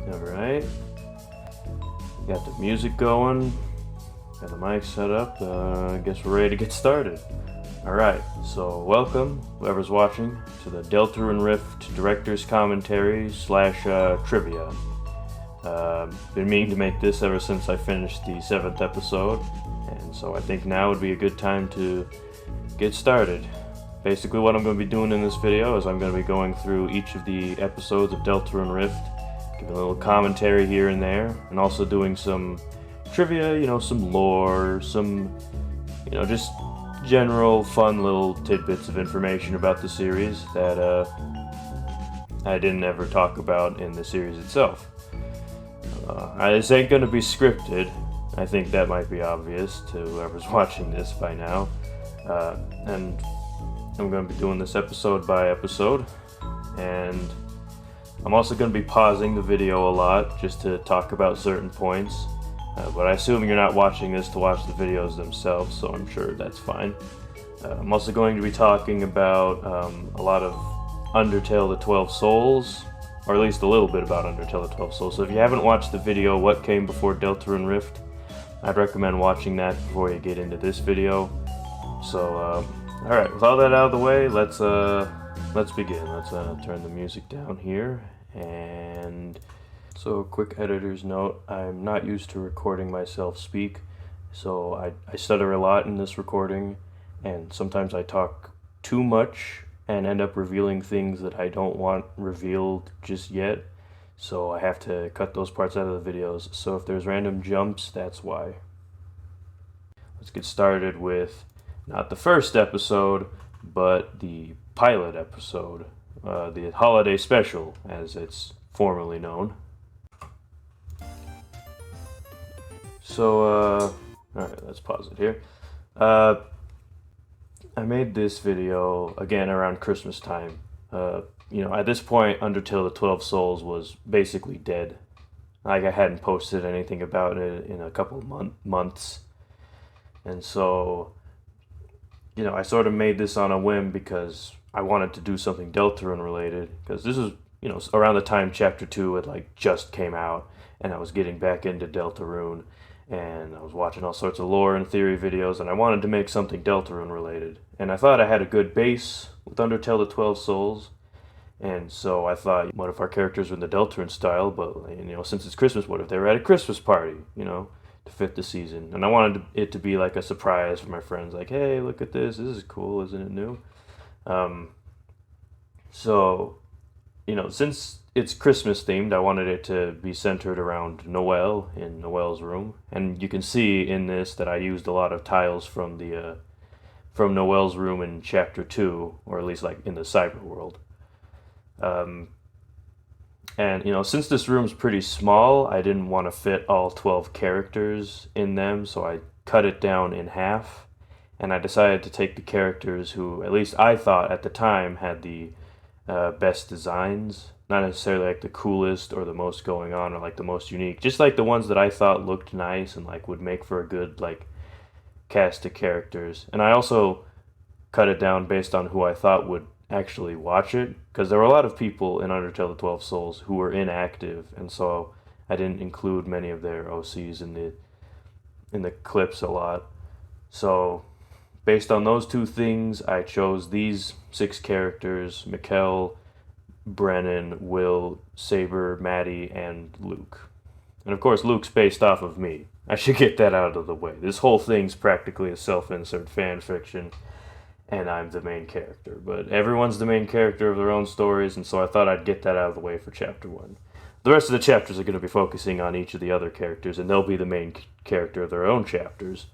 Alright. Got the music going. Got the mic set up. I guess we're ready to get started. Alright, so welcome, whoever's watching, to the Deltarune Rift Director's Commentary / Trivia. Been meaning to make this ever since I finished the 7th episode, and so I think now would be a good time to get started. Basically what I'm going to be doing in this video is I'm going to be going through each of the episodes of Deltarune Rift, giving a little commentary here and there, and also doing some trivia, some lore, some, just general fun little tidbits of information about the series that I didn't ever talk about in the series itself. This ain't going to be scripted. I think that might be obvious to whoever's watching this by now. And I'm going to be doing this episode by episode, and I'm also going to be pausing the video a lot just to talk about certain points, but I assume you're not watching this to watch the videos themselves, so I'm sure that's fine. I'm also going to be talking about a lot of Undertale the 12 Souls, or at least a little bit about Undertale the 12 Souls. So if you haven't watched the video What Came Before Deltarune Rift, I'd recommend watching that before you get into this video. So alright, with all that out of the way, let's begin. Let's turn the music down here. And so, quick editor's note, I'm not used to recording myself speak, so I stutter a lot in this recording, and sometimes I talk too much and end up revealing things that I don't want revealed just yet, so I have to cut those parts out of the videos. So if there's random jumps, that's why. Let's get started with not the first episode, but the pilot episode, the holiday special, as it's formerly known. So, alright, let's pause it here. I made this video, again, around Christmas time. At this point, Undertale the 12 Souls was basically dead. Like, I hadn't posted anything about it in a couple of months. And so, I sort of made this on a whim because I wanted to do something Deltarune related, because this is, around the time Chapter 2 had, just came out, and I was getting back into Deltarune, and I was watching all sorts of lore and theory videos, and I wanted to make something Deltarune related. And I thought I had a good base with Undertale the 12 Souls, and so I thought, what if our characters were in the Deltarune style, but, since it's Christmas, what if they were at a Christmas party, to fit the season? And I wanted it to be like a surprise for my friends, like, hey, look at this is cool, isn't it new? So, since it's Christmas themed, I wanted it to be centered around Noel, in Noel's room, and you can see in this that I used a lot of tiles from the from Noel's room in Chapter 2, or at least in the cyber world. And, since this room's pretty small, I didn't want to fit all 12 characters in them, so I cut it down in half, and I decided to take the characters who, at least I thought at the time, had the best designs. Not necessarily the coolest or the most going on or the most unique, just the ones that I thought looked nice and would make for a good cast of characters. And I also cut it down based on who I thought would actually watch it, because there were a lot of people in Undertale the 12 Souls who were inactive, and so I didn't include many of their OCs in the clips a lot. So based on those two things, I chose these 6 characters: Mikkel, Brennan, Will, Saber, Maddie, and Luke. And of course, Luke's based off of me. I should get that out of the way. This whole thing's practically a self-insert fan fiction, and I'm the main character. But everyone's the main character of their own stories, and so I thought I'd get that out of the way for Chapter 1. The rest of the chapters are going to be focusing on each of the other characters, and they'll be the main character of their own chapters.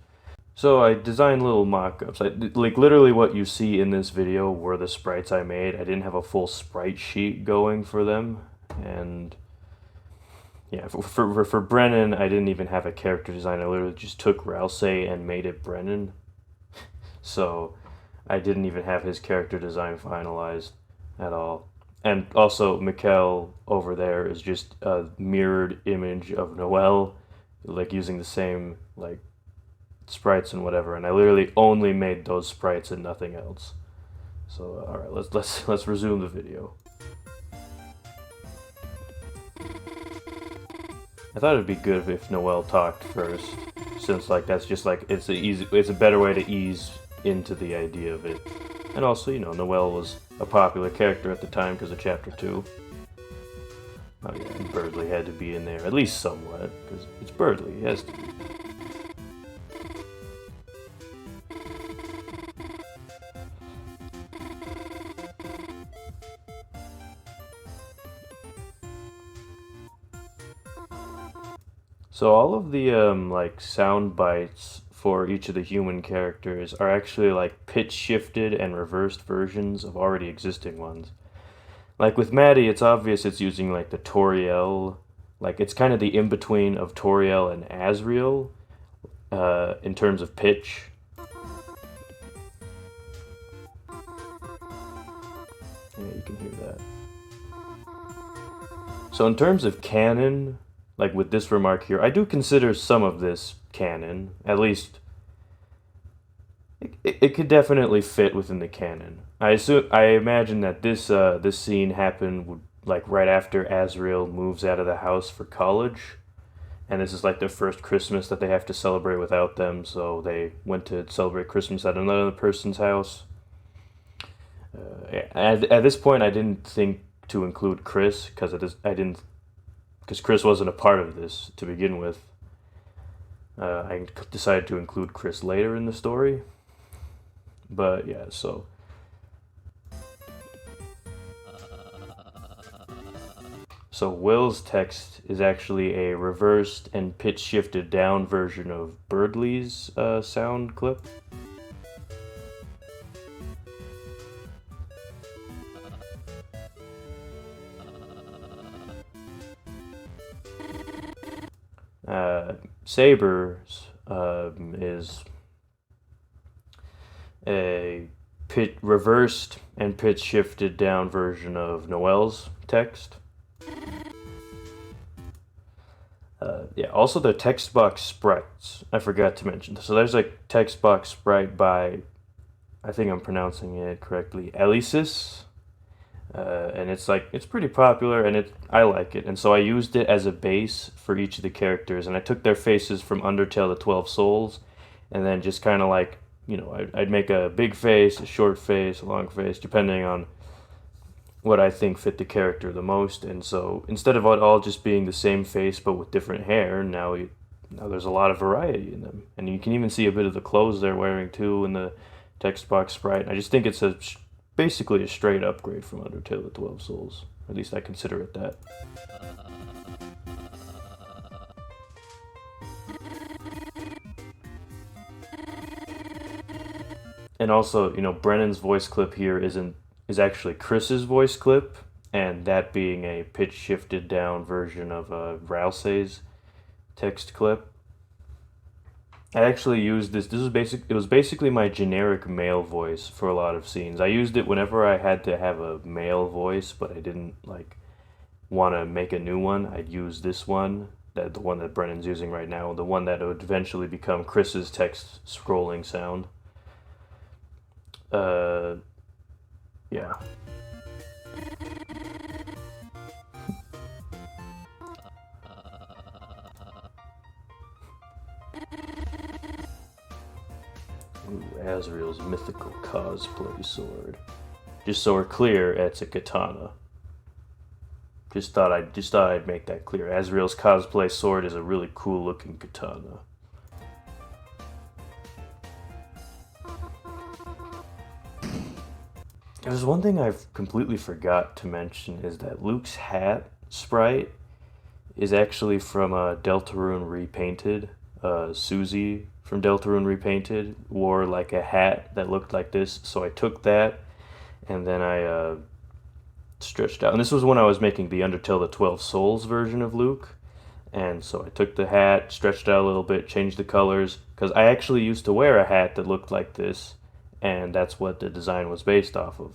So I designed little mock-ups. Literally what you see in this video were the sprites I made. I didn't have a full sprite sheet going for them. And yeah, for Brennan, I didn't even have a character design. I literally just took Rousey and made it Brennan. So I didn't even have his character design finalized at all. And also, Mikkel over there is just a mirrored image of Noel, using the same, sprites and whatever, and I literally only made those sprites and nothing else. So let's resume the video. I thought it'd be good if Noelle talked first, since like that's just like it's a better way to ease into the idea of it. And also, you know, Noelle was a popular character at the time because of Chapter 2. Oh yeah, and Birdley had to be in there, at least somewhat, because it's Birdley, he has to be. So all of the like sound bites for each of the human characters are actually like pitch shifted and reversed versions of already existing ones. Like with Maddie, it's obvious it's using like the Toriel, like it's kind of the in between of Toriel and Asriel in terms of pitch. Yeah, you can hear that. So in terms of canon, like with this remark here, I do consider some of this canon. At least it could definitely fit within the canon. I imagine that this scene happened like right after Azriel moves out of the house for college, and this is like their first Christmas that they have to celebrate without them. So they went to celebrate Christmas at another person's house. At this point, I didn't think to include Chris because I didn't because Chris wasn't a part of this to begin with. I decided to include Chris later in the story, but yeah. So Will's text is actually a reversed and pitch shifted down version of Birdley's sound clip. Saber's is a reversed and pitch shifted down version of Noelle's text. Yeah, also the text box sprites, I forgot to mention. So there's a text box sprite by, I think I'm pronouncing it correctly, Elisis. And it's pretty popular, and I like it, and so I used it as a base for each of the characters, and I took their faces from Undertale: The 12 Souls, and then just kind of like, you know, I'd make a big face, a short face, a long face, depending on what I think fit the character the most. And so instead of it all just being the same face but with different hair, now there's a lot of variety in them, and you can even see a bit of the clothes they're wearing too in the text box sprite. And I just think it's basically a straight upgrade from Undertale: The 12 Souls. At least I consider it that. And also, you know, Brennan's voice clip here is actually Chris's voice clip, and that being a pitch shifted down version of Rousey's text clip. I actually used this. It was basically my generic male voice for a lot of scenes. I used it whenever I had to have a male voice, but I didn't like want to make a new one. I'd use this one, the one that Brennan's using right now, the one that would eventually become Chris's text scrolling sound. Yeah. Ooh, Asriel's mythical cosplay sword. Just so we're clear, it's a katana. Just thought I'd make that clear. Asriel's cosplay sword is a really cool looking katana. There's one thing I've completely forgot to mention is that Luke's hat sprite is actually from Deltarune Repainted. Susie from Deltarune Repainted wore like a hat that looked like this, so I took that and then I stretched out. And this was when I was making the Undertale: The 12 Souls version of Luke. And so I took the hat, stretched it out a little bit, changed the colors, because I actually used to wear a hat that looked like this, and that's what the design was based off of.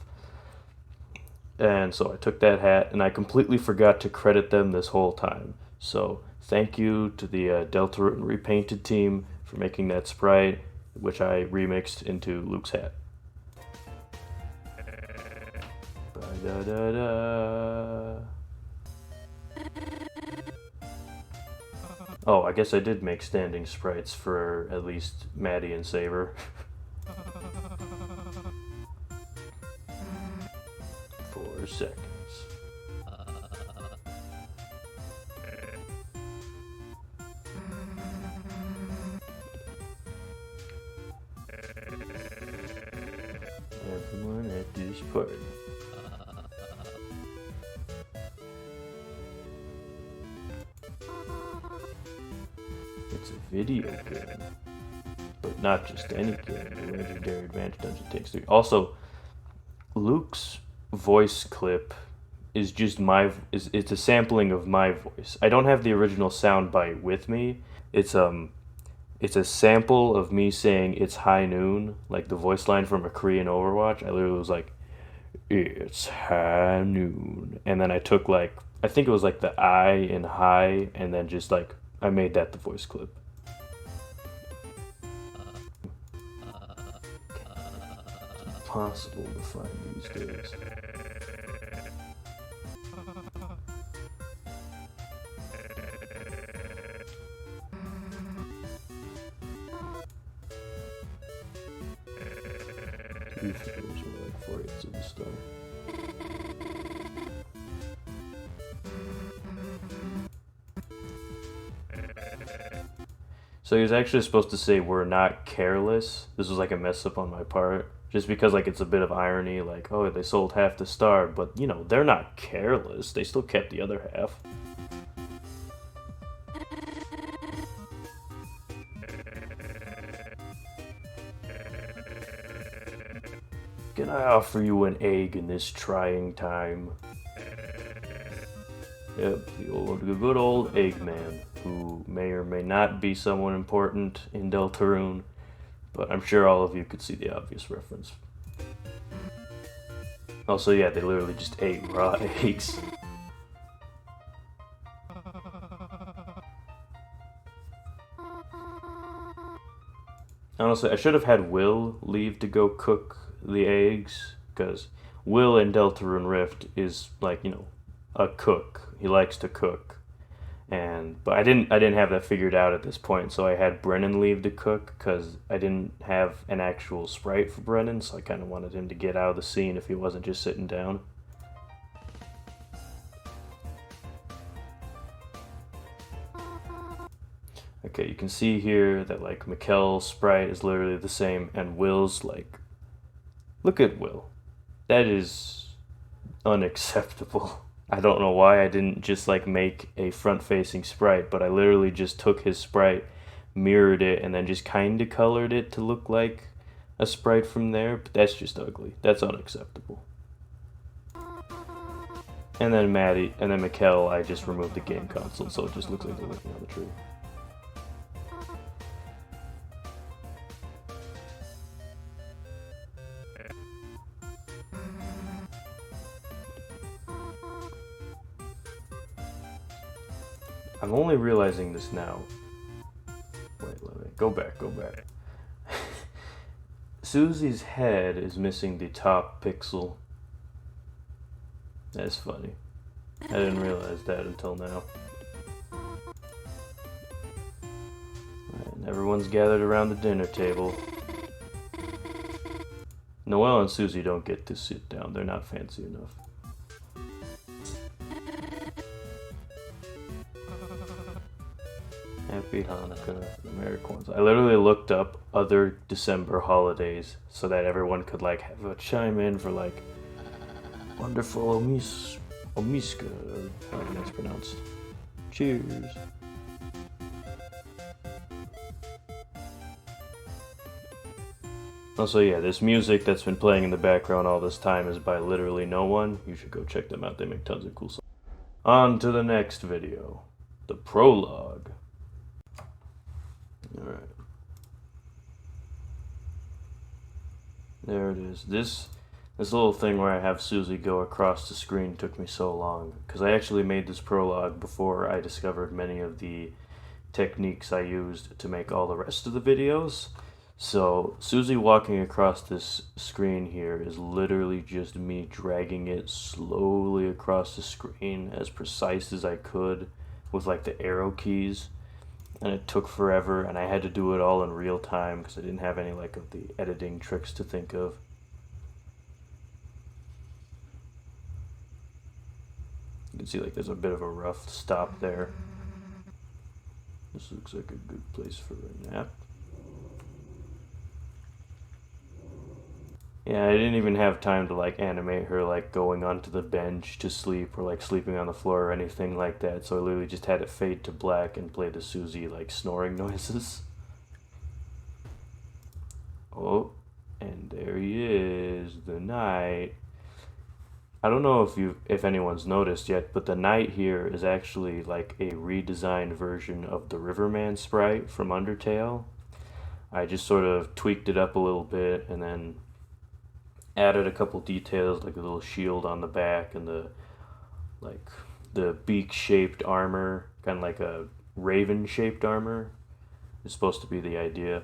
And so I took that hat, and I completely forgot to credit them this whole time. So thank you to the Deltarune Repainted team for making that sprite, which I remixed into Luke's hat. Ba-da-da-da. Oh, I guess I did make standing sprites for at least Maddie and Saber. 4 seconds. Everyone at this party. It's a video game, but not just any game. The Legendary Advanced Dungeon takes 3. Also, Luke's voice clip is just it's a sampling of my voice. I don't have the original soundbite with me. It's a sample of me saying "It's high noon," like the voice line from a Korean Overwatch. I literally was like, "It's high noon," and then I took like I think it was like the I in high, and then just like I made that the voice clip. It's impossible to find these days. Like 4/8 of the star. So he was actually supposed to say "we're not careless." This was like a mess up on my part, just because like it's a bit of irony, like oh they sold half the star, but you know they're not careless. They still kept the other half. Can I offer you an egg in this trying time? Yep, the good old Eggman, who may or may not be someone important in Deltarune, but I'm sure all of you could see the obvious reference. Also, yeah, they literally just ate raw eggs. Honestly, I should have had Will leave to go cook the eggs, because Will in Deltarune Rift is like, you know, a cook. He likes to cook. But I didn't have that figured out at this point, so I had Brennan leave to cook because I didn't have an actual sprite for Brennan, so I kind of wanted him to get out of the scene if he wasn't just sitting down. Okay, you can see here that like Mikkel's sprite is literally the same, and Will's like, look at Will. That is unacceptable. I don't know why I didn't just like make a front-facing sprite, but I literally just took his sprite, mirrored it, and then just kind of colored it to look like a sprite from there, but that's just ugly. That's unacceptable. And then Mikkel, I just removed the game console, so it just looks like they're looking on the tree. I'm only realizing this now. Wait, go back. Susie's head is missing the top pixel. That's funny. I didn't realize that until now. Alright, and everyone's gathered around the dinner table. Noelle and Susie don't get to sit down. They're not fancy enough. Happy Hanukkah, Merry Kwanzaa. I literally looked up other December holidays so that everyone could like have a chime in for like wonderful Omiska, however that's pronounced. Cheers. Also, yeah, this music that's been playing in the background all this time is by literally no one. You should go check them out. They make tons of cool songs. On to the next video, the Prologue. Alright. There it is. This little thing where I have Susie go across the screen took me so long, because I actually made this prologue before I discovered many of the techniques I used to make all the rest of the videos. So Susie walking across this screen here is literally just me dragging it slowly across the screen as precise as I could with like the arrow keys. and it took forever, and I had to do it all in real time because I didn't have any like of the editing tricks to think of. You can see like there's a bit of a rough stop there. This looks like a good place for a nap. Yeah, I didn't even have time to like animate her like going onto the bench to sleep or like sleeping on the floor or anything like that. So I literally just had it fade to black and play the Susie like snoring noises. Oh, and there he is, the knight. I don't know if anyone's noticed yet, but the knight here is actually like a redesigned version of the Riverman sprite from Undertale. I just sort of tweaked it up a little bit and then added a couple details like a little shield on the back and like the beak shaped armor, kind of like a raven shaped armor is supposed to be the idea.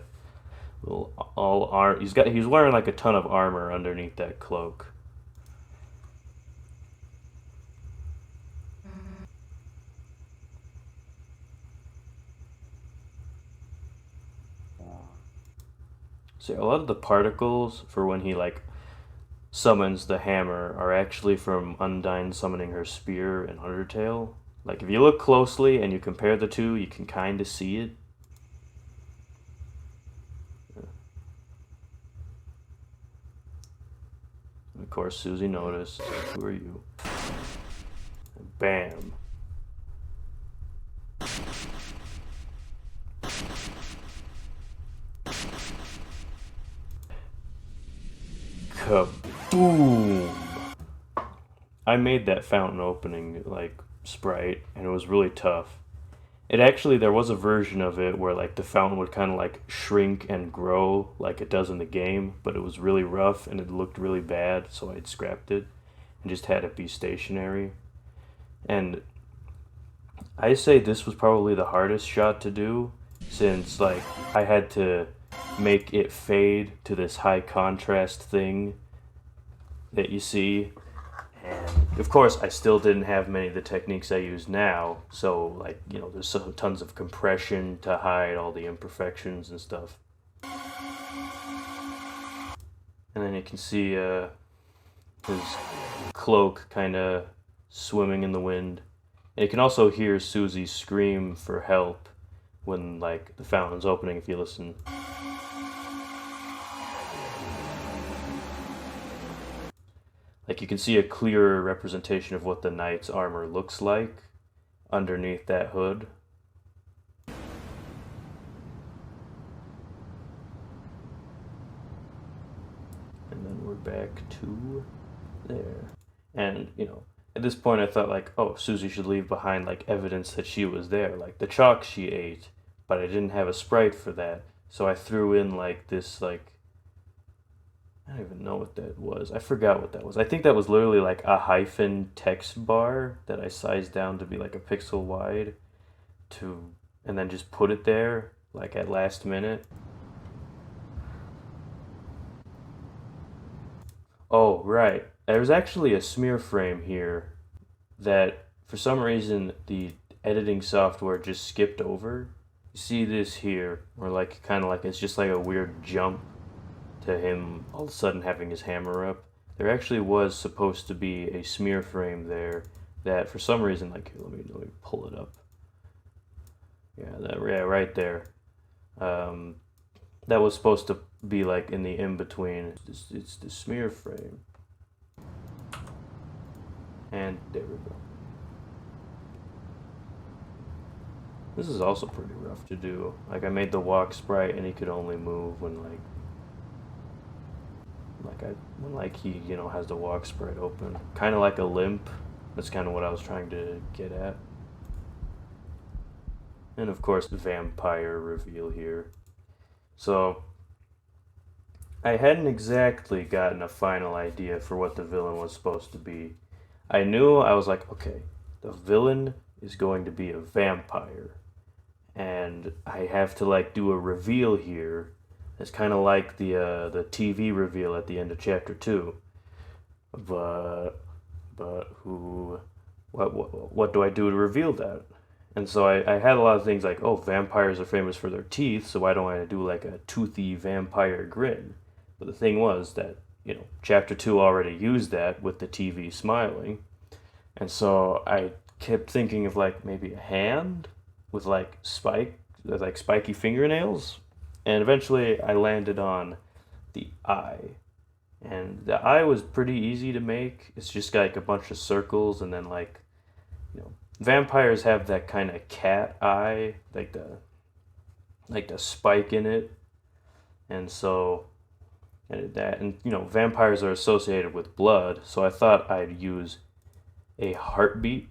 Little all arm. He's wearing like a ton of armor underneath that cloak. So a lot of the particles for when he like summons the hammer are actually from Undyne summoning her spear in Undertale. Like if you look closely and you compare the two, you can kind of see it. And of course, Susie noticed. Like, who are you? And bam. Kaboom! I made that fountain opening like sprite, and it was really tough. There was a version of it where like the fountain would kind of like shrink and grow like it does in the game, but it was really rough and it looked really bad, so I'd scrapped it and just had it be stationary. And I say this was probably the hardest shot to do since like I had to make it fade to this high contrast thing that you see. And of course, I still didn't have many of the techniques I use now. So, like, there's tons of compression to hide all the imperfections and stuff. And then you can see his cloak kind of swimming in the wind. And you can also hear Susie scream for help when, like, the fountain's opening if you listen. Like you can see a clearer representation of what the knight's armor looks like underneath that hood. And then we're back to there. And, at this point I thought like, oh, Susie should leave behind like evidence that she was there, like the chalk she ate, but I didn't have a sprite for that. So I threw in like this like I don't even know what that was. I forgot what that was. I think that was literally like a hyphen text bar that I sized down to be like a pixel wide and then just put it there like at last minute. Oh, right. There's actually a smear frame here that for some reason the editing software just skipped over. You see this here, or like kind of like it's just like a weird jump to him all of a sudden having his hammer up. There actually was supposed to be a smear frame there that for some reason, like let me pull it up. Yeah, right there. That was supposed to be like in the in between. It's the smear frame, and there we go. This is also pretty rough to do. Like I made the walk sprite, and he could only move when he has the walk sprite open, kind of like a limp. That's kind of what I was trying to get at. And of course the vampire reveal here. So I hadn't exactly gotten a final idea for what the villain was supposed to be. I was like, okay, the villain is going to be a vampire, and I have to like do a reveal here. It's kind of like the TV reveal at the end of chapter 2. But what do I do to reveal that? And so I had a lot of things like, oh, vampires are famous for their teeth, so why don't I do like a toothy vampire grin? But the thing was that, chapter 2 already used that with the TV smiling. And so I kept thinking of like maybe a hand with like spiky fingernails. And eventually I landed on the eye. And the eye was pretty easy to make. It's just like a bunch of circles and then like, vampires have that kind of cat eye, like the spike in it. And so vampires are associated with blood, so I thought I'd use a heartbeat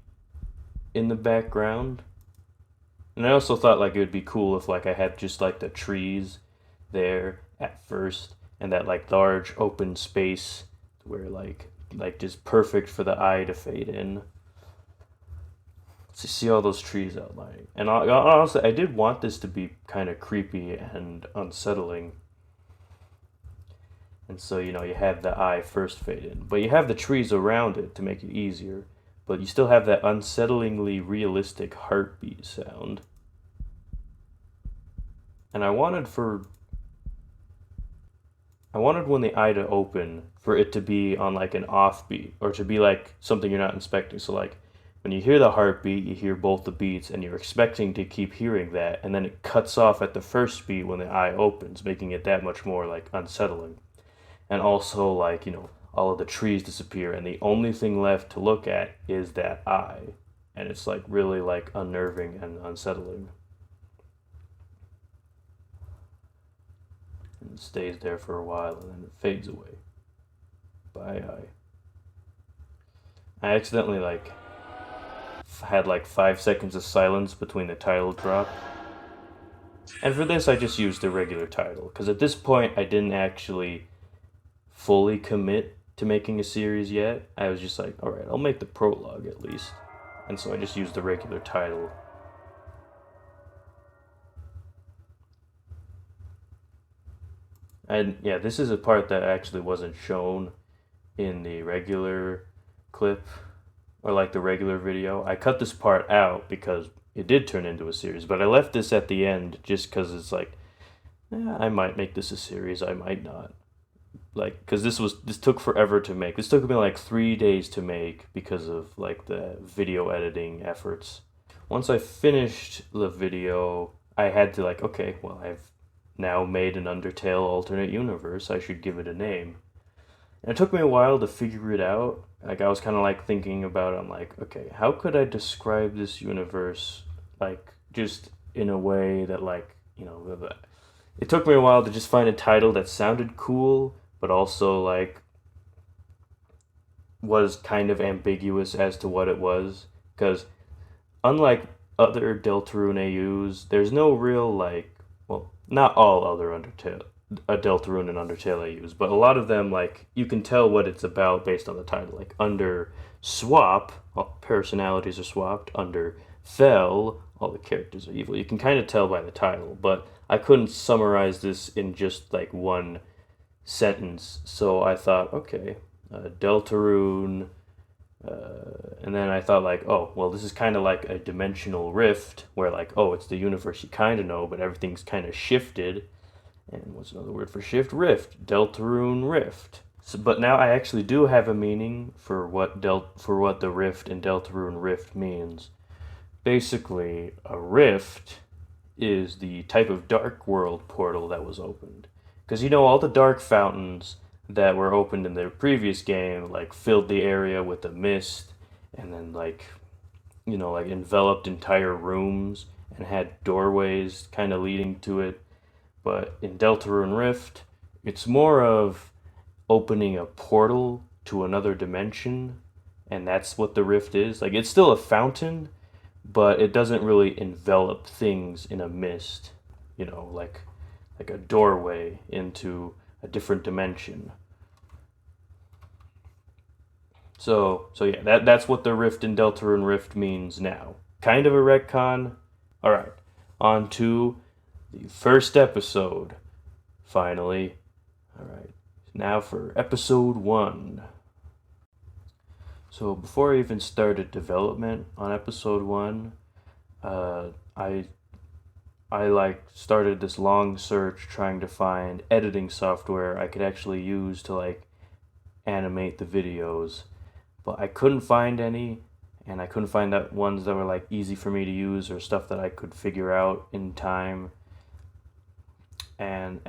in the background. And I also thought like it would be cool if like I had just like the trees there at first and that like large open space where like just perfect for the eye to fade in. To see all those trees outlining. And honestly, I did want this to be kind of creepy and unsettling. And so, you have the eye first fade in. But you have the trees around it to make it easier. But you still have that unsettlingly realistic heartbeat sound. And I wanted when the eye to open for it to be on like an offbeat or to be like something you're not expecting. So like when you hear the heartbeat, you hear both the beats and you're expecting to keep hearing that, and then it cuts off at the first beat when the eye opens, making it that much more like unsettling. And also like, all of the trees disappear and the only thing left to look at is that eye. And it's like really like unnerving and unsettling. And it stays there for a while and then it fades away. Bye eye. I accidentally had like 5 seconds of silence between the title drop. And for this, I just used the regular title, because at this point, I didn't actually fully commit to making a series yet. I was just like, alright, I'll make the prologue at least. And so I just used the regular title. And yeah, this is a part that actually wasn't shown in the regular clip or like the regular video. I cut this part out because it did turn into a series, but I left this at the end just because it's like, I might make this a series, I might not. Like, because this took forever to make. This took me like 3 days to make because of like the video editing efforts. Once I finished the video, I had to like, okay, well, I've now made an Undertale alternate universe. I should give it a name. And it took me a while to figure it out. Like, I was kind of like thinking about it. I'm like, okay, how could I describe this universe, like, just in a way that, like, it took me a while to just find a title that sounded cool, but also, like, was kind of ambiguous as to what it was. Because, unlike other Deltarune AUs, there's no real, like, well, not all other Deltarune and Undertale AUs, but a lot of them, like, you can tell what it's about based on the title. Like, under Swap, all personalities are swapped. Under Fell, all the characters are evil. You can kind of tell by the title, but I couldn't summarize this in just, like, one sentence. So I thought, okay, Deltarune, and then I thought, like, oh, well, this is kind of like a dimensional rift, where, like, oh, it's the universe you kind of know, but everything's kind of shifted. And what's another word for shift? Rift. Deltarune Rift. So, but now I actually do have a meaning for what the rift and Deltarune Rift means. Basically, a rift is the type of dark world portal that was opened. Because all the dark fountains that were opened in the previous game, like, filled the area with a mist, and then, like, enveloped entire rooms, and had doorways kind of leading to it. But in Deltarune Rift, it's more of opening a portal to another dimension, and that's what the rift is. Like, it's still a fountain, but it doesn't really envelop things in a mist, like a doorway into a different dimension. So yeah, that's what the rift in Deltarune Rift means now. Kind of a retcon. All right, on to the first episode, finally. Alright, now for episode 1. So before I even started development on episode 1, I like started this long search trying to find editing software I could actually use to like animate the videos, but I couldn't find any, and I couldn't find that ones that were like easy for me to use or stuff that I could figure out in time. And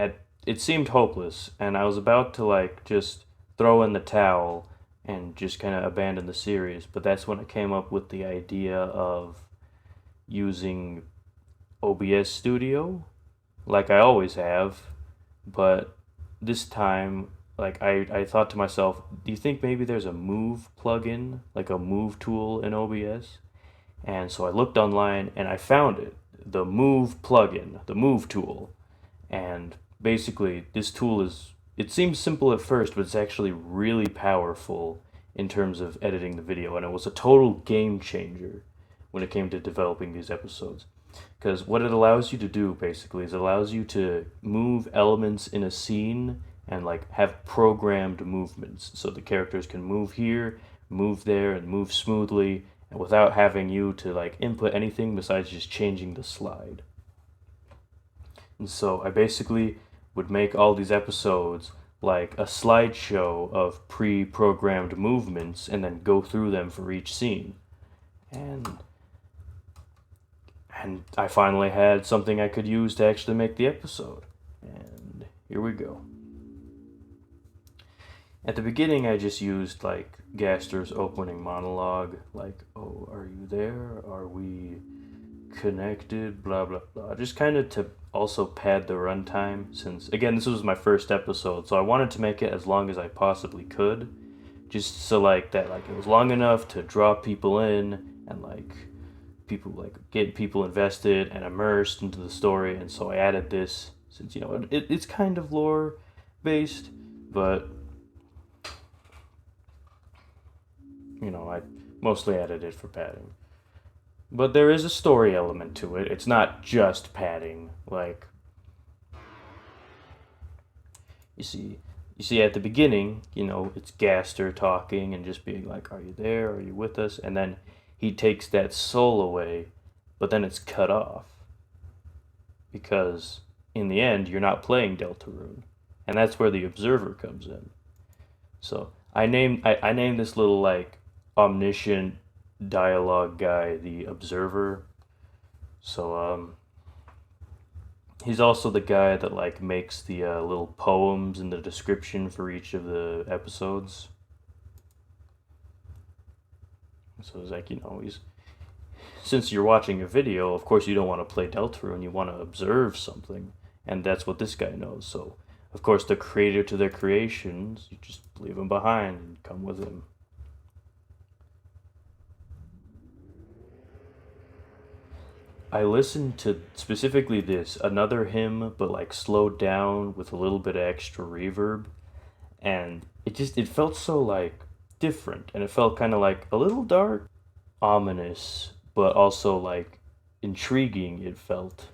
it seemed hopeless, and I was about to like just throw in the towel and just kind of abandon the series, but that's when I came up with the idea of using OBS Studio like I always have, but this time, like I thought to myself, do you think maybe there's a move plugin, like a move tool in OBS? And so I looked online and I found it, the move plugin, the move tool. And basically, this tool is, it seems simple at first, but it's actually really powerful in terms of editing the video. And it was a total game changer when it came to developing these episodes. Because what it allows you to do basically is it allows you to move elements in a scene and like have programmed movements. So the characters can move here, move there, and move smoothly, and without having you to like input anything besides just changing the slide. And so I basically would make all these episodes like a slideshow of pre-programmed movements and then go through them for each scene. And I finally had something I could use to actually make the episode. And here we go. At the beginning, I just used like Gaster's opening monologue, like, "Oh, are you there? Are we connected?" Blah blah blah. Just kind of to also pad the runtime, since again this was my first episode, so I wanted to make it as long as I possibly could, just so like that like it was long enough to draw people in and like people like get people invested and immersed into the story. And so I added this since it's kind of lore based, but I mostly added it for padding. But there is a story element to it. It's not just padding. Like you see you see at the beginning, it's Gaster talking and just being like, "Are you there? Are you with us?" And then he takes that soul away, but then it's cut off because in the end you're not playing Deltarune, and that's where the observer comes in. So I named this little like omniscient dialogue guy the observer. So he's also the guy that like makes the little poems in the description for each of the episodes. So it's like he's since you're watching a video, of course you don't want to play Deltarune, you want to observe something, and that's what this guy knows. So of course the creator to their creations, you just leave him behind and come with him. I listened to specifically this, another hymn, but like slowed down with a little bit of extra reverb, and it felt so like different, and it felt kind of like a little dark, ominous, but also like intriguing. It felt,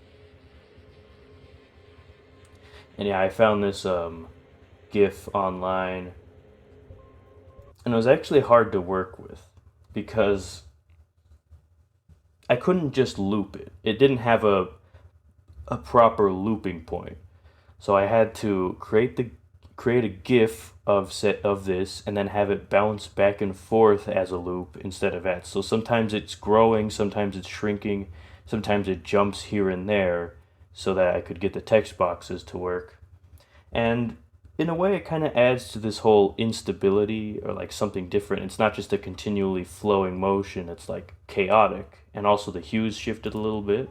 and yeah, I found this GIF online, and it was actually hard to work with because I couldn't just loop it. It didn't have a proper looping point. So I had to create a GIF of this and then have it bounce back and forth as a loop instead of at. So sometimes it's growing, sometimes it's shrinking, sometimes it jumps here and there so that I could get the text boxes to work. And in a way it kind of adds to this whole instability or like something different. It's not just a continually flowing motion, it's like chaotic, and also the hues shifted a little bit.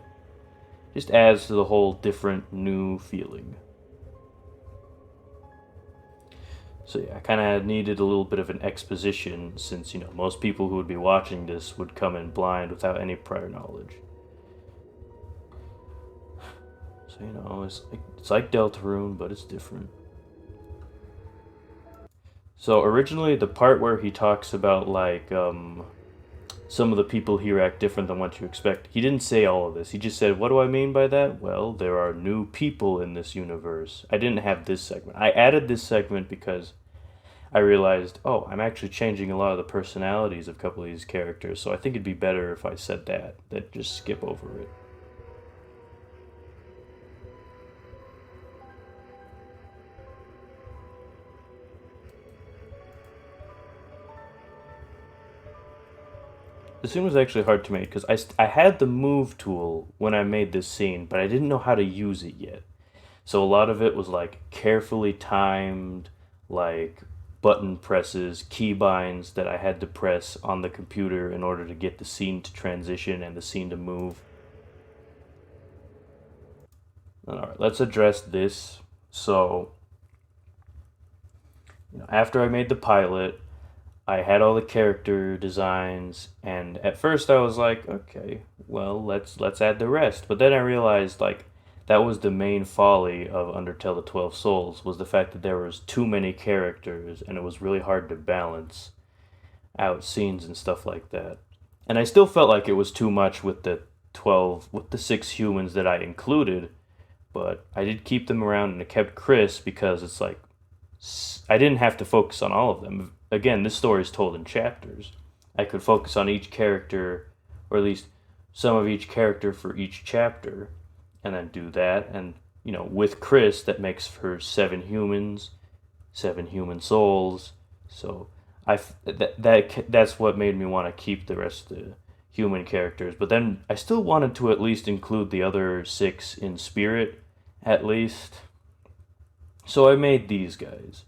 Just adds to the whole different new feeling. So yeah, I kind of needed a little bit of an exposition since most people who would be watching this would come in blind without any prior knowledge. So it's like Deltarune, but it's different. So originally the part where he talks about like some of the people here act different than what you expect. He didn't say all of this. He just said, "What do I mean by that? Well, there are new people in this universe." I didn't have this segment. I added this segment because I realized, oh, I'm actually changing a lot of the personalities of a couple of these characters, so I think it'd be better if I said that than just skip over it. This scene was actually hard to make because I had the move tool when I made this scene, but I didn't know how to use it yet. So a lot of it was like carefully timed, like button presses, keybinds that I had to press on the computer in order to get the scene to transition and the scene to move. All right, let's address this. So, after I made the pilot, I had all the character designs, and at first I was like, okay, well, let's add the rest. But then I realized like that was the main folly of Undertale: The 12 Souls, was the fact that there was too many characters and it was really hard to balance out scenes and stuff like that. And I still felt like it was too much with the 6 humans that I included, but I did keep them around and it kept Chris because it's like I didn't have to focus on all of them. Again, this story is told in chapters. I could focus on each character, or at least some of each character for each chapter, and then do that. And, with Chris, that makes for 7 humans, 7 human souls. So that's what made me want to keep the rest of the human characters. But then I still wanted to at least include the other 6 in spirit, at least. So I made these guys.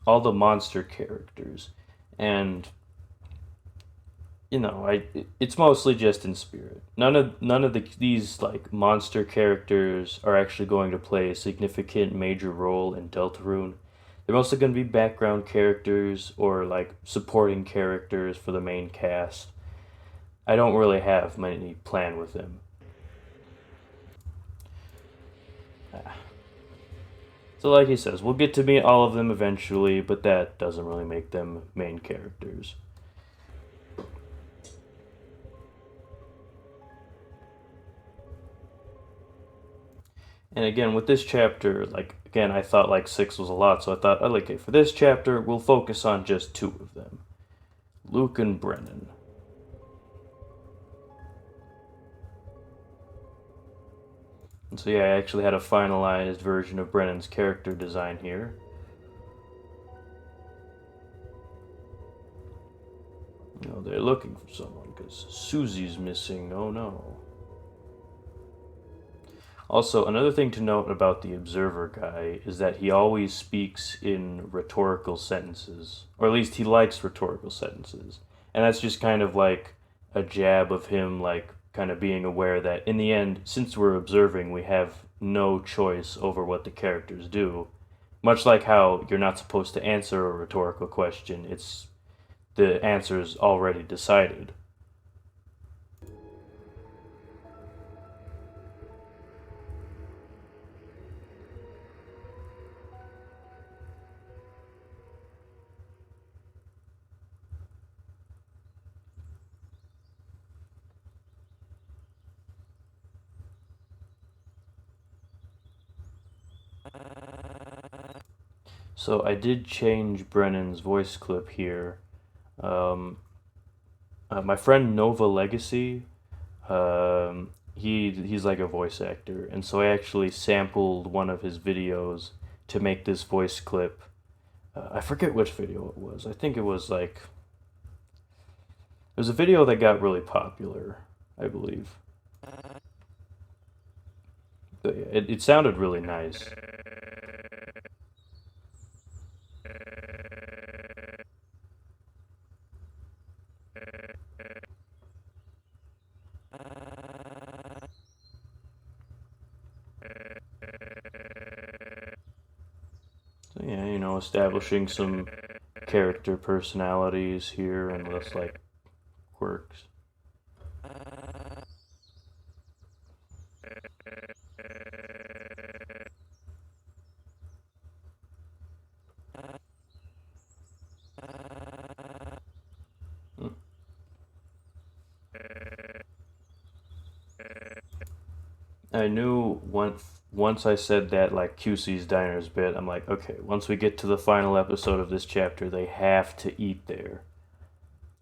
All the monster characters. And it's mostly just in spirit. None of these like monster characters are actually going to play a significant major role in Deltarune. They're mostly going to be background characters or like supporting characters for the main cast. I don't really have many plan with them. So like he says, we'll get to meet all of them eventually, but that doesn't really make them main characters. And again, with this chapter, I thought like 6 was a lot, so I thought, okay, for this chapter, we'll focus on just 2 of them. Luke and Brennan. And so yeah, I actually had a finalized version of Brennan's character design here. They're looking for someone because Susie's missing. Oh no. Also, another thing to note about the observer guy is that he always speaks in rhetorical sentences, or at least he likes rhetorical sentences. And that's just kind of like a jab of him, like, kind of being aware that in the end, since we're observing, we have no choice over what the characters do. Much like how you're not supposed to answer a rhetorical question, it's the answer's already decided. So I did change Brennan's voice clip here. Um, my friend Nova Legacy, he's like a voice actor, and so I actually sampled one of his videos to make this voice clip. I forget which video it was. I think it was a video that got really popular, I believe. But yeah, it sounded really nice. So yeah, establishing some character personalities here and less like quirks. Hmm. I knew once I said that like QC's Diners bit, I'm like, okay, once we get to the final episode of this chapter, they have to eat there.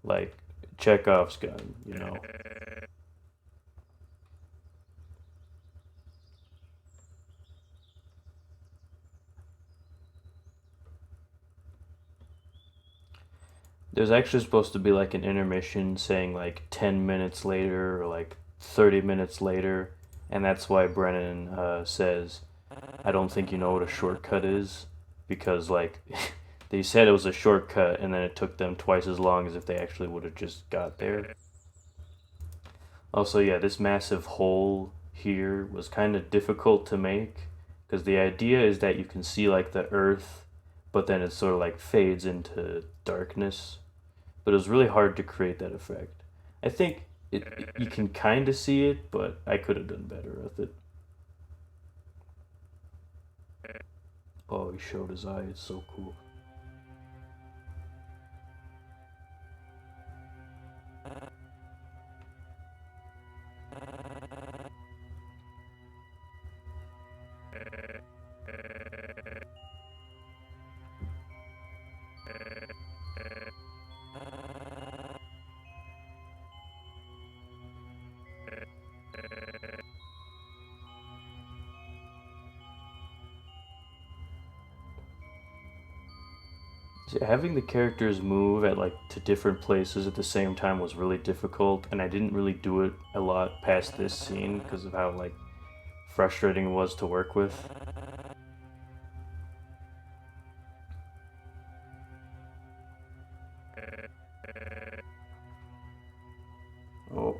Like Chekhov's gun, you know. There's actually supposed to be like an intermission saying like 10 minutes later or like 30 minutes later, and that's why Brennan says, I don't think you know what a shortcut is, because like they said it was a shortcut and then it took them twice as long as if they actually would have just got there. Also, yeah, this massive hole here was kind of difficult to make because the idea is that you can see like the earth, but then it sort of like fades into darkness. But it was really hard to create that effect. I think you can kind of see it, but I could have done better with it. Oh, he showed his eye. It's so cool. Having the characters move at like to different places at the same time was really difficult, and I didn't really do it a lot past this scene because of how like frustrating it was to work with. Oh,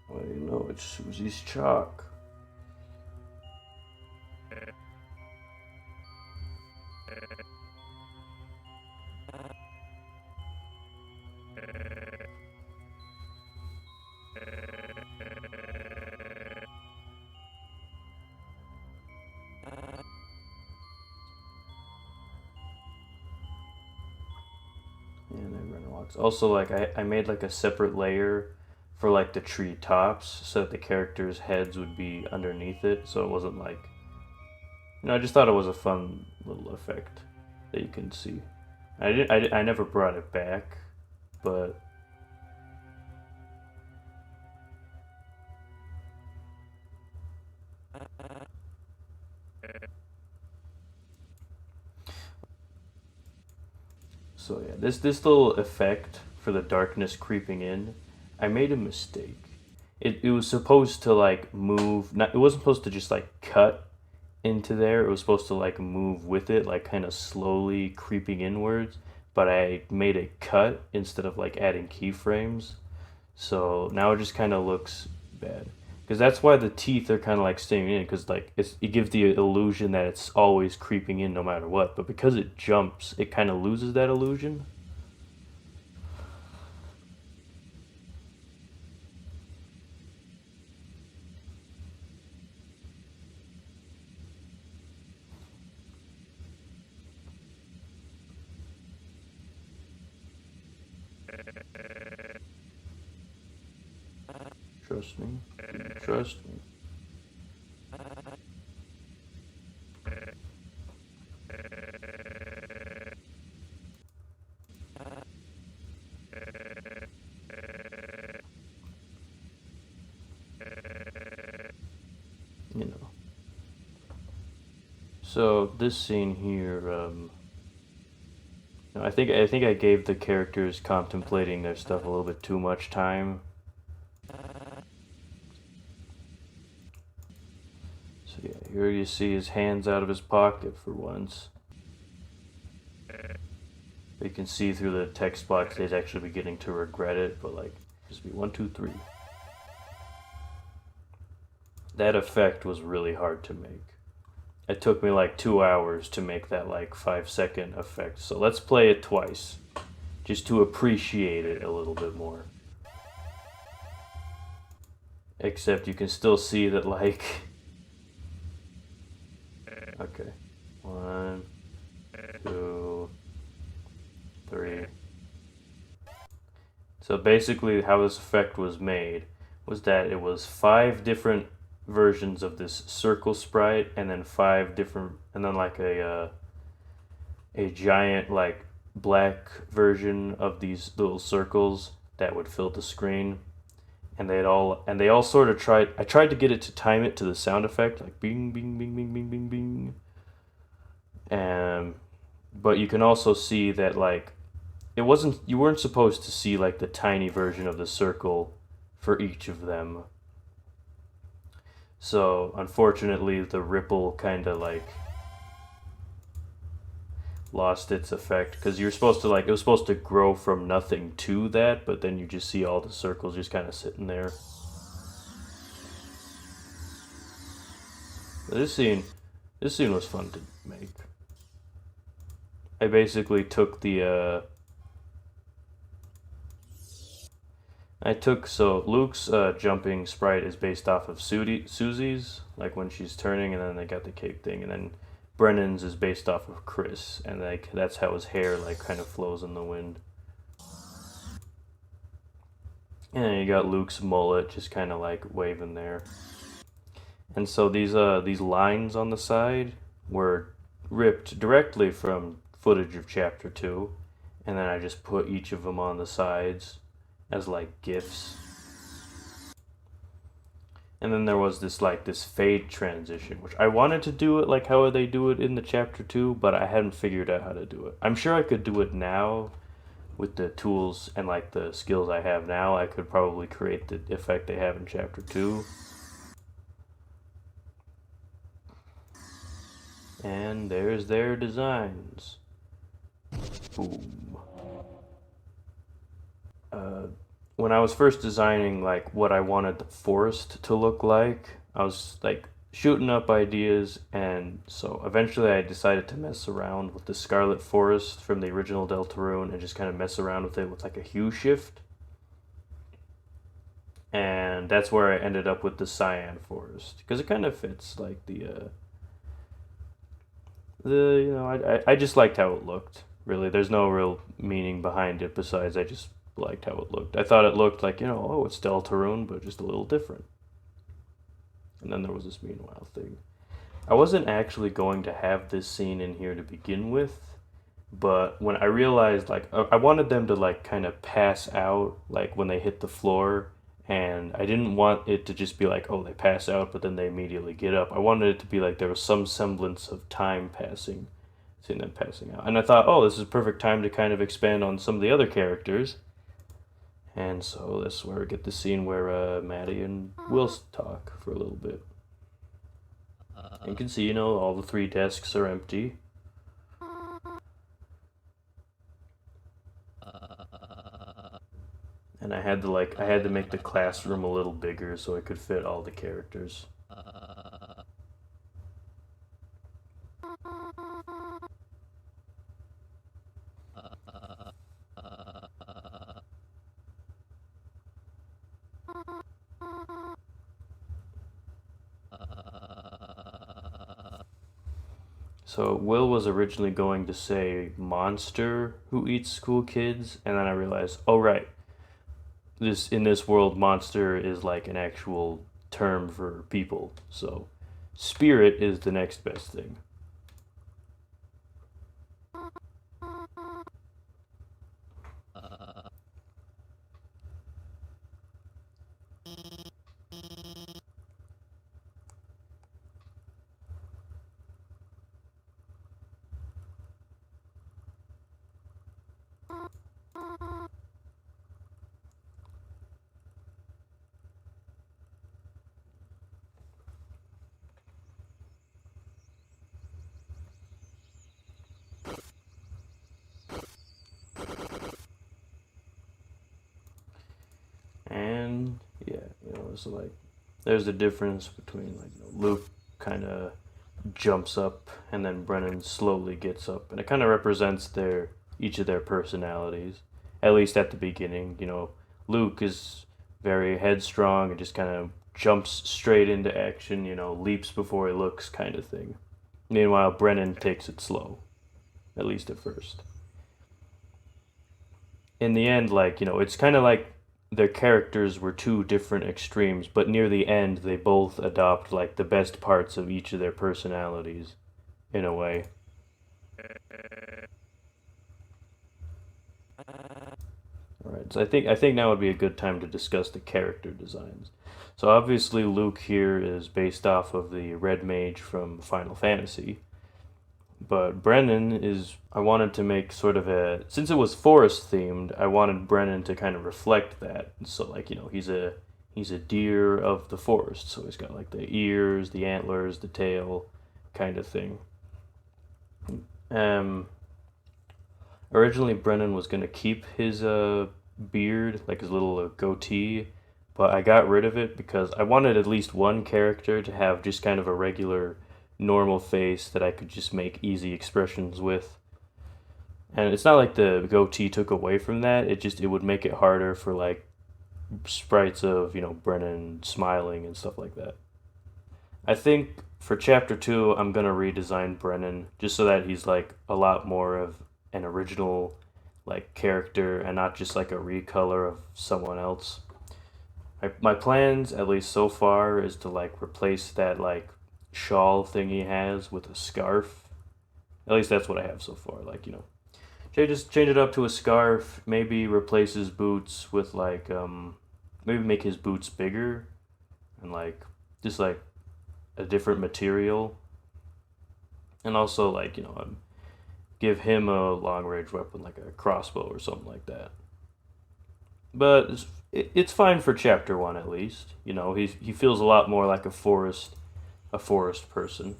well, you know, it's Susie's chalk. Also, like I made like a separate layer for like the tree tops so that the characters' heads would be underneath it, so it wasn't like, you know, I just thought it was a fun little effect that you can see. I never brought it back, but so yeah, this little effect for the darkness creeping in, I made a mistake. It was supposed to like move. Not, it wasn't supposed to just like cut into there. It was supposed to like move with it, like kind of slowly creeping inwards. But I made a cut instead of like adding keyframes, so now it just kind of looks bad. Because that's why the teeth are kind of like staying in, because like it gives the illusion that it's always creeping in no matter what. But because it jumps, it kind of loses that illusion. Trust me. Trust me. You know. So this scene here, I think I gave the characters contemplating their stuff a little bit too much time. So yeah, here you see his hands out of his pocket for once. You can see through the text box he's actually beginning to regret it, but like, just be 1, 2, 3. That effect was really hard to make. It took me like 2 hours to make that like 5 second effect. So let's play it twice, just to appreciate it a little bit more. Except you can still see that like, okay, 1, 2, 3. So basically how this effect was made was that it was 5 different versions of this circle sprite, and then 5 different, and then like a giant like black version of these little circles that would fill the screen. And they all sort of tried. I tried to get it to time it to the sound effect, like bing, bing, bing, bing, bing, bing, bing. And but you can also see that like you weren't supposed to see like the tiny version of the circle for each of them. So unfortunately, the ripple kind of like lost its effect because you're supposed to like it was supposed to grow from nothing to that, but then you just see all the circles just kind of sitting there. But this scene was fun to make. I basically took so Luke's jumping sprite is based off of Susie's, like when she's turning, and then they got the cape thing, and then Brennan's is based off of Chris, and like that's how his hair like kind of flows in the wind. And then you got Luke's mullet just kind of like waving there. And so these lines on the side were ripped directly from footage of Chapter 2, and then I just put each of them on the sides as like GIFs. And then there was this fade transition, which I wanted to do it like how they do it in the Chapter 2, but I hadn't figured out how to do it. I'm sure I could do it now with the tools and like the skills I have now. I could probably create the effect they have in Chapter 2. And there's their designs. Boom. When I was first designing like what I wanted the forest to look like, I was like shooting up ideas, and so eventually I decided to mess around with the Scarlet Forest from the original Deltarune and just kind of mess around with it with like a hue shift. And that's where I ended up with the Cyan Forest because it kind of fits like I just liked how it looked. Really, there's no real meaning behind it besides I just liked how it looked. I thought it looked like, oh, it's Deltarune, but just a little different. And then there was this meanwhile thing. I wasn't actually going to have this scene in here to begin with, but when I realized, like, I wanted them to, like, kind of pass out, like, when they hit the floor, and I didn't want it to just be like, oh, they pass out, but then they immediately get up. I wanted it to be like there was some semblance of time passing, seeing them passing out. And I thought, oh, this is a perfect time to kind of expand on some of the other characters. And so this is where we get the scene where Maddie and Will talk for a little bit. And you can see, all the 3 desks are empty. And I had to make the classroom a little bigger so it could fit all the characters. So Will was originally going to say monster who eats school kids, and then I realized, oh right, in this world, monster is like an actual term for people. So spirit is the next best thing. And yeah, so like there's a difference between like Luke kind of jumps up and then Brennan slowly gets up, and it kind of represents each of their personalities, at least at the beginning. Luke is very headstrong and just kind of jumps straight into action, leaps before he looks kind of thing. Meanwhile, Brennan takes it slow, at least at first. In the end, like, it's kind of like their characters were two different extremes, but near the end they both adopt like the best parts of each of their personalities in a way. Alright, so I think now would be a good time to discuss the character designs. So obviously Luke here is based off of the Red Mage from Final Fantasy. But Brennan is, I wanted to make sort of since it was forest themed, I wanted Brennan to kind of reflect that. So like, he's a deer of the forest. So he's got like the ears, the antlers, the tail kind of thing. Originally Brennan was going to keep his beard, like his little goatee, but I got rid of it because I wanted at least one character to have just kind of a regular normal face that I could just make easy expressions with. And it's not like the goatee took away from that. It would make it harder for like sprites of, Brennan smiling and stuff like that. I think for chapter 2 I'm going to redesign Brennan just so that he's like a lot more of an original like character and not just like a recolor of someone else. My plans, at least so far, is to like replace that like shawl thing he has with a scarf. At least that's what I have so far. Like, change it up to a scarf. Maybe replace his boots with like maybe make his boots bigger and like just like a different material. And also like give him a long range weapon like a crossbow or something like that. But it's fine for chapter 1 at least. He feels a lot more like a forest person.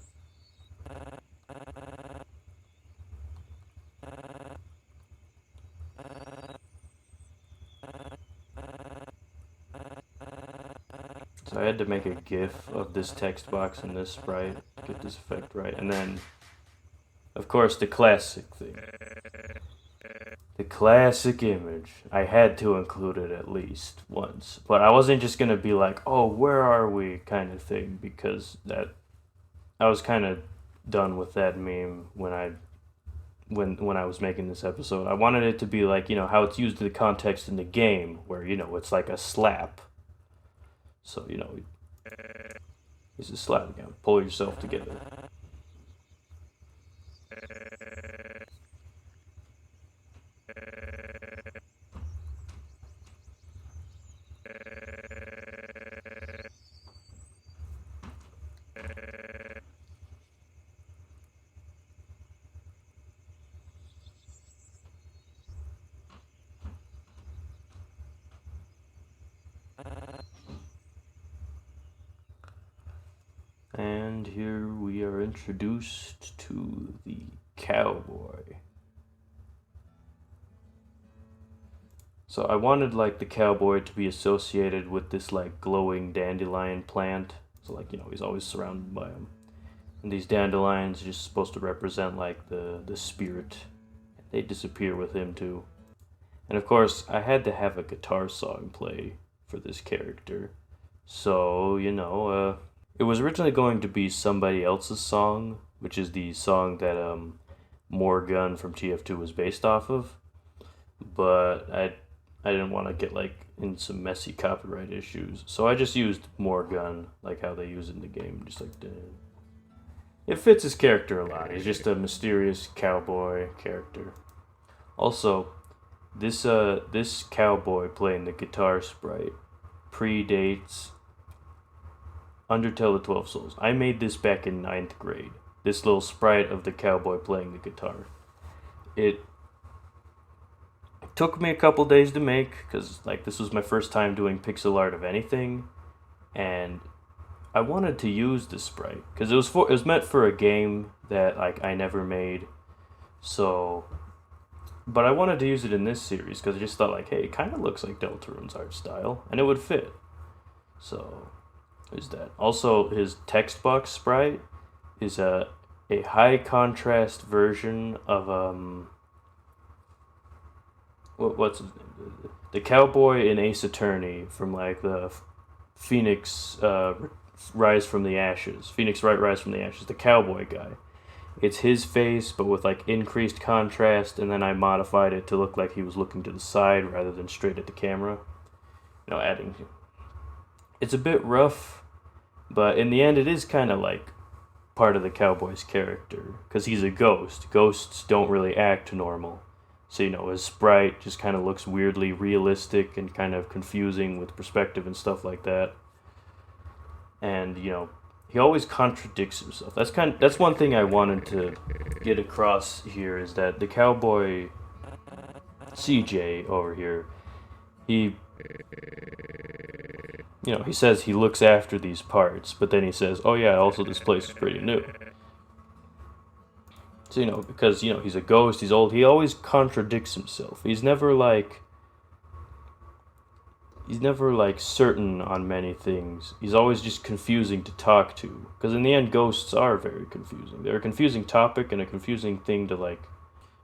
So I had to make a GIF of this text box and this sprite, get this effect right, and then, of course, the classic thing. The classic image. I had to include it at least once. But I wasn't just going to be like, oh, where are we kind of thing, because I was kind of done with that meme when I was making this episode. I wanted it to be like, how it's used in the context in the game, where, it's like a slap. So, it's a slap again. Pull yourself together. And here we are introduced to the cowboy. So I wanted like the cowboy to be associated with this like glowing dandelion plant. So like, he's always surrounded by them. And these dandelions are just supposed to represent like the spirit. They disappear with him too. And of course, I had to have a guitar song play for this character. So, it was originally going to be somebody else's song, which is the song that Morgan from TF2 was based off of. But I didn't want to get like in some messy copyright issues, so I just used Morgan, like how they use it in the game, just like it fits his character a lot. He's just a mysterious cowboy character. Also, this cowboy playing the guitar sprite predates Undertale the 12 Souls. I made this back in 9th grade. This little sprite of the cowboy playing the guitar. It took me a couple days to make because like this was my first time doing pixel art of anything, and I wanted to use the sprite because it was meant for a game that like I never made. So, but I wanted to use it in this series because I just thought like, hey, it kind of looks like Deltarune's art style and it would fit. So, there's that. Also, his text box sprite is a high contrast version of what's his name? The cowboy in Ace Attorney from like the Phoenix Rise from the Ashes. Phoenix Wright Rise from the Ashes. The cowboy guy. It's his face, but with like increased contrast, and then I modified it to look like he was looking to the side rather than straight at the camera. adding. It's a bit rough, but in the end, it is kind of like part of the cowboy's character because he's a ghost. Ghosts don't really act normal. So, his sprite just kind of looks weirdly realistic and kind of confusing with perspective and stuff like that. And, he always contradicts himself. That's one thing I wanted to get across here is that the cowboy CJ over here, he says he looks after these parts, but then he says, "Oh yeah, also this place is pretty new." So, because, he's a ghost, he's old, he always contradicts himself. He's never certain on many things. He's always just confusing to talk to. Because in the end, ghosts are very confusing. They're a confusing topic and a confusing thing to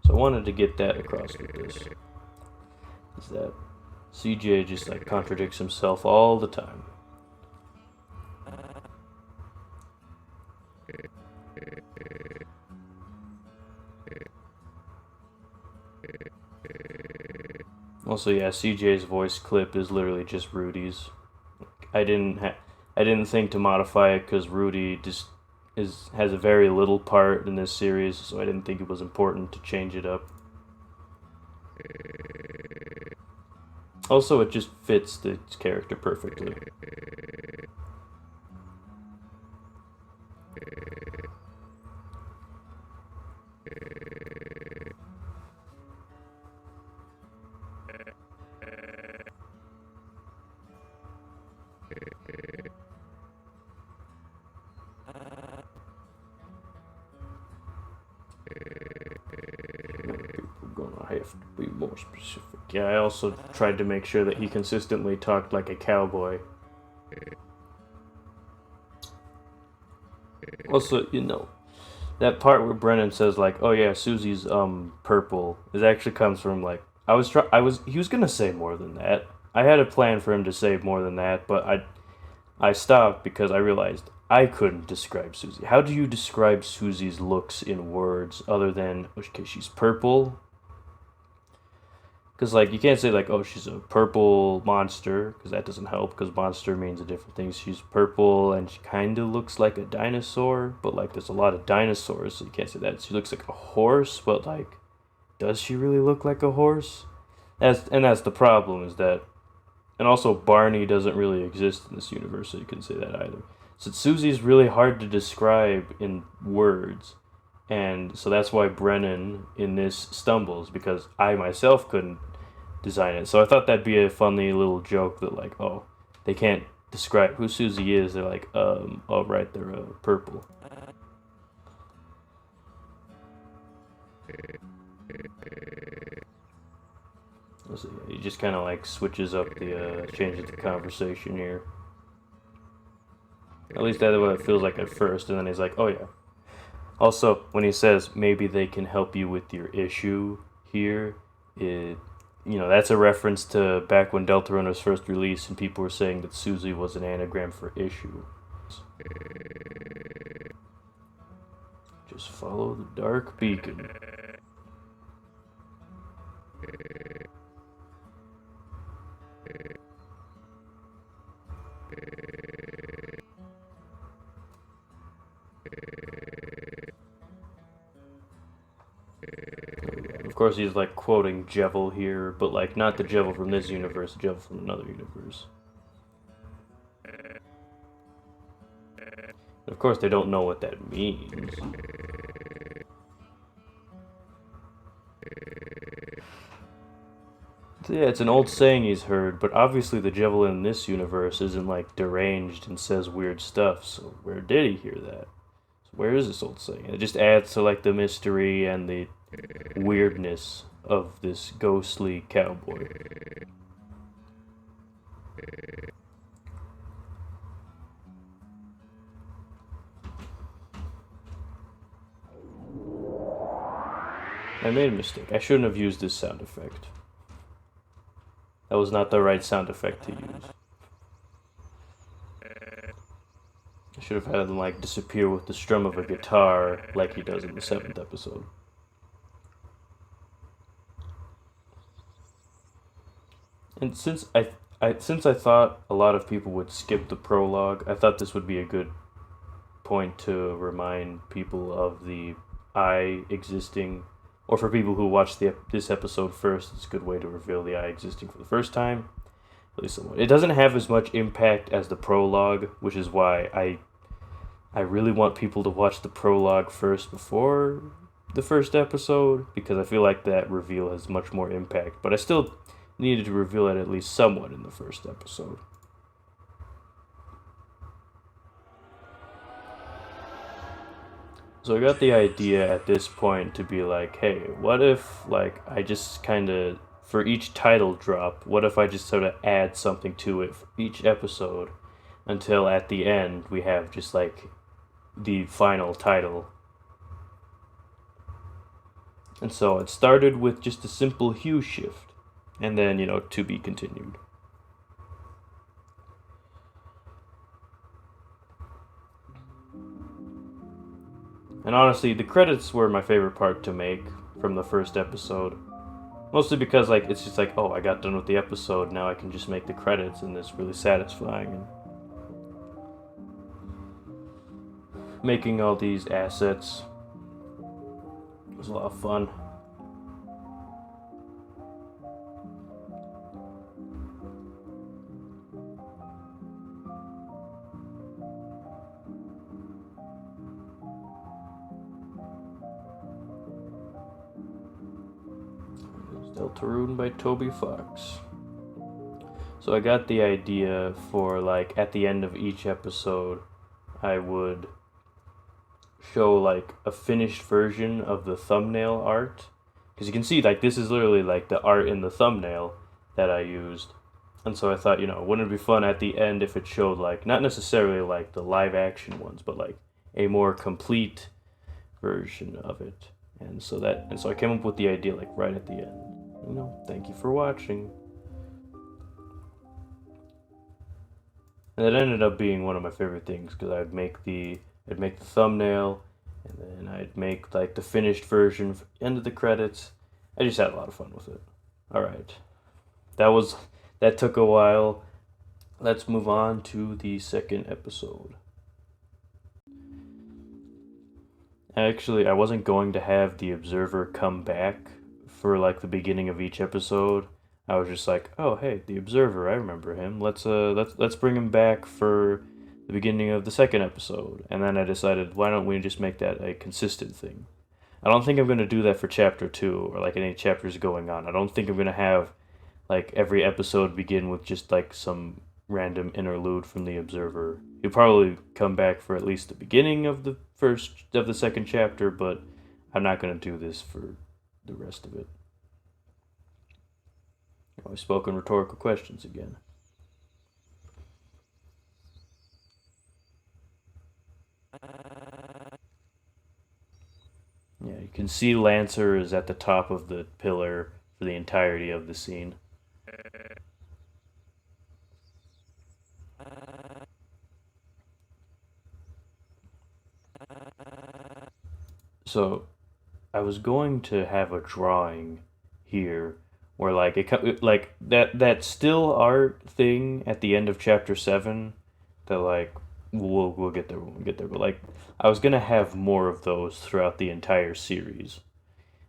So I wanted to get that across with this. Is that CJ just contradicts himself all the time. Also, yeah, CJ's voice clip is literally just Rudy's. I didn't think to modify it because Rudy just has a very little part in this series, so I didn't think it was important to change it up. Also, it just fits the character perfectly. I have to be more specific. Yeah, I also tried to make sure that he consistently talked like a cowboy. Also, that part where Brennan says "Oh yeah, Susie's purple," it actually comes from he was gonna say more than that. I had a plan for him to say more than that, but I stopped because I realized I couldn't describe Susie. How do you describe Susie's looks in words other than, okay, she's purple? Because, you can't say, oh, she's a purple monster, because that doesn't help, because monster means a different thing. She's purple, and she kind of looks like a dinosaur, but, there's a lot of dinosaurs, so you can't say that. She looks like a horse, but, does she really look like a horse? That's the problem, is that... And also, Barney doesn't really exist in this universe, so you couldn't say that either. So Susie's really hard to describe in words, and so that's why Brennan in this stumbles, because I myself couldn't design it. So I thought that'd be a funny little joke that they can't describe who Susie is. They're oh right, they're purple. So he just kind of switches up the changes the conversation here. At least that's what it feels like at first, and then he's oh yeah. Also, when he says maybe they can help you with your issue here, that's a reference to back when Deltarune was first released, and people were saying that Susie was an anagram for issue. Just follow the dark beacon. Of course, he's quoting Jevil here, but not the Jevil from this universe, the Jevil from another universe. Of course, they don't know what that means. So yeah, it's an old saying he's heard, but obviously the Jevil in this universe isn't deranged and says weird stuff, so where did he hear that? So where is this old saying? It just adds to the mystery and the weirdness of this ghostly cowboy. I made a mistake. I shouldn't have used this sound effect. That was not the right sound effect to use. I should have had him disappear with the strum of a guitar like he does in the 7th episode. And since since I thought a lot of people would skip the prologue, I thought this would be a good point to remind people of the eye existing, or for people who watch this episode first, it's a good way to reveal the eye existing for the first time. At least somewhat. It doesn't have as much impact as the prologue, which is why I really want people to watch the prologue first before the first episode, because I feel like that reveal has much more impact. But I still needed to reveal it at least somewhat in the first episode. So I got the idea at this point to be like, hey, what if, like, I just kind of, for each title drop, what if I just sort of add something to it for each episode until at the end we have just, like, the final title. And so it started with just a simple hue shift, and then, to be continued. And honestly, the credits were my favorite part to make from the first episode. Mostly because, like, it's just like, oh, I got done with the episode, now I can just make the credits, and it's really satisfying. And making all these assets was a lot of fun. Deltarune by Toby Fox. So I got the idea for, like, at the end of each episode, I would show, like, a finished version of the thumbnail art. Because you can see, like, this is literally, like, the art in the thumbnail that I used. And so I thought, wouldn't it be fun at the end if it showed, like, not necessarily, like, the live action ones, but, like, a more complete version of it. And so I came up with the idea, like, right at the end. Thank you for watching. And it ended up being one of my favorite things, because I'd make the thumbnail, and then I'd make, like, the finished version for the end of the credits. I just had a lot of fun with it. Alright. That took a while. Let's move on to the second episode. Actually, I wasn't going to have the Observer come back for, like, the beginning of each episode. I was just like, oh, hey, the Observer, I remember him. Let's bring him back for the beginning of the second episode. And then I decided, why don't we just make that a consistent thing? I don't think I'm going to do that for chapter 2, or, like, any chapters going on. I don't think I'm going to have, like, every episode begin with just, like, some random interlude from the Observer. He'll probably come back for at least the beginning of the second chapter, but I'm not going to do this for the rest of it. I've spoken rhetorical questions again. Yeah, you can see Lancer is at the top of the pillar for the entirety of the scene. So, I was going to have a drawing here where, like, that still art thing at the end of chapter 7 that, like, we'll get there when we get there, but, like, I was gonna have more of those throughout the entire series.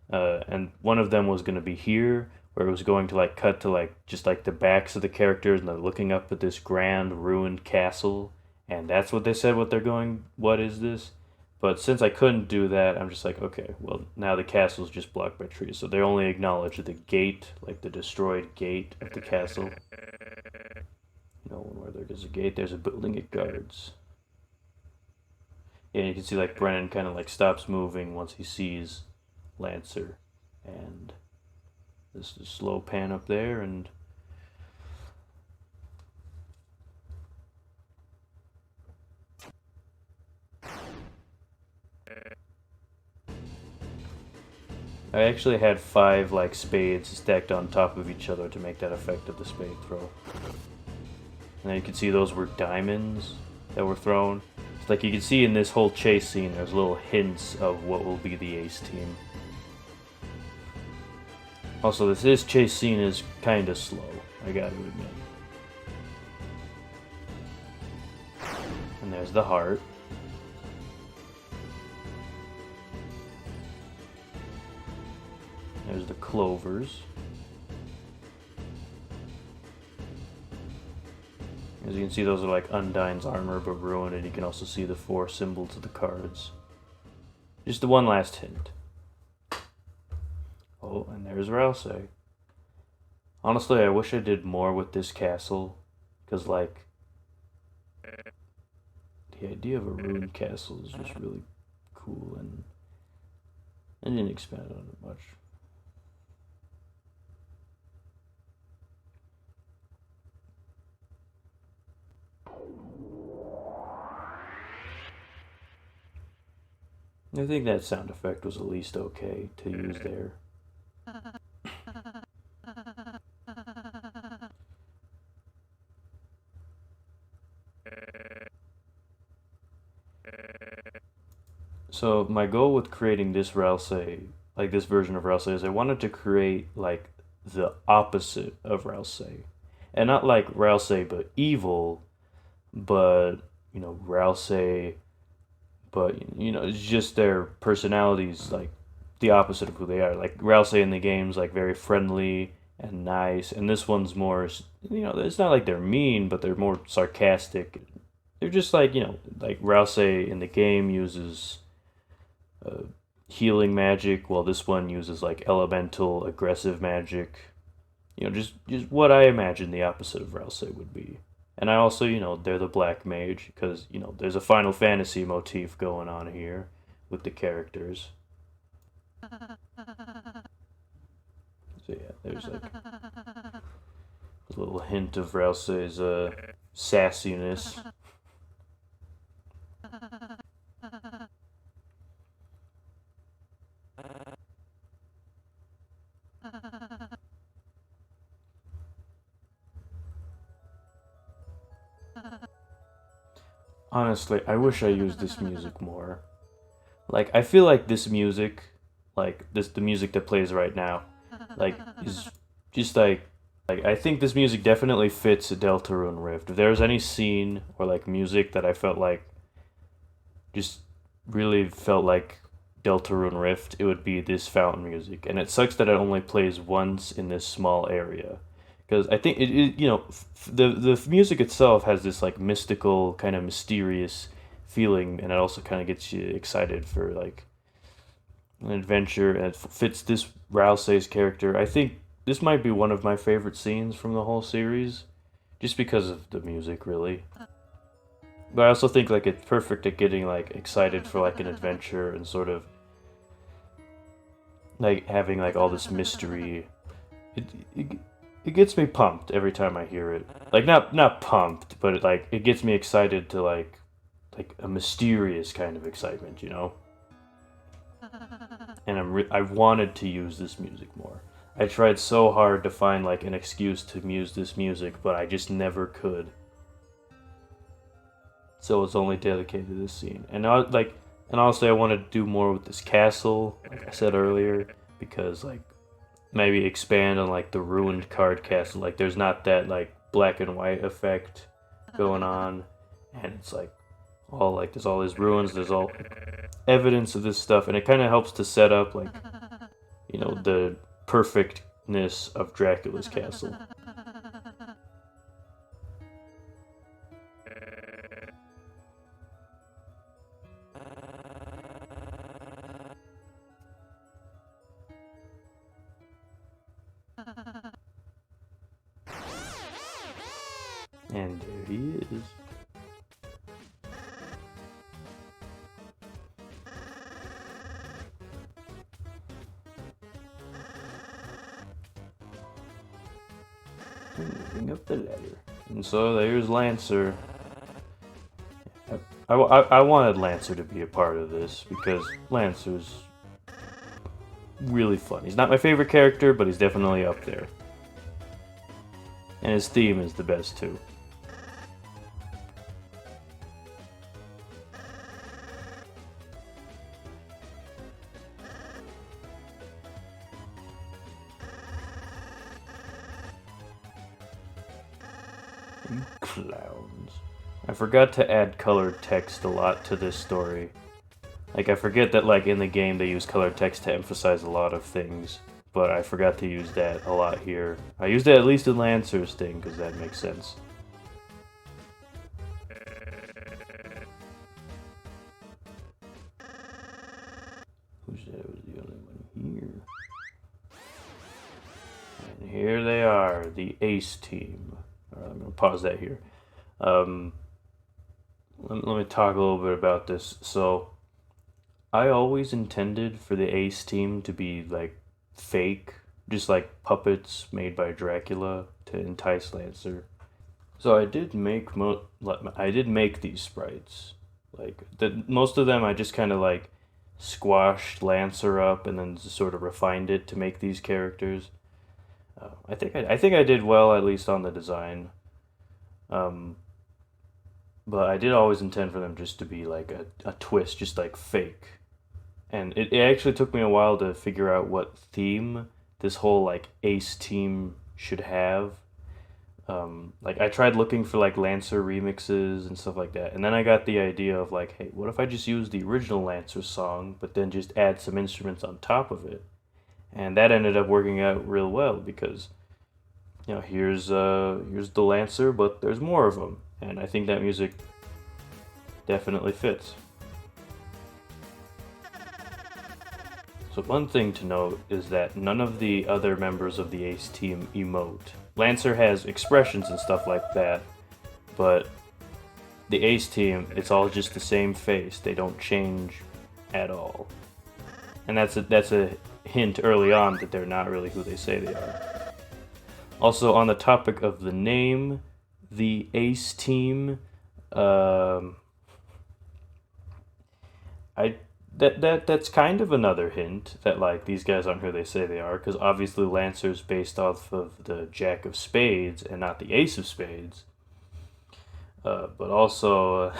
And one of them was gonna be here, where it was going to, like, cut to, like, just, like, the backs of the characters, and they're looking up at this grand ruined castle, and that's what they said, what is this? But since I couldn't do that, I'm just like, okay, well, now the castle's just blocked by trees. So they only acknowledge the gate, like the destroyed gate of the castle. Where there's a gate, there's a building it guards. Yeah, you can see, like, Brennan kind of, like, stops moving once he sees Lancer. And this is a slow pan up there, and I actually had 5, like, spades stacked on top of each other to make that effect of the spade throw. And you can see those were diamonds that were thrown. It's like you can see in this whole chase scene, there's little hints of what will be the ace team. Also, this chase scene is kind of slow, I gotta admit. And there's the heart. There's the clovers. As you can see, those are like Undyne's armor, but ruined, and you can also see the 4 symbols of the cards. Just the one last hint. Oh, and there's Ralsei. Honestly, I wish I did more with this castle, because, like, the idea of a ruined castle is just really cool, and I didn't expand on it much. I think that sound effect was at least okay to use there. So my goal with creating this Ralsei, like this version of Ralsei, is I wanted to create like the opposite of Ralsei. And not like Ralsei but evil, but you know, Ralsei, but you know, it's just their personalities like the opposite of who they are. Like Ralsei in the game's like very friendly and nice, and this one's more, you know, it's not like they're mean, but they're more sarcastic. They're just like, you know, like Ralsei in the game uses healing magic, while this one uses like elemental aggressive magic. You know, just what I imagine the opposite of Ralsei would be. And I also, you know, they're the black mage because, you know, there's a Final Fantasy motif going on here with the characters. So yeah, there's like a little hint of Ralsei's sassiness. Honestly, I wish I used this music more. Like, I feel like this music, like the music that plays right now, like is just like I think this music definitely fits a Deltarune Rift. If there's any scene or like music that I felt like just really felt like Deltarune Rift, it would be this fountain music. And it sucks that it only plays once in this small area. Because I think you know, the music itself has this like mystical, kind of mysterious feeling, and it also kind of gets you excited for like an adventure, and it fits this Ralsei's character. I think this might be one of my favorite scenes from the whole series, just because of the music, really. But I also think like it's perfect at getting like excited for like an adventure and sort of like having like all this mystery. It, it, it gets me pumped every time I hear it. Like not pumped, but it gets me excited to like a mysterious kind of excitement, you know. And I wanted to use this music more. I tried so hard to find like an excuse to use this music, but I just never could. So it's only dedicated to this scene. And honestly, I wanted to do more with this castle, like I said earlier, because like maybe expand on like the ruined card castle. Like there's not that like black and white effect going on, and it's like all like there's all these ruins, there's all evidence of this stuff, and it kind of helps to set up like, you know, the perfectness of Dracula's castle. And there he is. Moving up the ladder. And so there's Lancer. I wanted Lancer to be a part of this because Lancer's really fun. He's not my favorite character, but he's definitely up there. And his theme is the best too. And clowns. I forgot to add colored text a lot to this story. Like, I forget that, like, in the game they use colored text to emphasize a lot of things, but I forgot to use that a lot here. I used it at least in Lancer's thing, because that makes sense. Who's that? Was the only one here? And here they are, the Ace team. Alright, I'm going to pause that here. Let me talk a little bit about this. So, I always intended for the Ace team to be, like, fake, just like puppets made by Dracula to entice Lancer. So I did make these sprites. Like, most of them I just kind of, like, squashed Lancer up and then sort of refined it to make these characters. I think I did well, at least on the design. But I did always intend for them just to be like a twist, just like fake. And it actually took me a while to figure out what theme this whole like Ace team should have. Like I tried looking for like Lancer remixes and stuff like that, and then I got the idea of like, hey, what if I just use the original Lancer song, but then just add some instruments on top of it? And that ended up working out real well because, you know, here's the Lancer, but there's more of them, and I think that music definitely fits. So one thing to note is that none of the other members of the Ace team emote. Lancer has expressions and stuff like that, but the Ace team, it's all just the same face. They don't change at all. And that's a hint early on that they're not really who they say they are. Also, on the topic of the name, the Ace team, that's kind of another hint that like these guys aren't who they say they are, because obviously Lancer's based off of the Jack of Spades and not the Ace of Spades. But also,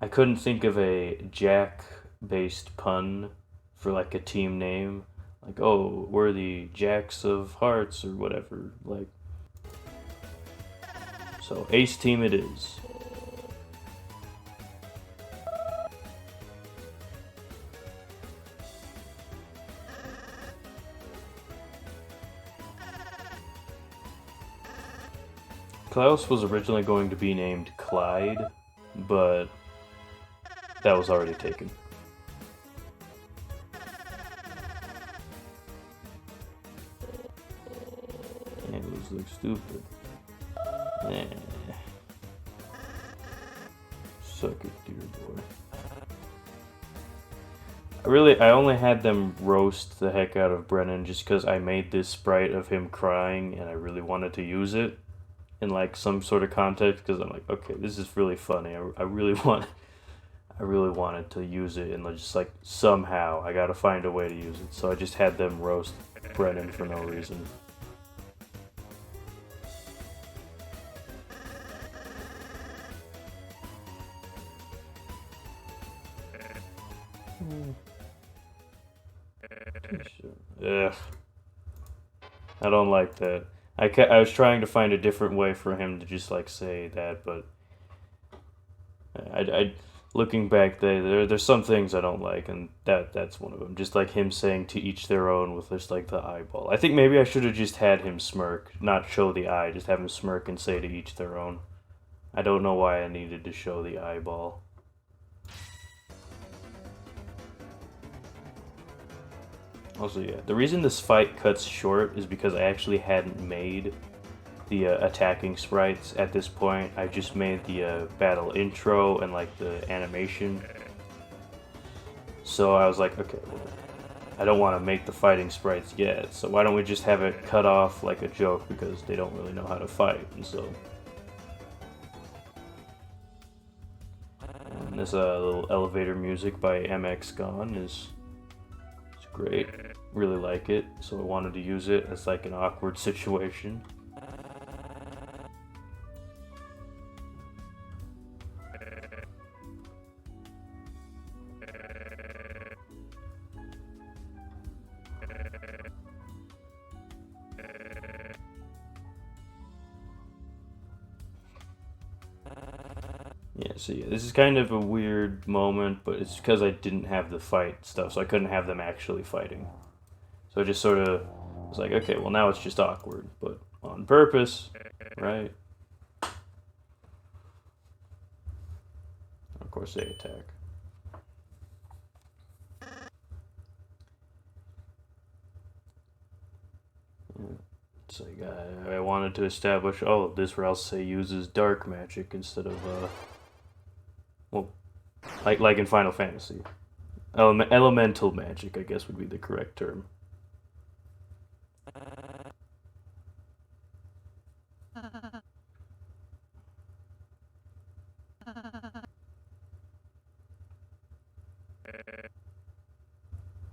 I couldn't think of a Jack-based pun for like a team name, like, oh, we're the Jacks of Hearts or whatever. Like, so Ace team it is. Klaus was originally going to be named Clyde, but that was already taken. And those look stupid. Suck it, dear boy. I only had them roast the heck out of Brennan just because I made this sprite of him crying and I really wanted to use it in like some sort of context, because I'm like, okay, this is really funny. I really wanted to use it, and just like somehow I gotta find a way to use it. So I just had them roast Brennan for no reason. Ugh. I don't like that. I was trying to find a different way for him to just like say that, but looking back, there's some things I don't like, and that's one of them. Just like him saying "to each their own" with just like the eyeball. I think maybe I should have just had him smirk, not show the eye. Just have him smirk and say "to each their own." I don't know why I needed to show the eyeball. Also, yeah, the reason this fight cuts short is because I actually hadn't made the attacking sprites at this point. I just made the battle intro and like the animation. So I was like, okay, well, I don't want to make the fighting sprites yet, so why don't we just have it cut off like a joke, because they don't really know how to fight, and so... And this little elevator music by MX Gone is great. Really like it, so I wanted to use it as like an awkward situation. Yeah, so yeah, this is kind of a weird moment, but it's because I didn't have the fight stuff, so I couldn't have them actually fighting. So I just sort of was like, okay, well now it's just awkward, but on purpose, right? Of course they attack. Yeah. It's like I wanted to establish, oh, this Rouse uses dark magic instead of well, like in Final Fantasy, elemental magic, I guess would be the correct term.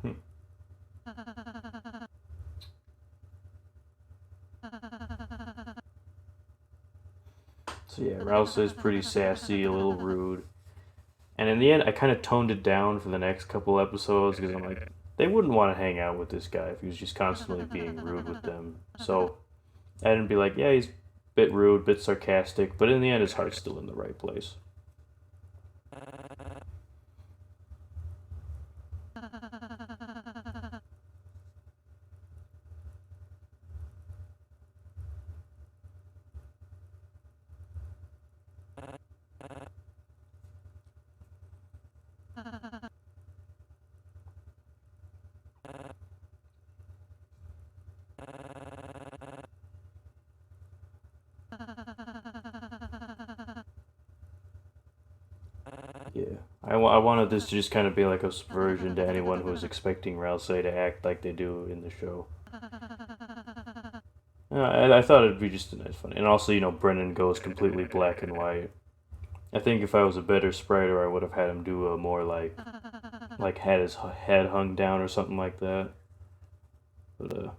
Hmm. So yeah, Rouse is pretty sassy, a little rude. And in the end, I kind of toned it down for the next couple episodes because I'm like, they wouldn't want to hang out with this guy if he was just constantly being rude with them. So I didn't be like, yeah, he's a bit rude, bit sarcastic, but in the end, his heart's still in the right place. Yeah, I wanted this to just kind of be like a subversion to anyone who was expecting Rouse to act like they do in the show. I thought it'd be just a nice fun, and also Brennan goes completely black and white. I think if I was a better spriter, I would have had him do a more like had his head hung down or something like that. But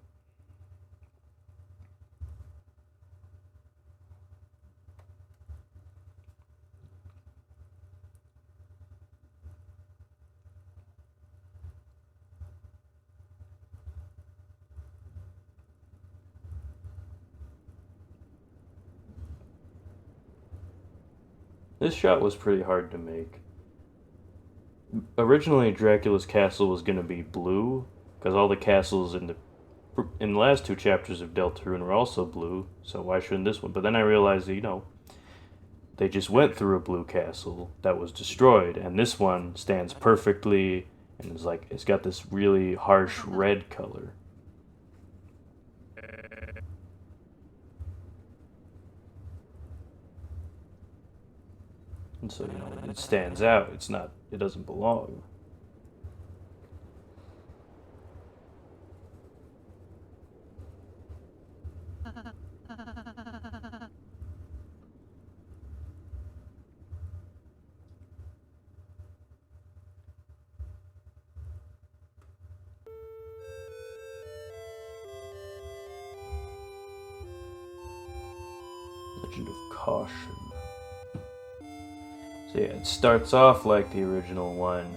this shot was pretty hard to make. Originally, Dracula's castle was gonna be blue because all the castles in the last two chapters of Deltarune were also blue. So why shouldn't this one? But then I realized that they just went through a blue castle that was destroyed, and this one stands perfectly and it's got this really harsh red color. And so, it stands out. It doesn't belong. Legend of Caution. So yeah, it starts off like the original one,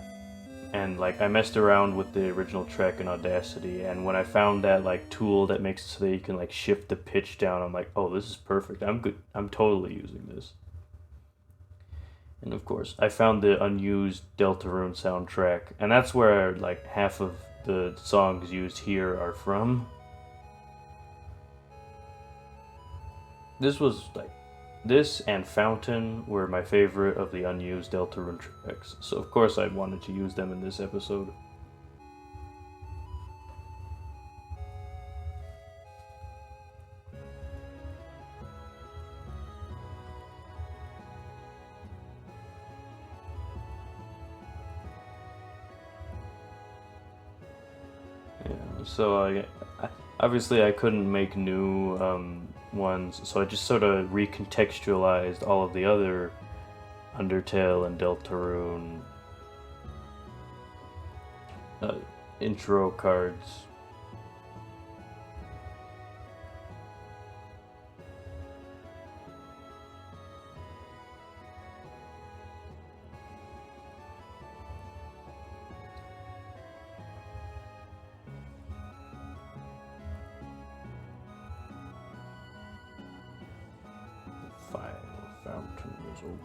and like I messed around with the original track in Audacity, and when I found that like tool that makes it so that you can like shift the pitch down, I'm like, oh, this is perfect. I'm good. I'm totally using this. And of course, I found the unused Deltarune soundtrack, and that's where like half of the songs used here are from. This was like this and Fountain were my favorite of the unused Deltarune tracks, so of course I wanted to use them in this episode. Yeah, so obviously I couldn't make new ones, so I just sort of recontextualized all of the other Undertale and Deltarune uh, intro cards. Final Fountain was open.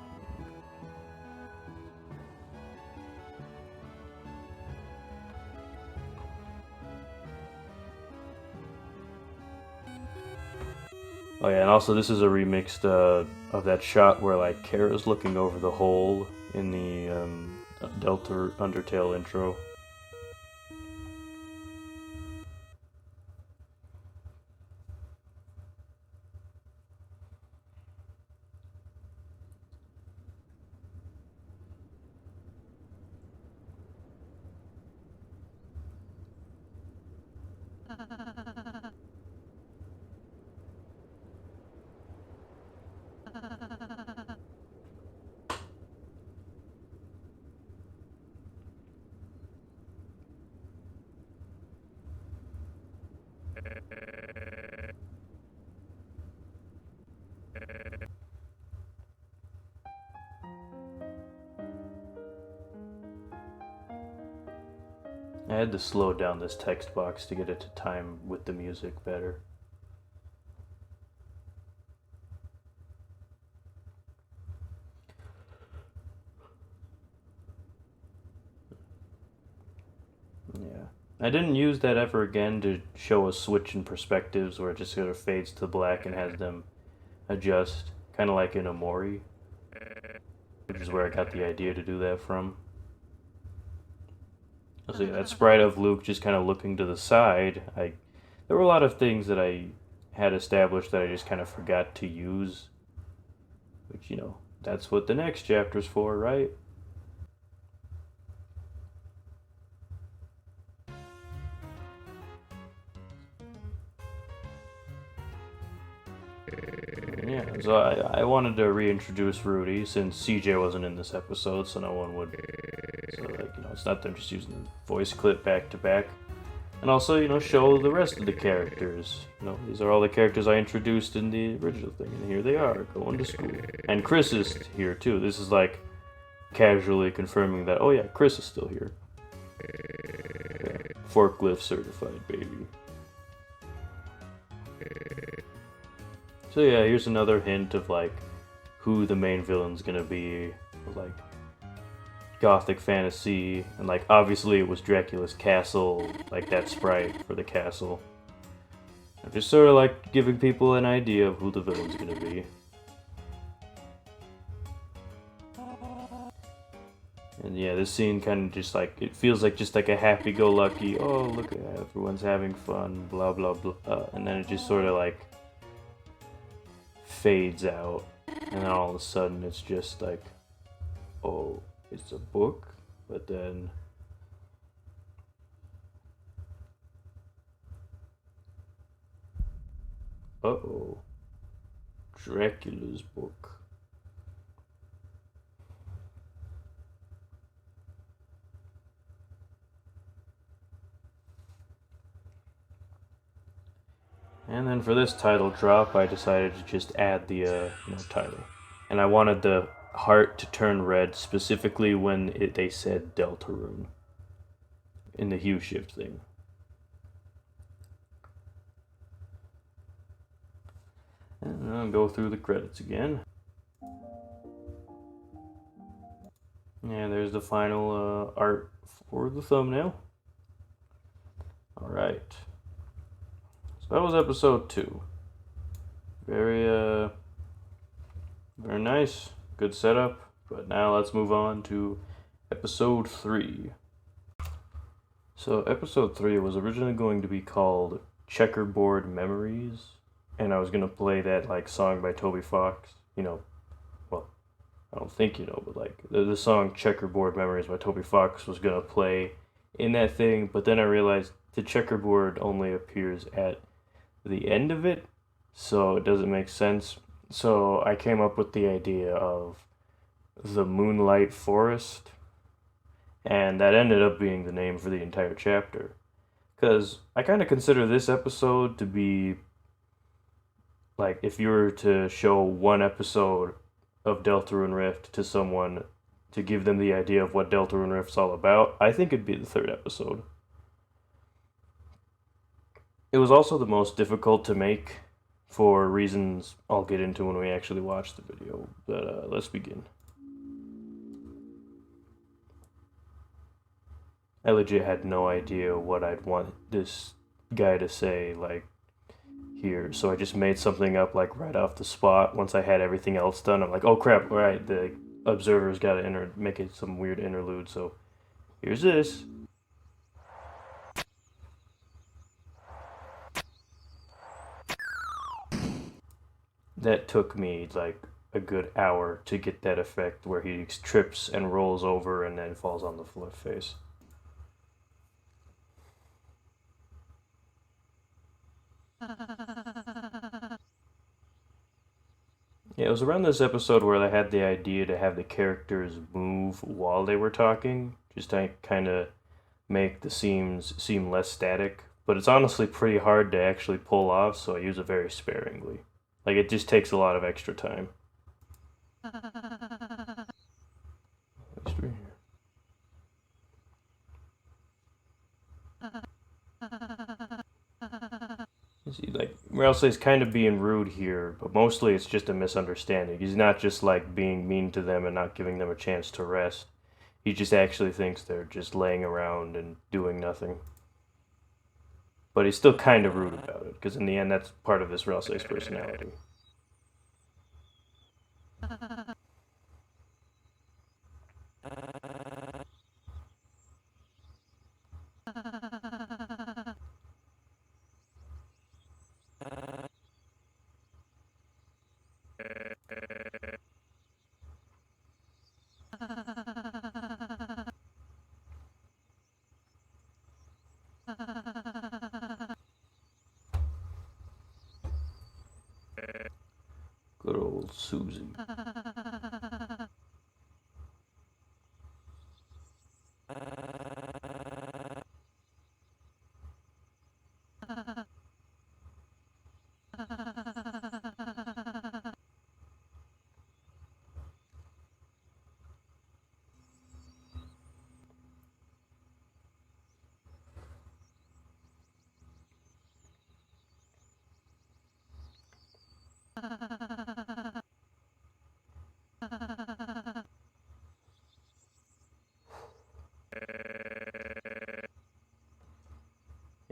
Oh yeah, and also this is a remix of that shot where like Kara's looking over the hole in the Delta Undertale intro. I had to slow down this text box to get it to time with the music better. Yeah. I didn't use that ever again to show a switch in perspectives where it just sort of fades to black and has them adjust, kind of like in Amori, which is where I got the idea to do that from. So yeah, that sprite of Luke just kind of looking to the side, there were a lot of things that I had established that I just kind of forgot to use, which, that's what the next chapter's for, right? Yeah, so I wanted to reintroduce Rudy since CJ wasn't in this episode, so no one would. So, it's not them just using the voice clip back to back. And also, show the rest of the characters. These are all the characters I introduced in the original thing, and here they are, going to school. And Chris is here, too. This is like casually confirming that, oh yeah, Chris is still here. Yeah. Forklift certified, baby. So yeah, here's another hint of like who the main villain's gonna be, like gothic fantasy, and like obviously it was Dracula's castle, like that sprite for the castle. I'm just sort of like giving people an idea of who the villain's gonna be. And yeah, this scene kind of just like, it feels like just like a happy-go-lucky, oh look at that, everyone's having fun, blah blah blah, and then it just sort of like fades out, and then all of a sudden it's just like, oh, it's a book, but then uh-oh, Dracula's book. And then for this title drop, I decided to just add the title. And I wanted the heart to turn red specifically when they said Deltarune in the hue shift thing. And I'll go through the credits again. Yeah, there's the final art for the thumbnail. Alright. So that was episode 2. Very nice. Good setup. But now let's move on to episode 3. So episode 3 was originally going to be called Checkerboard Memories. And I was going to play that like song by Toby Fox. Well, I don't think but like the song Checkerboard Memories by Toby Fox was going to play in that thing. But then I realized the checkerboard only appears at the end of it, so it doesn't make sense. So I came up with the idea of the Moonlight Forest, and that ended up being the name for the entire chapter. Because I kind of consider this episode to be like, if you were to show one episode of Deltarune Rift to someone to give them the idea of what Deltarune Rift's all about, I think it'd be the 3rd episode. It was also the most difficult to make for reasons I'll get into when we actually watch the video, but let's begin. I legit had no idea what I'd want this guy to say. Like, here. So I just made something up like right off the spot. Once I had everything else done, I'm like, oh crap! All right, the observer's got to make it some weird interlude. So here's this. That took me like a good hour to get that effect where he trips and rolls over and then falls on the face. Yeah, it was around this episode where I had the idea to have the characters move while they were talking, just to kind of make the scenes seem less static. But it's honestly pretty hard to actually pull off, so I use it very sparingly. Like, it just takes a lot of extra time. See, like, Ralsei's kind of being rude here, but mostly it's just a misunderstanding. He's not just, like, being mean to them and not giving them a chance to rest. He just actually thinks they're just laying around and doing nothing. But he's still kind of rude about it, because in the end, that's part of this Ralsei's personality. Good old Susie.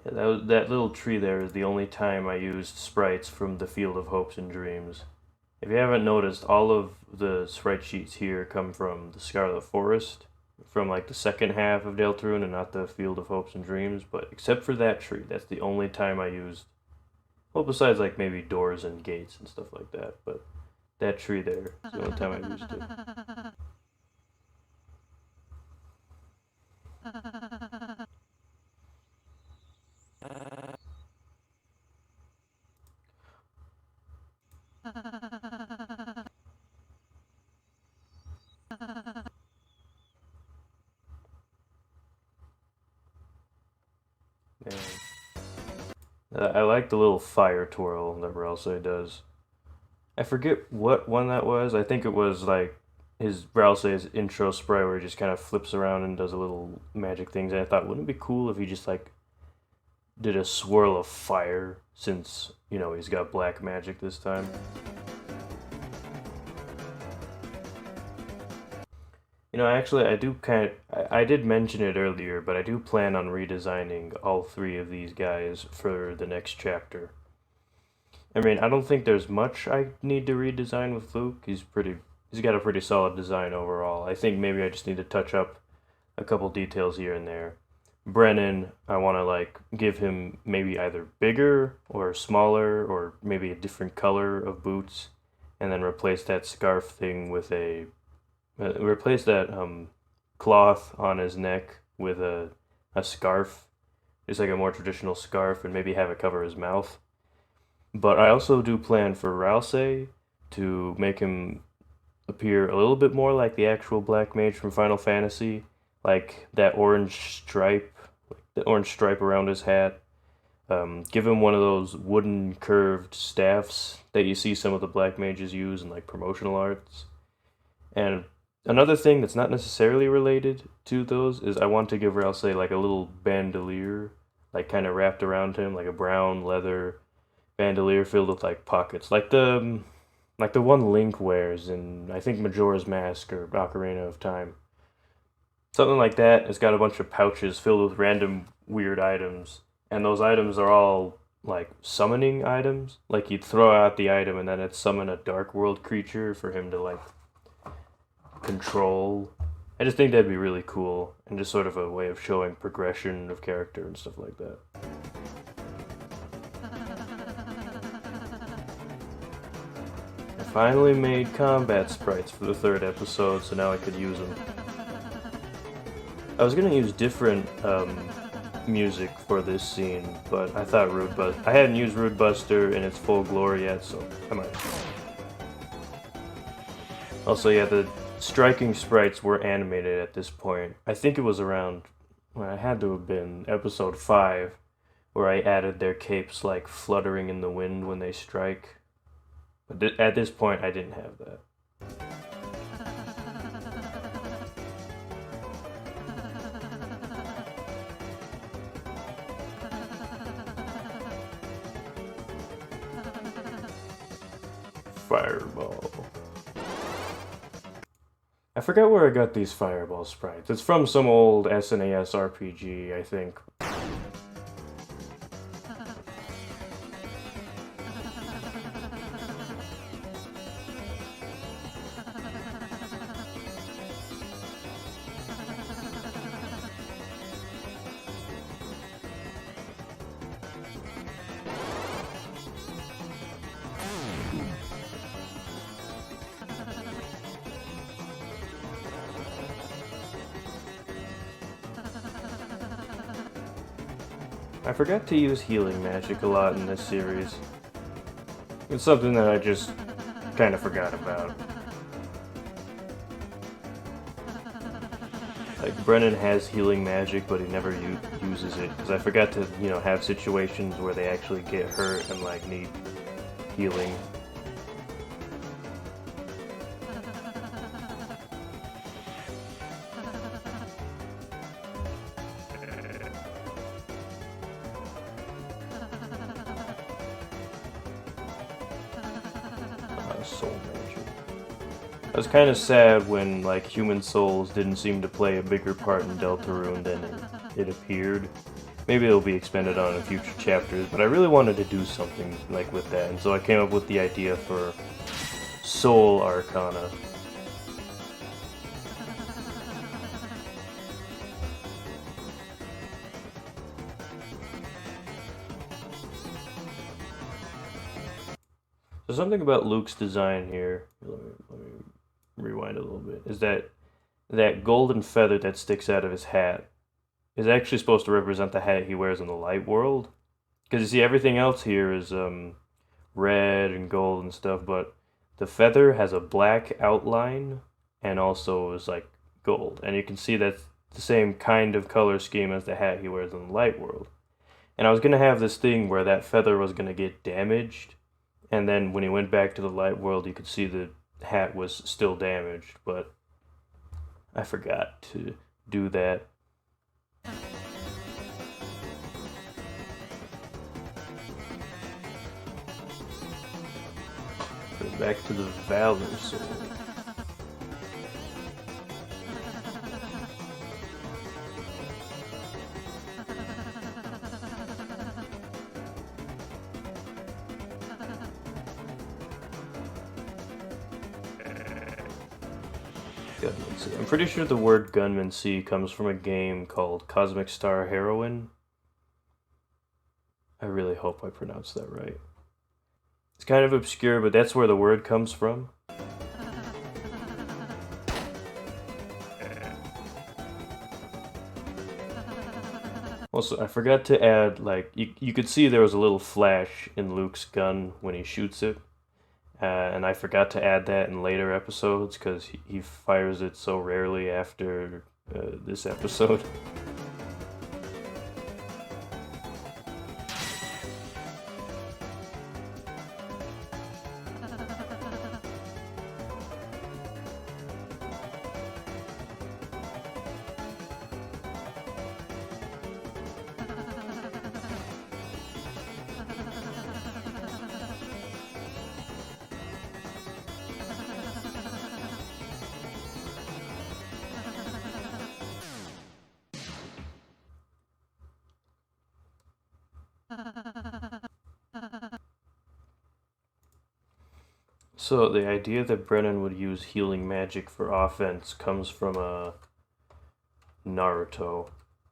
Yeah, that little tree there is the only time I used sprites from the Field of Hopes and Dreams. If you haven't noticed, all of the sprite sheets here come from the Scarlet Forest, from like the second half of Deltarune and not the Field of Hopes and Dreams, but except for that tree, that's the only time I used, well, besides like maybe doors and gates and stuff like that, but that tree there is the only time I used it. I like the little fire twirl that Ralsei does. I forget what one that was. I think it was like his Ralsei's intro spray where he just kind of flips around and does a little magic things. And I thought, wouldn't it be cool if he just like did a swirl of fire since, you know, he's got black magic this time. You know, actually, I did mention it earlier, but I do plan on redesigning all three of these guys for the next chapter. I mean, I don't think there's much I need to redesign with Luke. He's got a pretty solid design overall. I think maybe I just need to touch up a couple details here and there. Brennan, I want to like give him maybe either bigger or smaller or maybe a different color of boots, and then replace that scarf thing with replace that cloth on his neck with a scarf, just like a more traditional scarf, and maybe have it cover his mouth. But I also do plan for Ralsei to make him appear a little bit more like the actual Black Mage from Final Fantasy, like that the orange stripe around his hat. Give him one of those wooden curved staffs that you see some of the Black Mages use in like promotional arts. And another thing that's not necessarily related to those is I want to give Ralsei like a little bandolier, like kind of wrapped around him, like a brown leather bandolier filled with like pockets, like the one Link wears in I think Majora's Mask or Ocarina of Time. Something like that. It's got a bunch of pouches filled with random weird items, and those items are all like summoning items. Like you'd throw out the item and then it'd summon a Dark World creature for him to like control. I just think that'd be really cool and just sort of a way of showing progression of character and stuff like that. I finally made combat sprites for the 3rd episode, so now I could use them. I was gonna use different music for this scene, but I thought I hadn't used Rude Buster in its full glory yet, so I might. Also, yeah, the striking sprites were animated at this point. I think it was around, well, it had to have been episode 5, where I added their capes like fluttering in the wind when they strike. But at this point, I didn't have that. Fireball. I forgot where I got these fireball sprites. It's from some old SNES RPG, I think. I forgot to use healing magic a lot in this series. It's something that I just kind of forgot about. Like, Brennan has healing magic, but he never uses it, because I forgot to, have situations where they actually get hurt and, like, need healing. Soul magic. I was kind of sad when, like, human souls didn't seem to play a bigger part in Deltarune than it appeared. Maybe it'll be expanded on in future chapters, but I really wanted to do something, like, with that, and so I came up with the idea for Soul Arcana. So something about Luke's design here, let me rewind a little bit, is that golden feather that sticks out of his hat is actually supposed to represent the hat he wears in the light world. Because you see, everything else here is red and gold and stuff, but the feather has a black outline and also is like gold. And you can see that's the same kind of color scheme as the hat he wears in the light world. And I was going to have this thing where that feather was going to get damaged, and then when he went back to the light world, you could see the hat was still damaged, but I forgot to do that. Go back to the Valor Soul. I'm pretty sure the word Gunman C comes from a game called Cosmic Star Heroine. I really hope I pronounced that right. It's kind of obscure, but that's where the word comes from. Also, I forgot to add, like, you could see there was a little flash in Luke's gun when he shoots it. And I forgot to add that in later episodes because he fires it so rarely after this episode. So the idea that Brennan would use healing magic for offense comes from Naruto.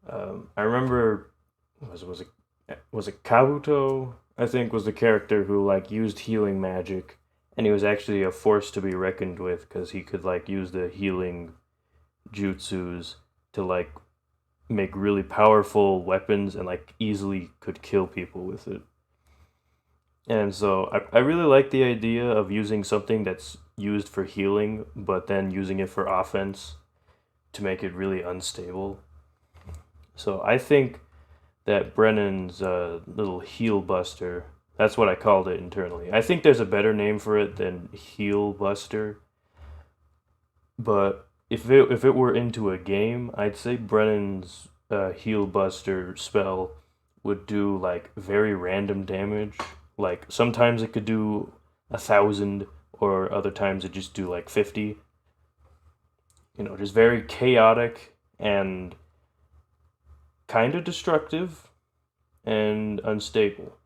I remember was it Kabuto? I think was the character who like used healing magic, and he was actually a force to be reckoned with because he could like use the healing jutsus to like make really powerful weapons and like easily could kill people with it. And so I really like the idea of using something that's used for healing, but then using it for offense to make it really unstable. So I think that Brennan's little heal buster, that's what I called it internally. I think there's a better name for it than heal buster, but if it were into a game, I'd say Brennan's heal buster spell would do like very random damage. Like sometimes it could do 1,000, or other times it just do like 50. Just very chaotic and kind of destructive and unstable.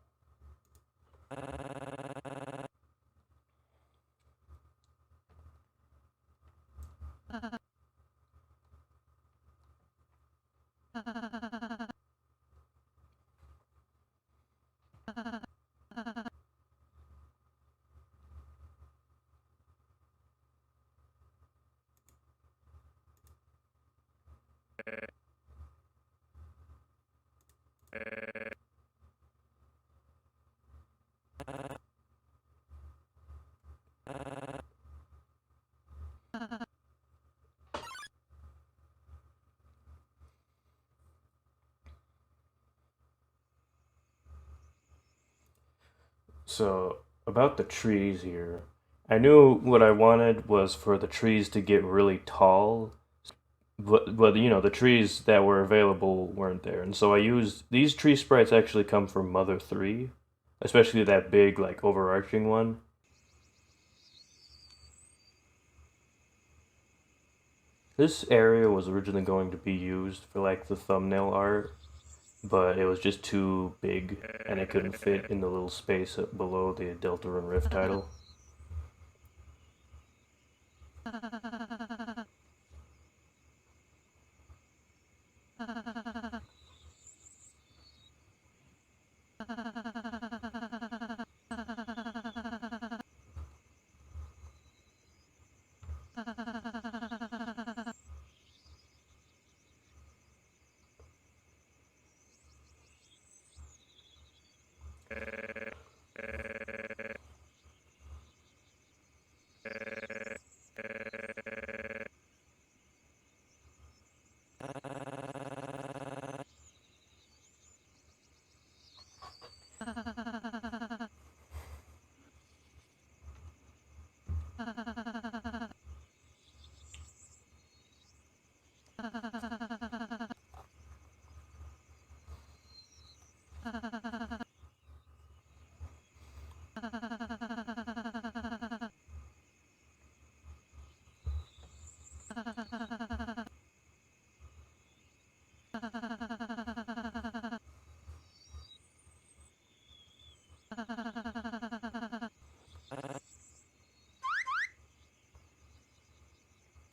So, about the trees here, I knew what I wanted was for the trees to get really tall, but the trees that were available weren't there. And so I used these tree sprites actually come from Mother 3, especially that big like overarching one. This area was originally going to be used for like the thumbnail art, but it was just too big and it couldn't fit in the little space below the Deltarune Rift title.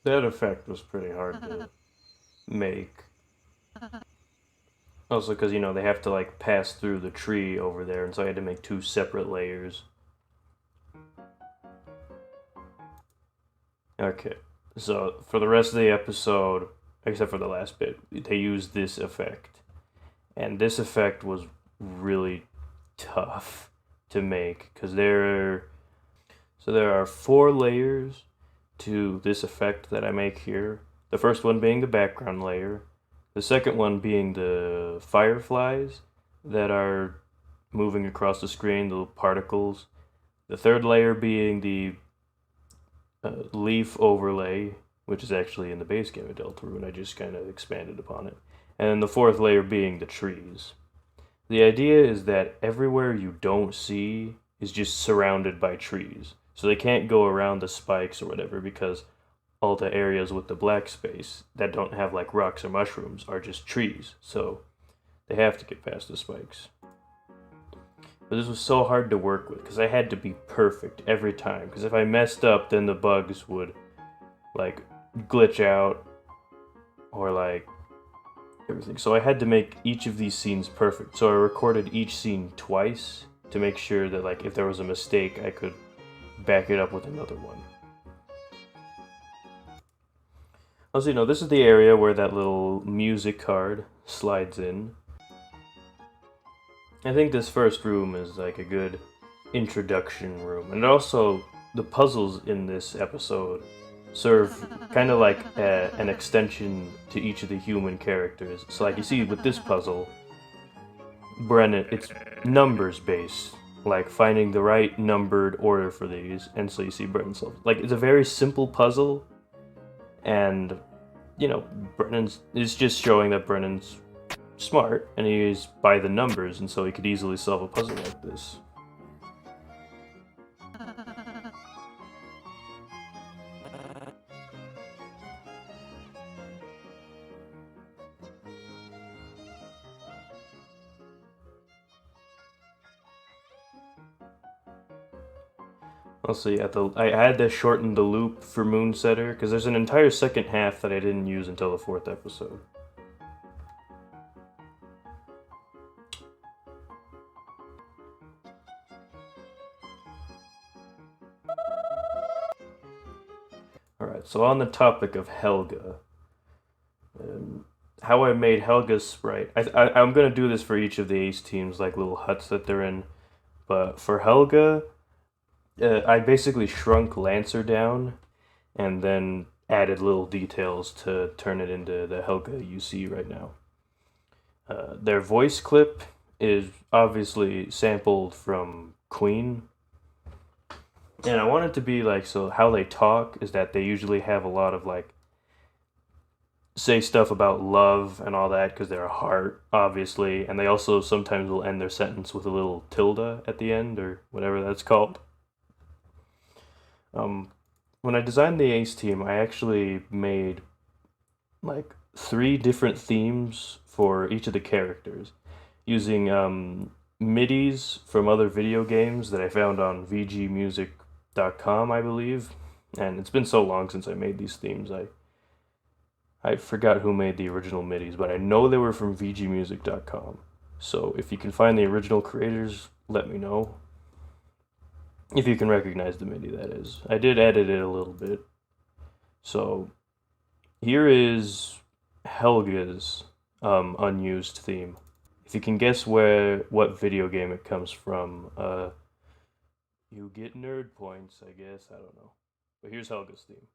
That effect was pretty hard to make. Also, because they have to like pass through the tree over there, and so I had to make two separate layers. Okay, so for the rest of the episode, except for the last bit, they used this effect, and this effect was really tough to make because there are 4 layers to this effect that I make here. The first one being the background layer, the second one being the fireflies that are moving across the screen, the little particles. The third layer being the leaf overlay, which is actually in the base game of Deltarune. I just kind of expanded upon it. And the fourth layer being the trees. The idea is that everywhere you don't see is just surrounded by trees. So they can't go around the spikes or whatever because all the areas with the black space that don't have like rocks or mushrooms are just trees. So they have to get past the spikes. But this was so hard to work with because I had to be perfect every time. Because if I messed up, then the bugs would like glitch out or like everything. So I had to make each of these scenes perfect. So I recorded each scene twice to make sure that like if there was a mistake, I could back it up with another one. Also, this is the area where that little music card slides in. I think this first room is like a good introduction room. And also, the puzzles in this episode serve kind of like an extension to each of the human characters. So like you see with this puzzle, Brennan, it's numbers based. Like finding the right numbered order for these. And so you see Brennan's like it's a very simple puzzle. And, Brennan's is just showing that Brennan's smart, and he's by the numbers, and so he could easily solve a puzzle like this. Also, yeah, I had to shorten the loop for Moonsetter, because there's an entire second half that I didn't use until the 4th episode. Alright, so on the topic of Helga, how I made Helga's sprite, I'm going to do this for each of the Ace teams, like little huts that they're in, but for Helga, I basically shrunk Lancer down and then added little details to turn it into the Helga you see right now. Their voice clip is obviously sampled from Queen. And I want it to be like, so how they talk is that they usually have a lot of like, say stuff about love and all that because they're a heart, obviously. And they also sometimes will end their sentence with a little tilde at the end or whatever that's called. When I designed the Ace team, I actually made like 3 different themes for each of the characters using MIDIs from other video games that I found on vgmusic.com, I believe. And it's been so long since I made these themes, I forgot who made the original MIDIs, but I know they were from vgmusic.com. So if you can find the original creators, let me know. If you can recognize the MIDI, that is. I did edit it a little bit. So here is Helga's unused theme. If you can guess what video game it comes from, you get nerd points, I guess. I don't know. But here's Helga's theme.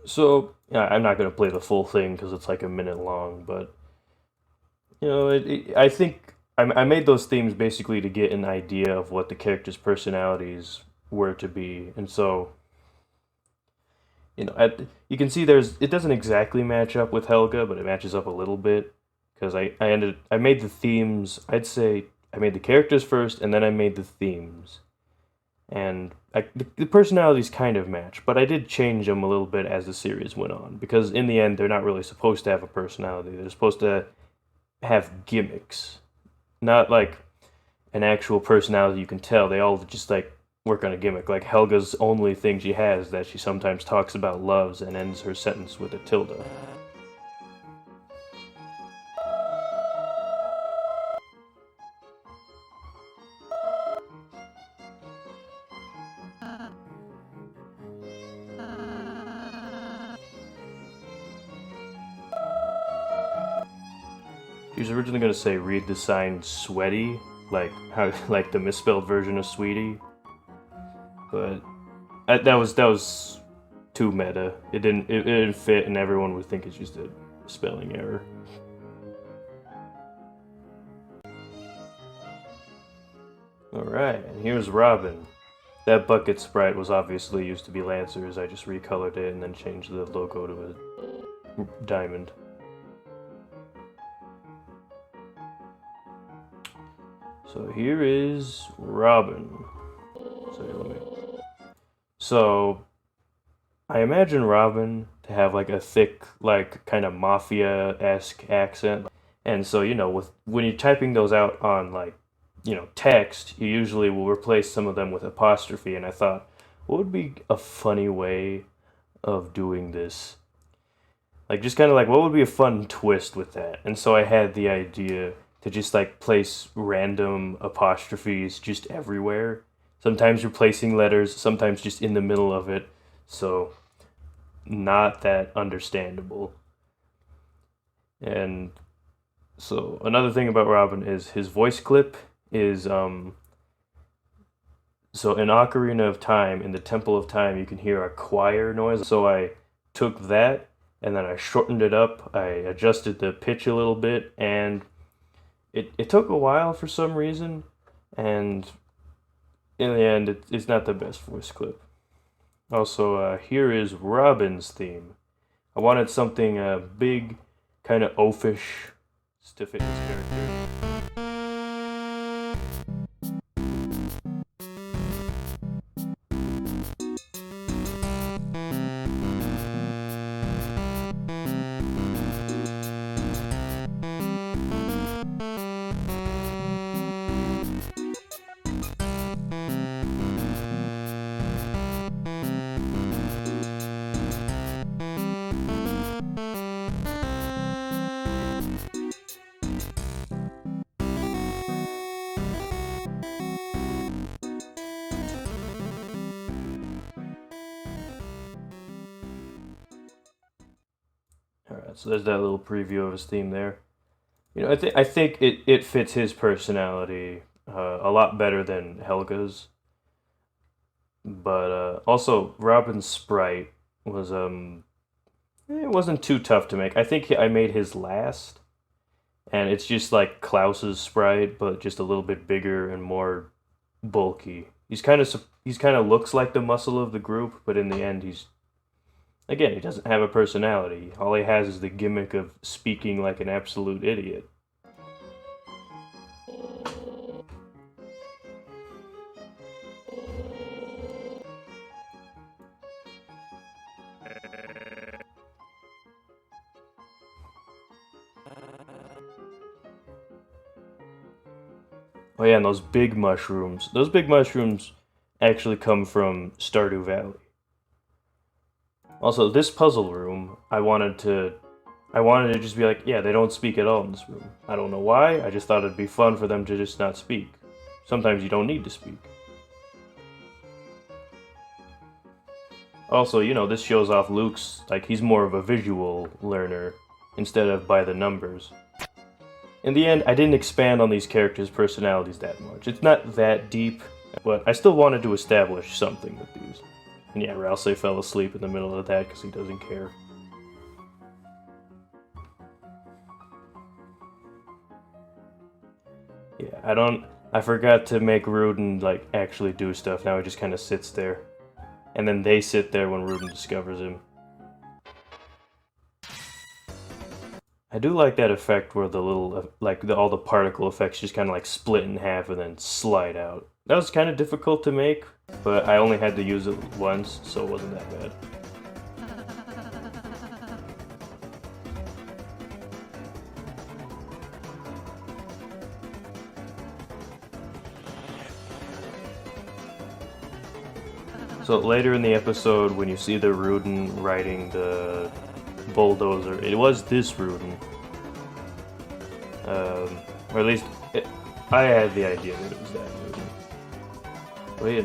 So, yeah, I'm not going to play the full thing because it's like a minute long, but, I think I made those themes basically to get an idea of what the characters' personalities were to be, and so, you can see it doesn't exactly match up with Helga, but it matches up a little bit, because I made the themes, I'd say, I made the characters first, and then I made the themes. And the personalities kind of match, but I did change them a little bit as the series went on, because in the end, they're not really supposed to have a personality. They're supposed to have gimmicks, not like an actual personality you can tell. They all just like work on a gimmick. Like Helga's only thing she has is that she sometimes talks about loves and ends her sentence with a tilde. He was originally going to say read the sign sweaty, like the misspelled version of sweetie. But That was too meta. It didn't fit, and everyone would think it's just a spelling error. Alright, and here's Robin. That bucket sprite was obviously used to be Lancers. I just recolored it and then changed the logo to a diamond. So here is Robin. So I imagine Robin to have like a thick, like kind of mafia-esque accent. And so, when you're typing those out on like, text, you usually will replace some of them with apostrophe. And I thought, what would be a funny way of doing this? Like, just kind of like, what would be a fun twist with that? And so I had the idea to just like place random apostrophes just everywhere. Sometimes replacing letters, sometimes just in the middle of it. So, not that understandable. And so, another thing about Robin is his voice clip is so in Ocarina of Time, in the Temple of Time, you can hear a choir noise. So I took that and then I shortened it up. I adjusted the pitch a little bit, and it took a while for some reason, and in the end, it's not the best voice clip. Also, here is Robin's theme. I wanted something big, kind of oafish to fit his character. Alright, so there's that little preview of his theme there. I think it fits his personality a lot better than Helga's. But also, Robin's sprite was it wasn't too tough to make. I think I made his last, and it's just like Klaus's sprite, but just a little bit bigger and more bulky. He's kind of looks like the muscle of the group, but in the end, he doesn't have a personality. All he has is the gimmick of speaking like an absolute idiot. Oh yeah, and those big mushrooms. Those big mushrooms actually come from Stardew Valley. Also, this puzzle room, I wanted to just be like, yeah, they don't speak at all in this room. I don't know why, I just thought it'd be fun for them to just not speak. Sometimes you don't need to speak. Also, this shows off Luke's, like, he's more of a visual learner instead of by the numbers. In the end, I didn't expand on these characters' personalities that much. It's not that deep, but I still wanted to establish something with these. And yeah, Ralsei fell asleep in the middle of that because he doesn't care. Yeah, I forgot to make Rudin, like, actually do stuff. Now he just kind of sits there. And then they sit there when Rudin discovers him. I do like that effect where the little, all the particle effects just kind of like split in half and then slide out. That was kind of difficult to make, but I only had to use it once, so it wasn't that bad. So later in the episode, when you see the Rudin riding the bulldozer, it was this Rudin. Or at least, I had the idea that it was that Rudin. But yeah.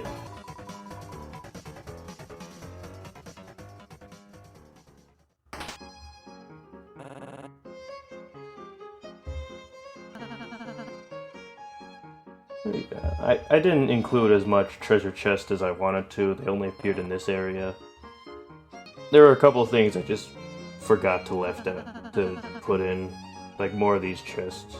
I didn't include as much treasure chest as I wanted to. They only appeared in this area. There were a couple of things I just forgot to put in, like more of these chests.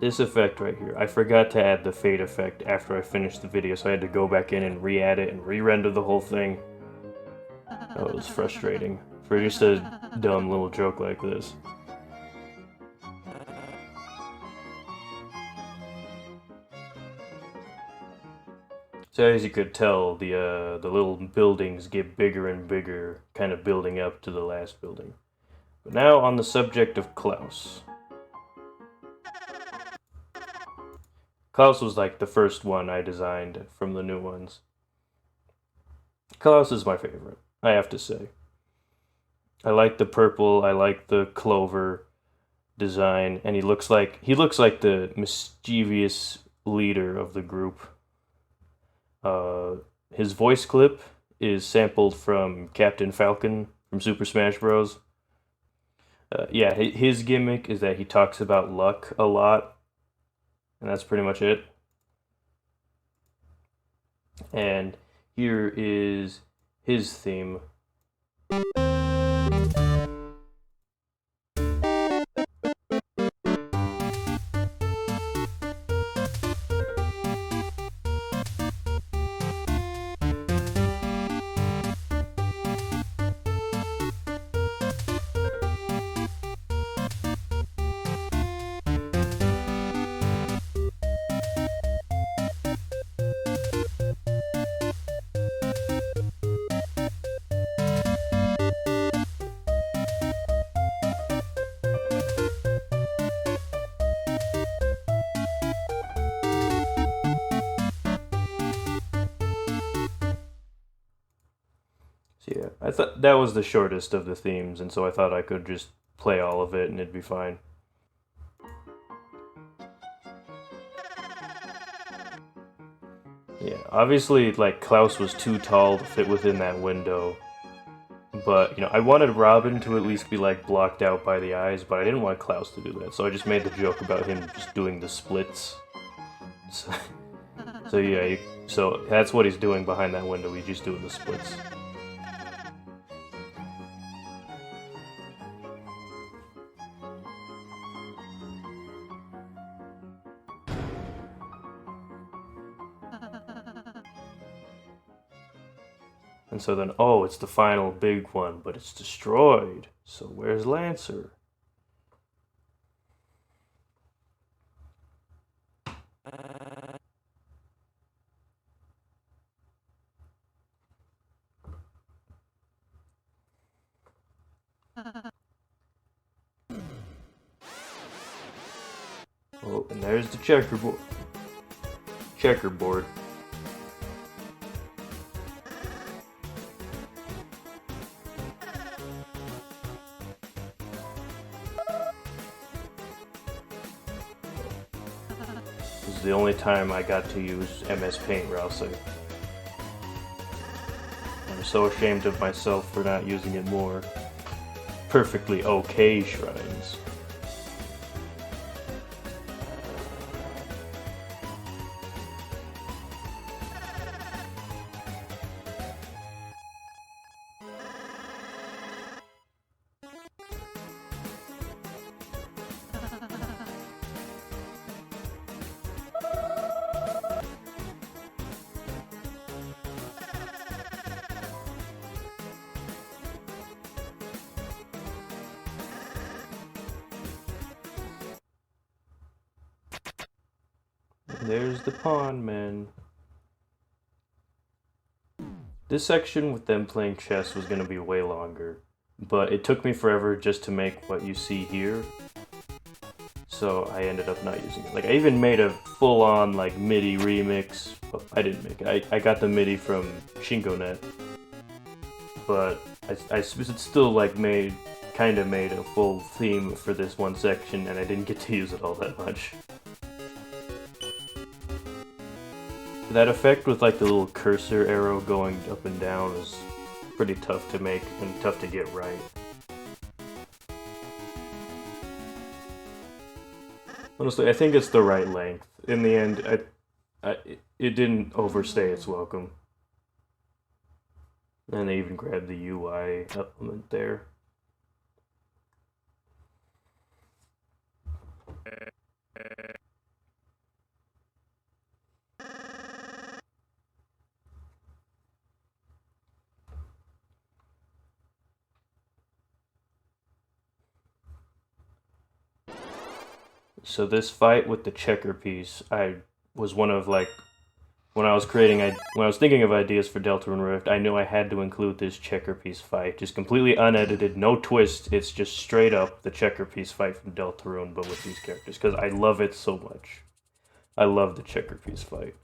This effect right here, I forgot to add the fade effect after I finished the video, so I had to go back in and re-add it and re-render the whole thing. That was frustrating for just a dumb little joke like this. So as you could tell, the little buildings get bigger and bigger, kind of building up to the last building. But now on the subject of Klaus. Klaus was like the first one I designed from the new ones. Klaus is my favorite, I have to say. I like the purple, I like the clover design, and he looks like the mischievous leader of the group. His voice clip is sampled from Captain Falcon from Super Smash Bros. Yeah, his gimmick is that he talks about luck a lot, and that's pretty much it. And here is his theme. Yeah, I thought that was the shortest of the themes, and so I thought I could just play all of it and it'd be fine. Yeah, obviously, like, Klaus was too tall to fit within that window, but, you know, I wanted Robin to at least be, like, blocked out by the eyes, but I didn't want Klaus to do that, so I just made the joke about him just doing the splits. So yeah, so that's what he's doing behind that window, he's just doing the splits. And so then, oh, it's the final big one, but it's destroyed. So where's Lancer? Oh, and there's the checkerboard. Checkerboard. This is the only time I got to use MS Paint, Rousey. I'm so ashamed of myself for not using it more. Perfectly okay shrines. There's the pawn man. This section with them playing chess was going to be way longer, but it took me forever just to make what you see here, so I ended up not using it. Like, I even made a full-on, like, MIDI remix. Well, I didn't make it. I got the MIDI from ShingoNet, but I still, like, kind of made a full theme for this one section, and I didn't get to use it all that much. That effect with, like, the little cursor arrow going up and down is pretty tough to make and tough to get right. Honestly, I think it's the right length. In the end, it didn't overstay its welcome. And they even grabbed the UI element there. So this fight with the checker piece, I was one of like when I was thinking of ideas for Deltarune Rift, I knew I had to include this checker piece fight. Just completely unedited, no twist. It's just straight up the checker piece fight from Deltarune, but with these characters, because I love it so much. I love the checker piece fight.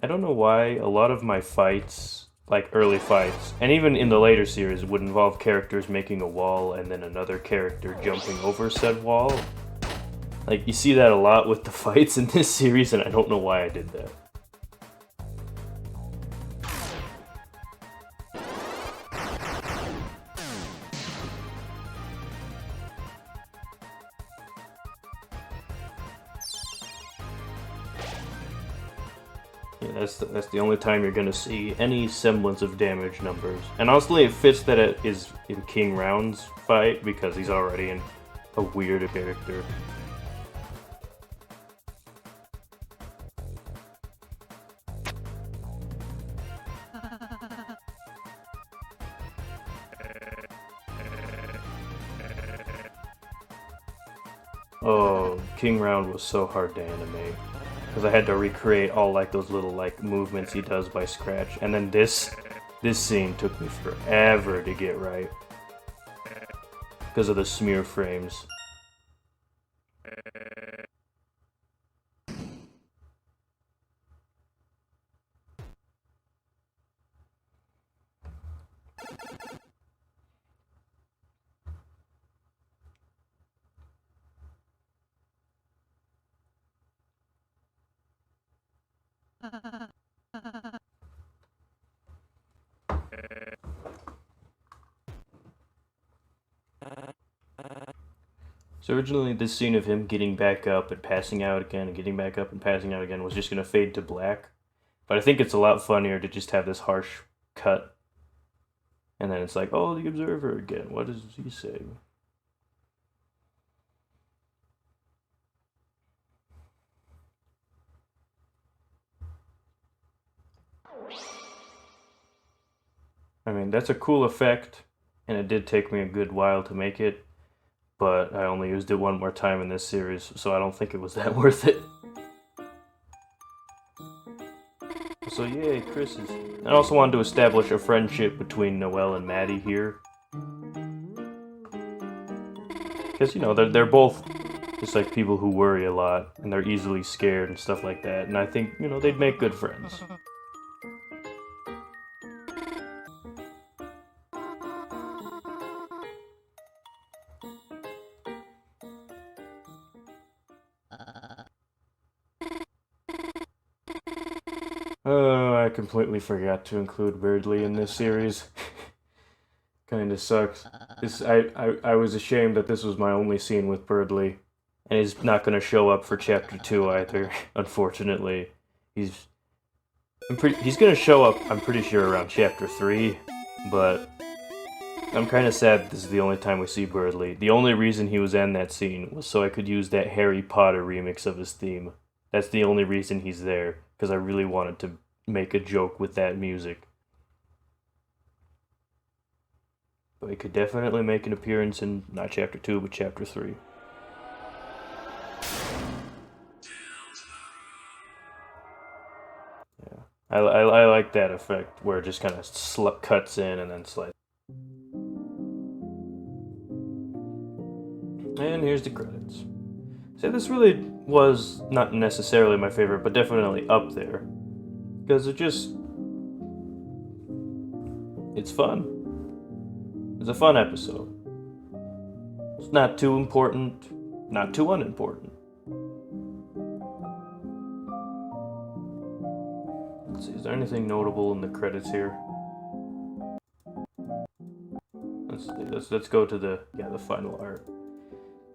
I don't know why a lot of my fights, like early fights, and even in the later series, would involve characters making a wall and then another character jumping over said wall. Like, you see that a lot with the fights in this series, and I don't know why I did that. Yeah, that's the only time you're gonna see any semblance of damage numbers. And honestly, it fits that it is in King Round's fight, because he's already in a weird character. Oh, King Round was so hard to animate. Because I had to recreate all like those little like movements he does by scratch. And then this scene took me forever to get right. Because of the smear frames. So originally this scene of him getting back up and passing out again and getting back up and passing out again was just going to fade to black. But I think it's a lot funnier to just have this harsh cut. And then it's like, oh, the Observer again. What does he say? I mean, that's a cool effect, and it did take me a good while to make it, but I only used it one more time in this series, so I don't think it was that worth it. So yay, Chris is here. I also wanted to establish a friendship between Noelle and Maddie here. Because, you know, they're both just like people who worry a lot, and they're easily scared and stuff like that, and I think, you know, they'd make good friends. Oh, I completely forgot to include Birdly in this series. Kinda sucks. I was ashamed that this was my only scene with Birdly. And he's not gonna show up for Chapter 2 either, unfortunately. He's gonna show up, I'm pretty sure, around Chapter 3, but I'm kinda sad this is the only time we see Birdly. The only reason he was in that scene was so I could use that Harry Potter remix of his theme. That's the only reason he's there, because I really wanted to make a joke with that music. But he could definitely make an appearance in, not Chapter 2, but Chapter 3. Yeah, I like that effect, where it just kind of cuts in and then slides. And here's the credits. So this really was not necessarily my favorite, but definitely up there. Because it's fun. It's a fun episode. It's not too important, not too unimportant. Let's see, is there anything notable in the credits here? Let's go to the final art.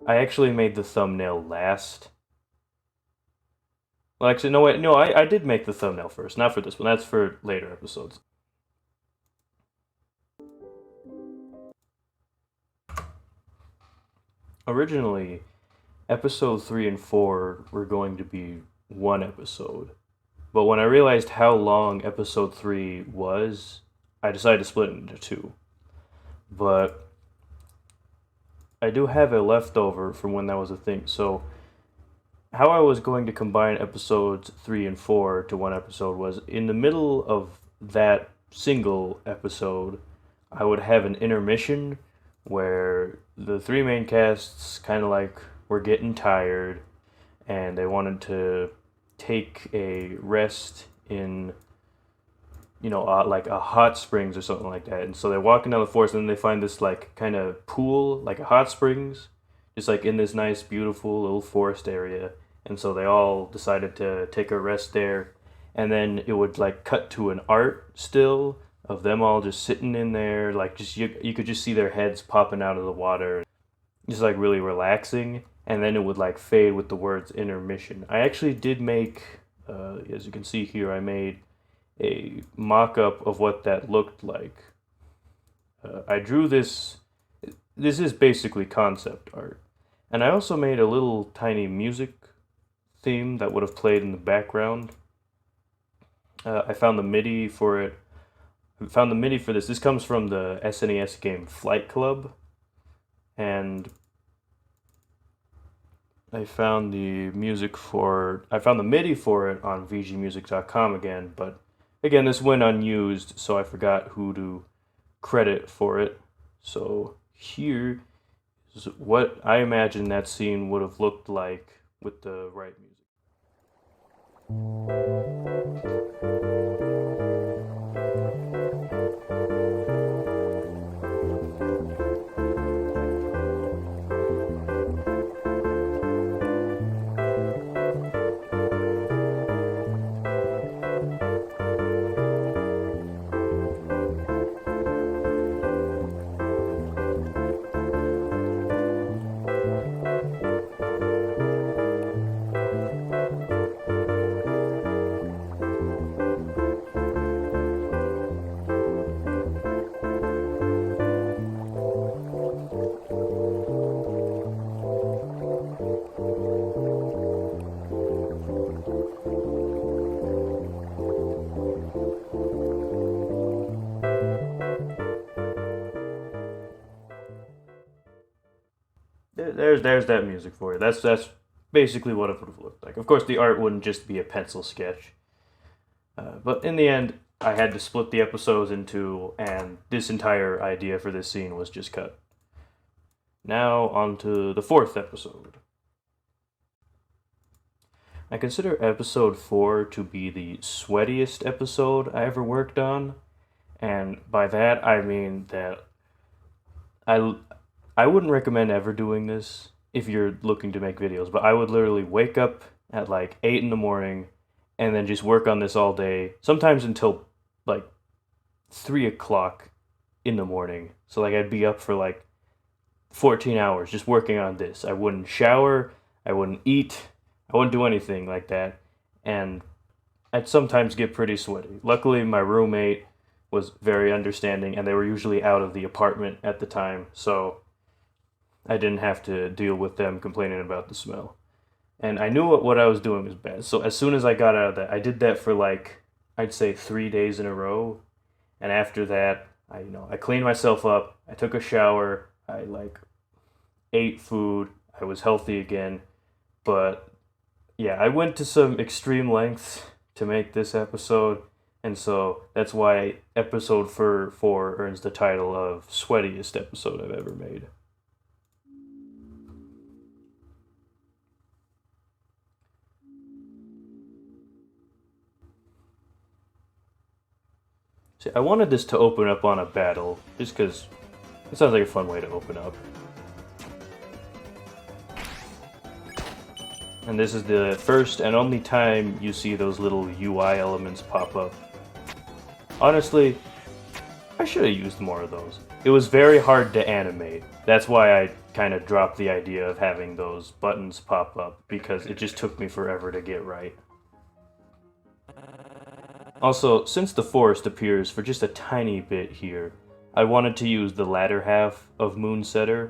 I actually made the thumbnail last. Well, actually, no, wait, no, I did make the thumbnail first. Not for this one. That's for later episodes. Originally, episode 3 and 4 were going to be one episode. But when I realized how long episode 3 was, I decided to split it into two. But I do have a leftover from when that was a thing. So how I was going to combine episodes 3 and 4 to one episode was in the middle of that single episode, I would have an intermission where the three main casts kind of like were getting tired and they wanted to take a rest in, like a hot springs or something like that. And so they're walking down the forest and then they find this like kind of pool, like a hot springs, just like in this nice, beautiful little forest area. And so they all decided to take a rest there. And then it would like cut to an art still of them all just sitting in there, like just you could just see their heads popping out of the water, just like really relaxing. And then it would like fade with the words intermission. I actually did make, as you can see here, I made a mock-up of what that looked like. I drew this. This is basically concept art. And I also made a little tiny music theme that would have played in the background. I found the MIDI for it. Found the MIDI for this. This comes from the SNES game Flight Club. And I found the MIDI for it on vgmusic.com again, but again, this went unused, so I forgot who to credit for it. So here is what I imagine that scene would have looked like with the right music. There's that music for you. That's basically what it would have looked like. Of course, the art wouldn't just be a pencil sketch. But in the end, I had to split the episodes in two, and this entire idea for this scene was just cut. Now, on to the fourth episode. I consider episode 4 to be the sweatiest episode I ever worked on, and by that I mean that I wouldn't recommend ever doing this if you're looking to make videos, but I would literally wake up at like 8 in the morning and then just work on this all day, sometimes until like 3 o'clock in the morning. So like I'd be up for like 14 hours just working on this. I wouldn't shower, I wouldn't eat, I wouldn't do anything like that, and I'd sometimes get pretty sweaty. Luckily, my roommate was very understanding, and they were usually out of the apartment at the time, so I didn't have to deal with them complaining about the smell. And I knew what I was doing was bad. So as soon as I got out of that, I did that for like, I'd say 3 days in a row. And after that, I cleaned myself up. I took a shower. I like ate food. I was healthy again. But yeah, I went to some extreme lengths to make this episode. And so that's why episode 4 earns the title of sweatiest episode I've ever made. See, I wanted this to open up on a battle, just because it sounds like a fun way to open up. And this is the first and only time you see those little UI elements pop up. Honestly, I should have used more of those. It was very hard to animate. That's why I kind of dropped the idea of having those buttons pop up because it just took me forever to get right. Also, since the forest appears for just a tiny bit here, I wanted to use the latter half of Moonsetter,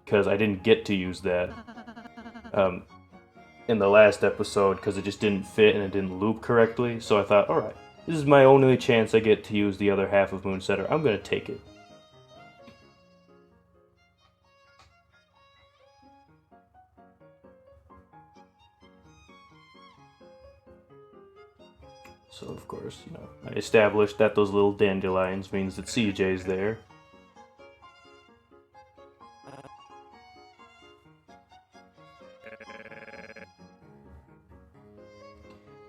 because I didn't get to use that in the last episode because it just didn't fit and it didn't loop correctly, so I thought, alright, this is my only chance I get to use the other half of Moonsetter, I'm gonna take it. So of course, I established that those little dandelions means that CJ's there.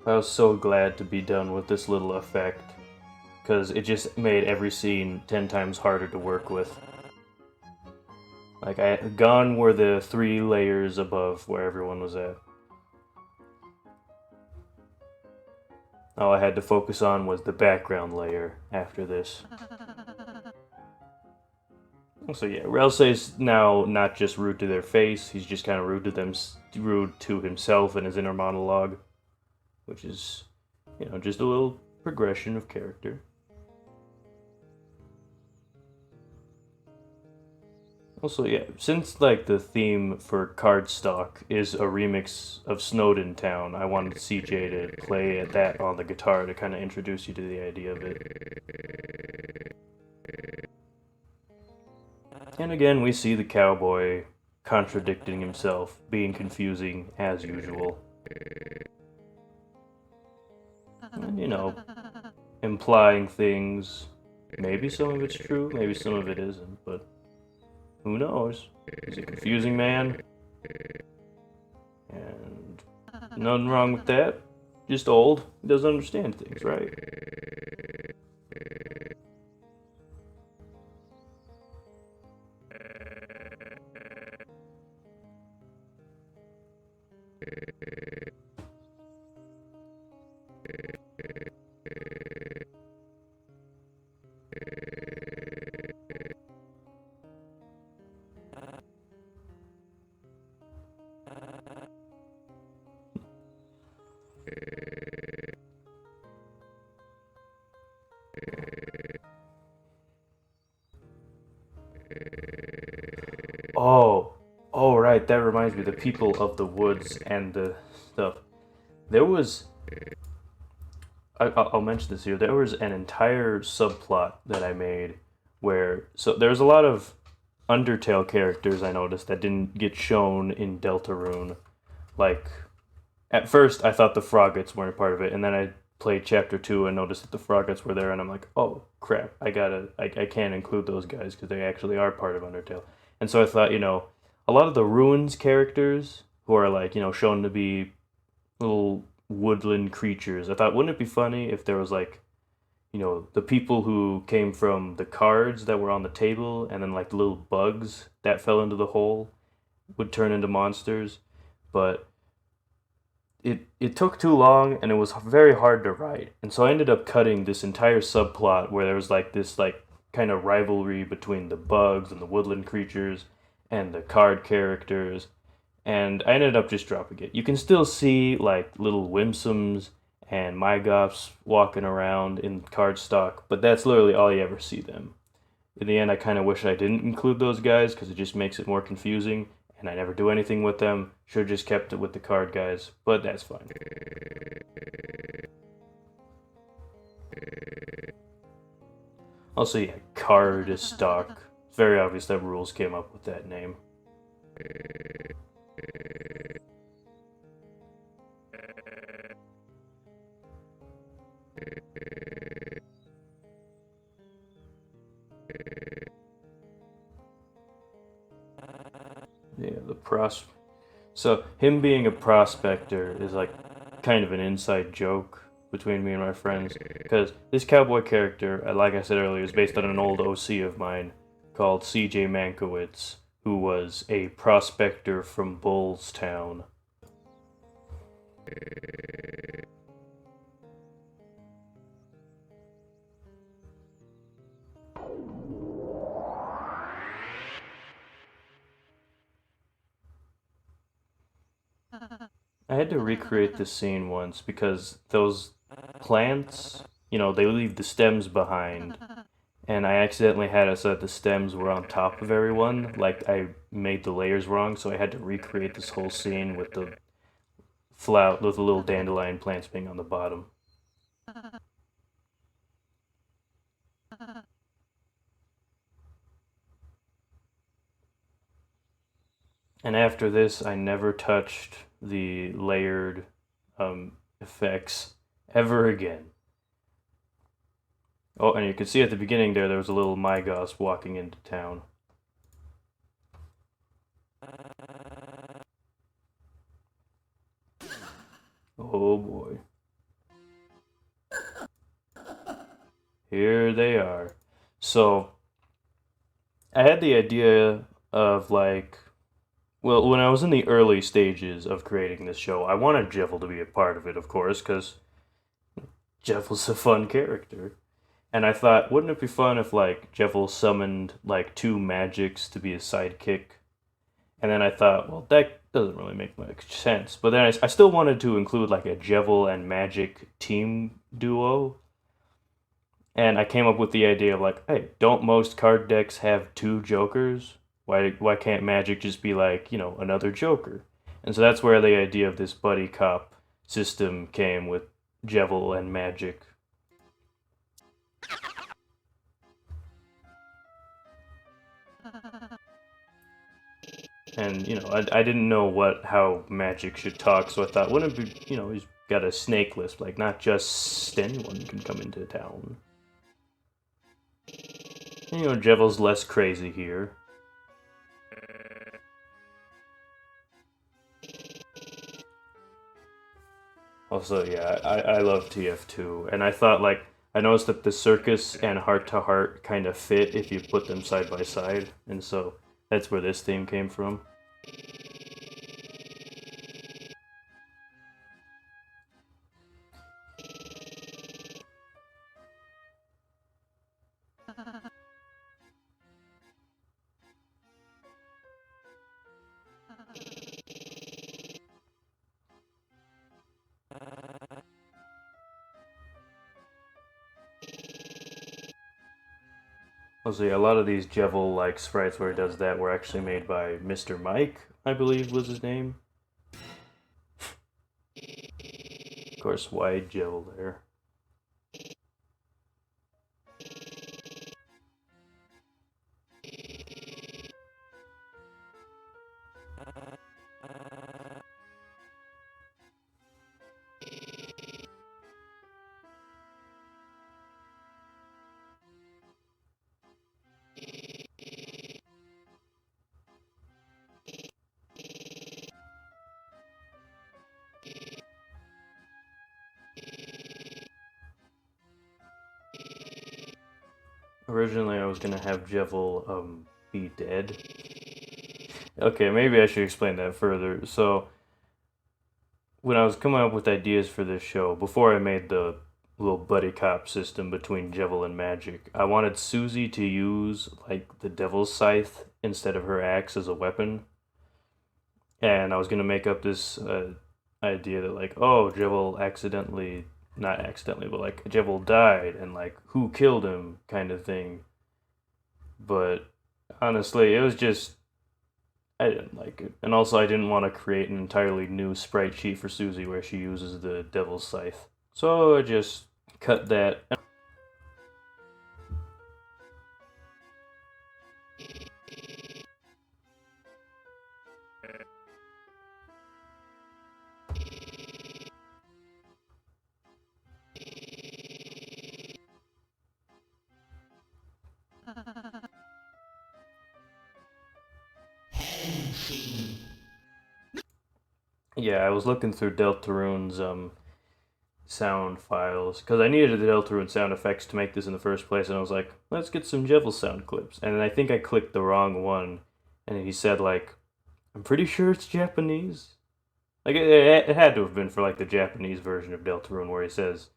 I was so glad to be done with this little effect, because it just made every scene 10 times harder to work with. Like, gone were the 3 layers above where everyone was at. All I had to focus on was the background layer after this. So yeah, Relsei's now not just rude to their face, he's just kind of rude to himself and his inner monologue. Which is, just a little progression of character. Also, yeah, since, the theme for Cardstock is a remix of Snowden Town, I wanted CJ to play that on the guitar to kind of introduce you to the idea of it. And again, we see the cowboy contradicting himself, being confusing as usual. And, implying things. Maybe some of it's true, maybe some of it isn't, but who knows? He's a confusing man. And nothing wrong with that. Just old. He doesn't understand things, right? Oh, right, that reminds me, the people of the woods and the stuff. There was, I'll mention this here, there was an entire subplot that I made where, so there's a lot of Undertale characters I noticed that didn't get shown in Deltarune. Like, at first I thought the Froggets weren't part of it, and then I played Chapter 2 and noticed that the Froggets were there, and I'm like, oh, crap, I can't include those guys because they actually are part of Undertale. And so I thought, a lot of the Ruins characters who are shown to be little woodland creatures, I thought, wouldn't it be funny if there was the people who came from the cards that were on the table and then the little bugs that fell into the hole would turn into monsters, but it took too long and it was very hard to write, and so I ended up cutting this entire subplot where there was this kind of rivalry between the bugs and the woodland creatures and the card characters, and I ended up just dropping it. You can still see little Whimsums and Mygoths walking around in cardstock, but that's literally all you ever see them. In the end, I kind of wish I didn't include those guys because it just makes it more confusing, and I never do anything with them. Should have just kept it with the card guys, but that's fine. Also, yeah, Cardstock. It's very obvious that Rules came up with that name. Yeah, So, him being a prospector is kind of an inside joke between me and my friends, because this cowboy character, like I said earlier, is based on an old OC of mine called CJ Mankiewicz, who was a prospector from Bullstown. I had to recreate this scene once because those plants, they leave the stems behind, and I accidentally had it so that the stems were on top of everyone. Like I made the layers wrong, so I had to recreate this whole scene with the with the little dandelion plants being on the bottom. And after this, I never touched the layered effects ever again. Oh, and you can see at the beginning there was a little Mygos walking into town. Oh boy. Here they are. So, I had the idea of like, well, when I was in the early stages of creating this show, I wanted Jeffel to be a part of it, of course, because Jeffel's a fun character. And I thought, wouldn't it be fun if like Jeffel summoned like two magics to be his sidekick? And then I thought, well, that doesn't really make much sense. But then I still wanted to include like a Jevil and Magic team duo. And I came up with the idea of like, hey, don't most card decks have two jokers? Why can't Magic just be like, another joker? And so that's where the idea of this buddy cop system came with Jevil and Magic. And I didn't know how Magic should talk, so I thought, wouldn't it be, he's got a snake list, like not just anyone can come into town. And, Jevil's less crazy here. Also, yeah, I love TF2, and I thought like I noticed that the circus and heart to heart kind of fit if you put them side by side, and so that's where this theme came from. Also, yeah, a lot of these Jevil like sprites where he does that were actually made by Mr. Mike, I believe was his name. Of course, wide Jevil there. Originally, I was gonna have Jevil be dead. Okay, maybe I should explain that further. So, when I was coming up with ideas for this show, before I made the little buddy cop system between Jevil and Magic, I wanted Susie to use like the Devil's Scythe instead of her axe as a weapon. And I was gonna make up this idea that like, oh, Jevil accidentally, not accidentally, but like Jevil died, and like who killed him, kind of thing. But honestly, it was just I didn't like it, and also I didn't want to create an entirely new sprite sheet for Susie where she uses the Devil's Scythe. So I just cut that. Yeah, I was looking through Deltarune's sound files because I needed the Deltarune sound effects to make this in the first place, and I was like, let's get some Jevil sound clips. And I think I clicked the wrong one, and he said like, I'm pretty sure it's Japanese. Like it had to have been for like the Japanese version of Deltarune where he says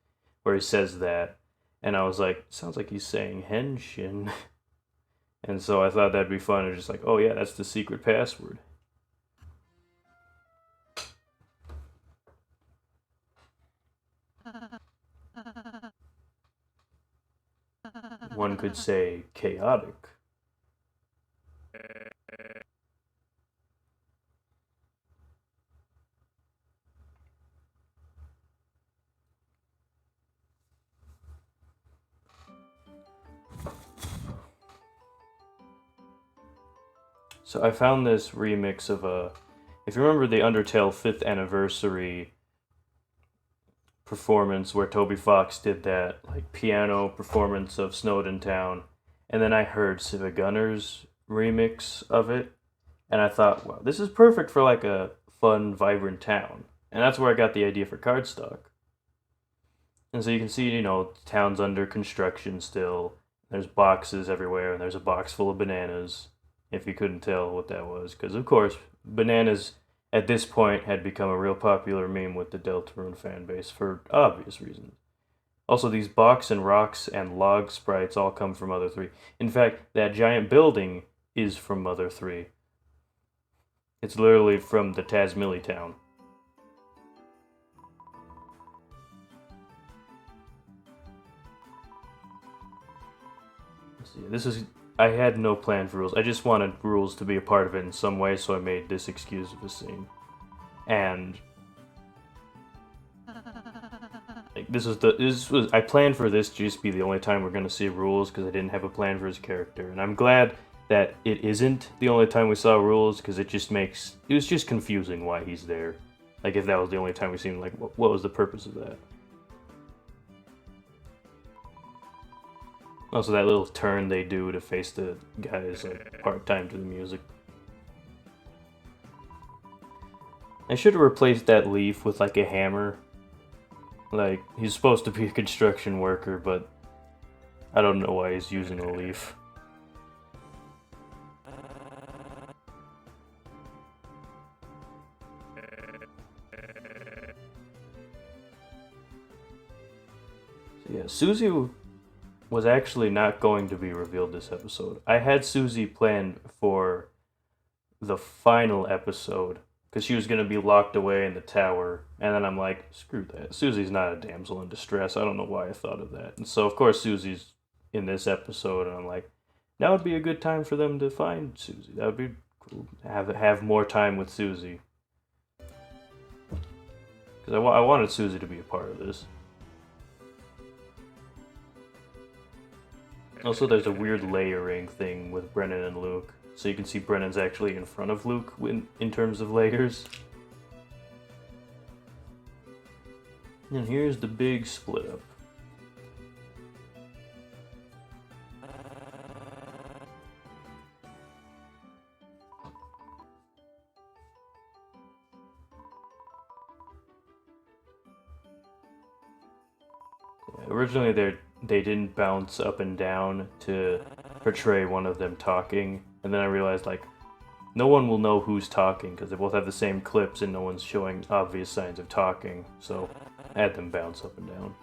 that, and I was like, sounds like he's saying Henshin, and so I thought that'd be fun. And just like, oh yeah, that's the secret password. one could say chaotic. So I found this remix of if you remember the Undertale 5th anniversary performance where Toby Fox did that like piano performance of Snowden Town, and then I heard Civic Gunner's remix of it, and I thought, wow, this is perfect for like a fun, vibrant town. And that's where I got the idea for Cardstock. And so you can see, the town's under construction still. There's boxes everywhere, and there's a box full of bananas, if you couldn't tell what that was. Because, of course, bananas at this point had become a real popular meme with the Deltarune fan base for obvious reasons. Also, these box and rocks and log sprites all come from Mother 3. In fact, that giant building is from Mother 3. It's literally from the Tazmily town. I had no plan for rules. I just wanted rules to be a part of it in some way, so I made this excuse of a scene. And like, I planned for this to just be the only time we're gonna see rules because I didn't have a plan for his character, and I'm glad that it isn't the only time we saw rules because it was just confusing why he's there. Like if that was the only time we seen him, like what was the purpose of that? Also, that little turn they do to face the guy is like part-time to the music. I should have replaced that leaf with like a hammer. Like, he's supposed to be a construction worker, but I don't know why he's using a leaf. So yeah, Susie was actually not going to be revealed this episode. I had Susie planned for the final episode because she was going to be locked away in the tower, and then I'm like, screw that. Susie's not a damsel in distress. I don't know why I thought of that. And so, of course, Susie's in this episode, and I'm like, now would be a good time for them to find Susie. That would be cool. Have more time with Susie. Because I wanted Susie to be a part of this. Also, there's a weird layering thing with Brennan and Luke. So you can see Brennan's actually in front of Luke in terms of layers. And here's the big split up. Originally, they didn't bounce up and down to portray one of them talking, and then I realized, like, no one will know who's talking because they both have the same clips and no one's showing obvious signs of talking, so I had them bounce up and down.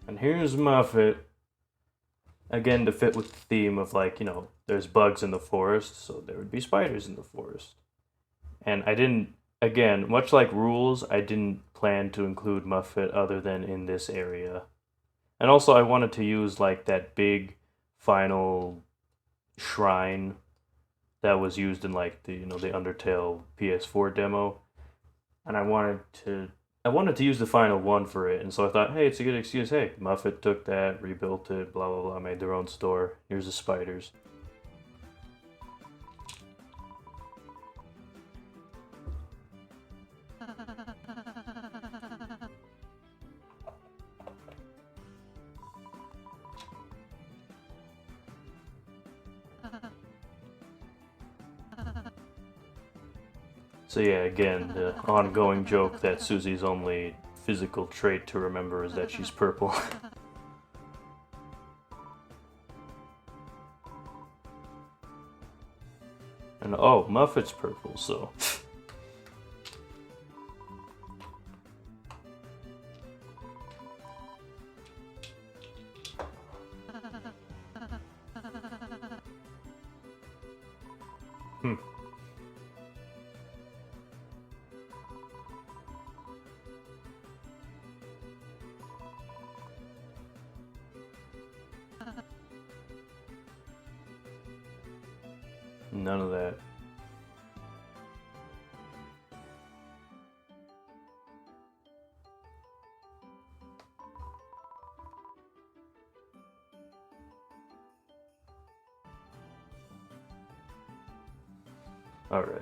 And here's Muffet. Again, to fit with the theme of, like, there's bugs in the forest, so there would be spiders in the forest. And I didn't, again, much like Rules, I didn't plan to include Muffet other than in this area. And also, I wanted to use, like, that big final shrine that was used in, like, the Undertale PS4 demo. And I wanted to use the final one for it, and so I thought, hey, it's a good excuse. Hey, Muffet took that, rebuilt it, blah, blah, blah, made their own store. Here's the spiders. So yeah, again, the ongoing joke that Susie's only physical trait to remember is that she's purple. And oh, Muffet's purple, so... None of that. Alright.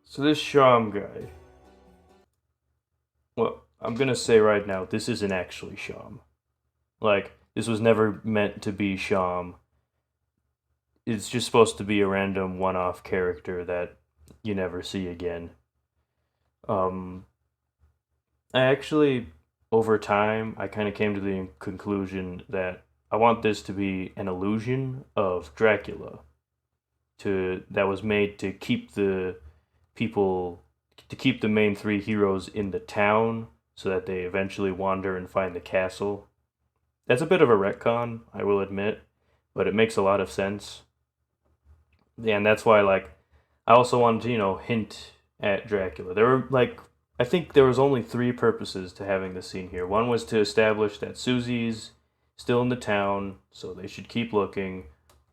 So this Sham guy. Well, I'm gonna say right now, this isn't actually Sham. Like, this was never meant to be Sham. It's just supposed to be a random one-off character that you never see again. Um, I actually, over time, I kind of came to the conclusion that I want this to be an illusion of Dracula that was made to keep the people to keep the main three heroes in the town so that they eventually wander and find the castle. That's a bit of a retcon, I will admit, but it makes a lot of sense. Yeah, and that's why like I also wanted to, hint at Dracula. There were like I think there was only three purposes to having this scene here. One was to establish that Susie's still in the town, so they should keep looking.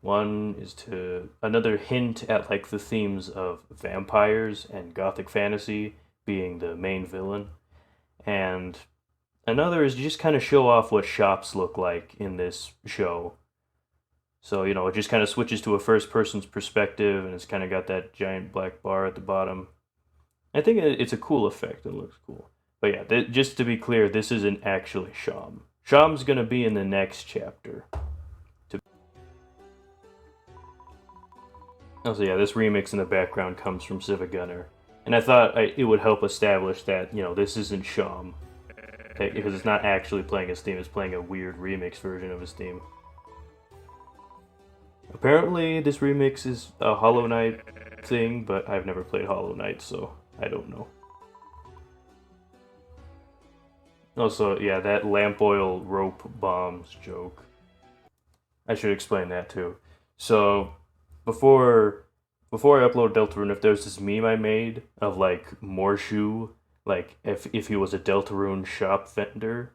One is to another hint at like the themes of vampires and gothic fantasy being the main villain. And another is just kind of show off what shops look like in this show. So, it just kind of switches to a first person's perspective and it's kind of got that giant black bar at the bottom. I think it's a cool effect. It looks cool. But yeah, just to be clear, this isn't actually Sham. Sham's going to be in the next chapter. Also, yeah, this remix in the background comes from Civic Gunner. And I thought it would help establish that, this isn't Sham. Because it's not actually playing his theme, it's playing a weird remix version of his theme. Apparently, this remix is a Hollow Knight thing, but I've never played Hollow Knight, so I don't know. Also, yeah, that lamp oil rope bombs joke. I should explain that too. So, before I upload Deltarune, if there's this meme I made of like Morshu, like if he was a Deltarune shop vendor,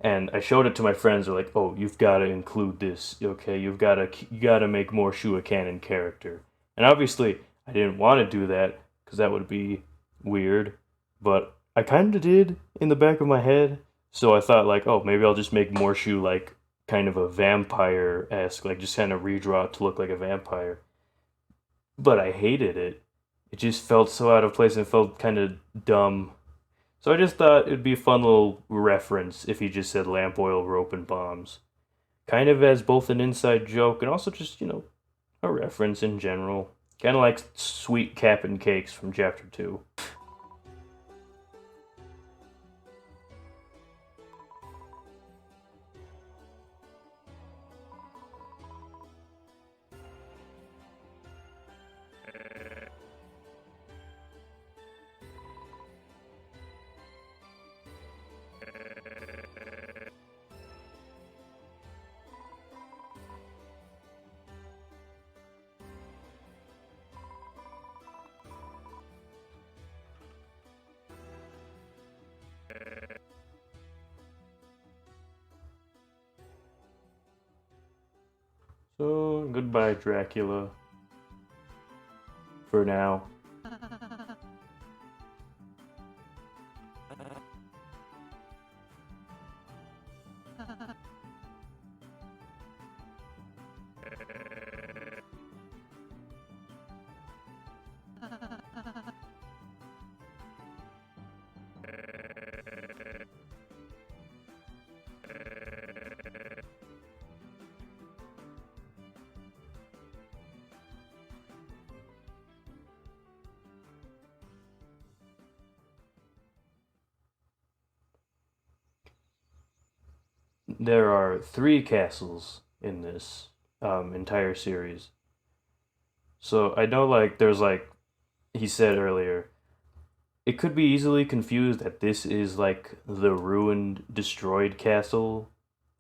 and I showed it to my friends, they're like, "Oh, you've got to include this, okay? You got to make Morshu a canon character." And obviously, I didn't want to do that because that would be weird, but I kind of did in the back of my head. So I thought like, "Oh, maybe I'll just make Morshu like kind of a vampire-esque, like just kind of redraw it to look like a vampire." But I hated it. It just felt so out of place and felt kind of dumb. So I just thought it'd be a fun little reference if he just said lamp oil, rope, and bombs. Kind of as both an inside joke and also just, a reference in general. Kind of like Sweet Cap'n Cakes from Chapter 2. So, goodbye, Dracula. For now. There are three castles in this entire series. So I know, like, there's like he said earlier, it could be easily confused that this is like the ruined, destroyed castle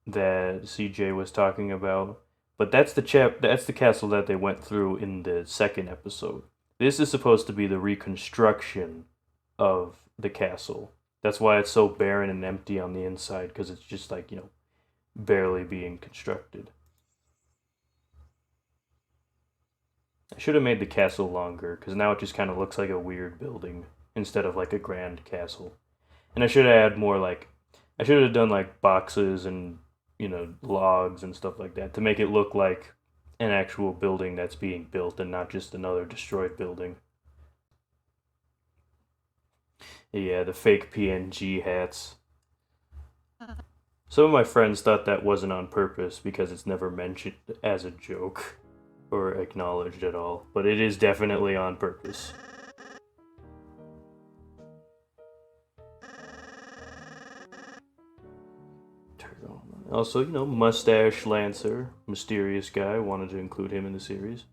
that CJ was talking about. But that's the castle that they went through in the second episode. This is supposed to be the reconstruction of the castle. That's why it's so barren and empty on the inside, because it's just like, barely being constructed. I should have made the castle longer, because now it just kind of looks like a weird building instead of like a grand castle. And I should have had more like, I should have done like boxes and, logs and stuff like that to make it look like an actual building that's being built and not just another destroyed building. Yeah, the fake PNG hats. Some of my friends thought that wasn't on purpose because it's never mentioned as a joke or acknowledged at all, but it is definitely on purpose. Also, Mustache Lancer, mysterious guy, wanted to include him in the series.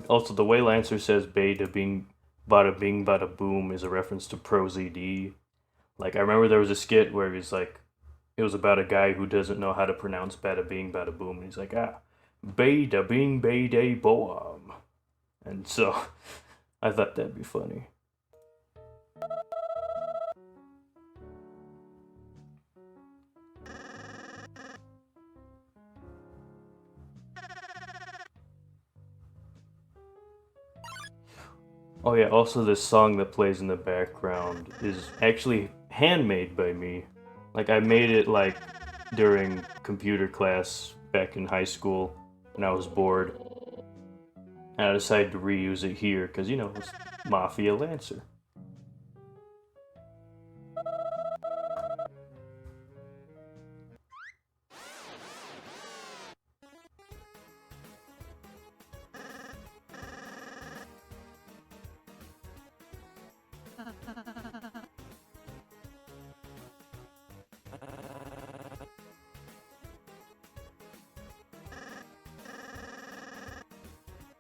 Also, the way Lancer says "bada bing, bada boom" is a reference to Pro ZD. Like, I remember there was a skit where he's like, it was about a guy who doesn't know how to pronounce bada bing, bada boom, and he's like, bada bing, bada boam. And so, I thought that'd be funny. Oh yeah, also this song that plays in the background is actually handmade by me. Like, I made it like during computer class back in high school when I was bored. And I decided to reuse it here because, it's Mafia Lancer.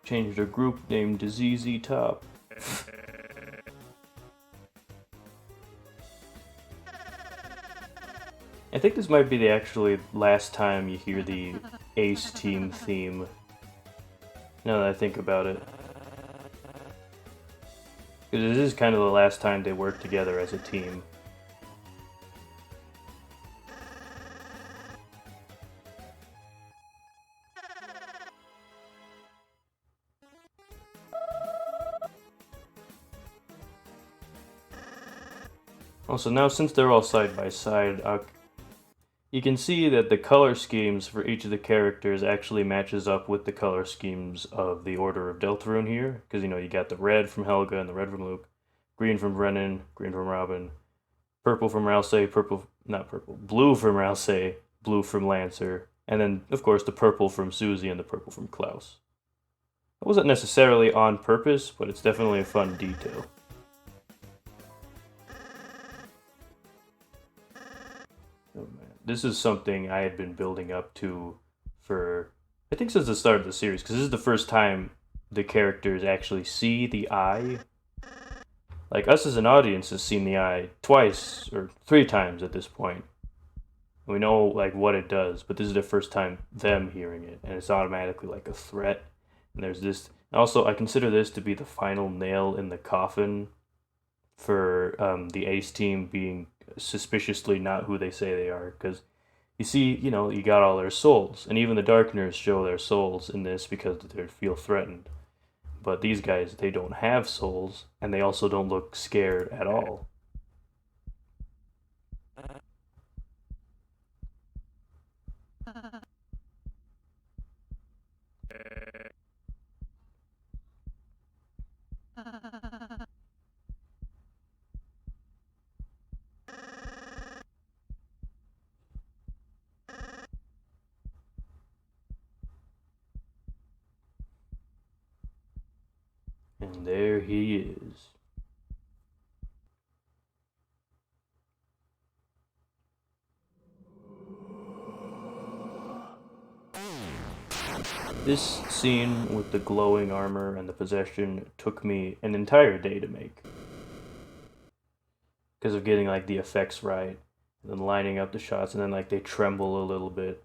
Changed a group name to ZZ Top. I think this might be the actually last time you hear the Ace Team theme. Now that I think about it. Because this is kind of the last time they work together as a team. Also, now since they're all side by side, you can see that the color schemes for each of the characters actually matches up with the color schemes of the Order of Deltarune here. Because, you got the red from Helga and the red from Luke, green from Brennan, green from Robin, purple from Ralsei, blue from Ralsei, blue from Lancer, and then, of course, the purple from Susie and the purple from Klaus. It wasn't necessarily on purpose, but it's definitely a fun detail. This is something I had been building up to for, I think, since the start of the series, because this is the first time the characters actually see the eye. Like, us as an audience has seen the eye twice or 3 times at this point. We know, like, what it does, but this is the first time them hearing it, and it's automatically like a threat. And there's this. Also, I consider this to be the final nail in the coffin for the Ace team being suspiciously not who they say they are, because you see, you got all their souls, and even the Darkners show their souls in this because they feel threatened. But these guys, they don't have souls, and they also don't look scared at all. And there he is. This scene with the glowing armor and the possession took me an entire day to make. because of getting like the effects right, and then lining up the shots, and then like they tremble a little bit.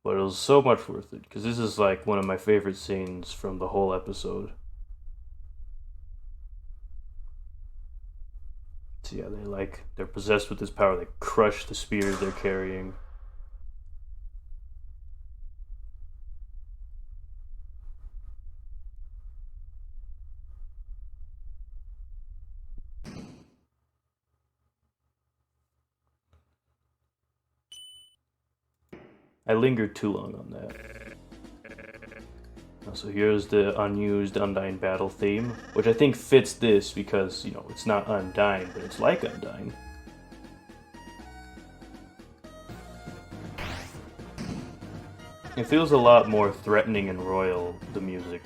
But it was so much worth it because this is like one of my favorite scenes from the whole episode. So yeah, they're possessed with this power. They crush the spears they're carrying. I lingered too long on that. So here's the unused Undying battle theme, which I think fits this because, you know, it's not Undying, but it's like Undying. It feels a lot more threatening and royal, the music.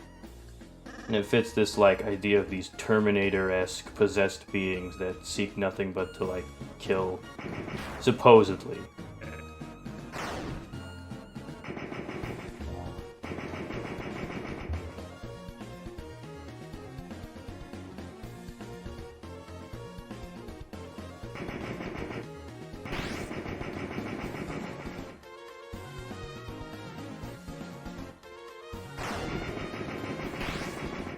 And it fits this, like, idea of these Terminator-esque possessed beings that seek nothing but to, like, kill. Supposedly.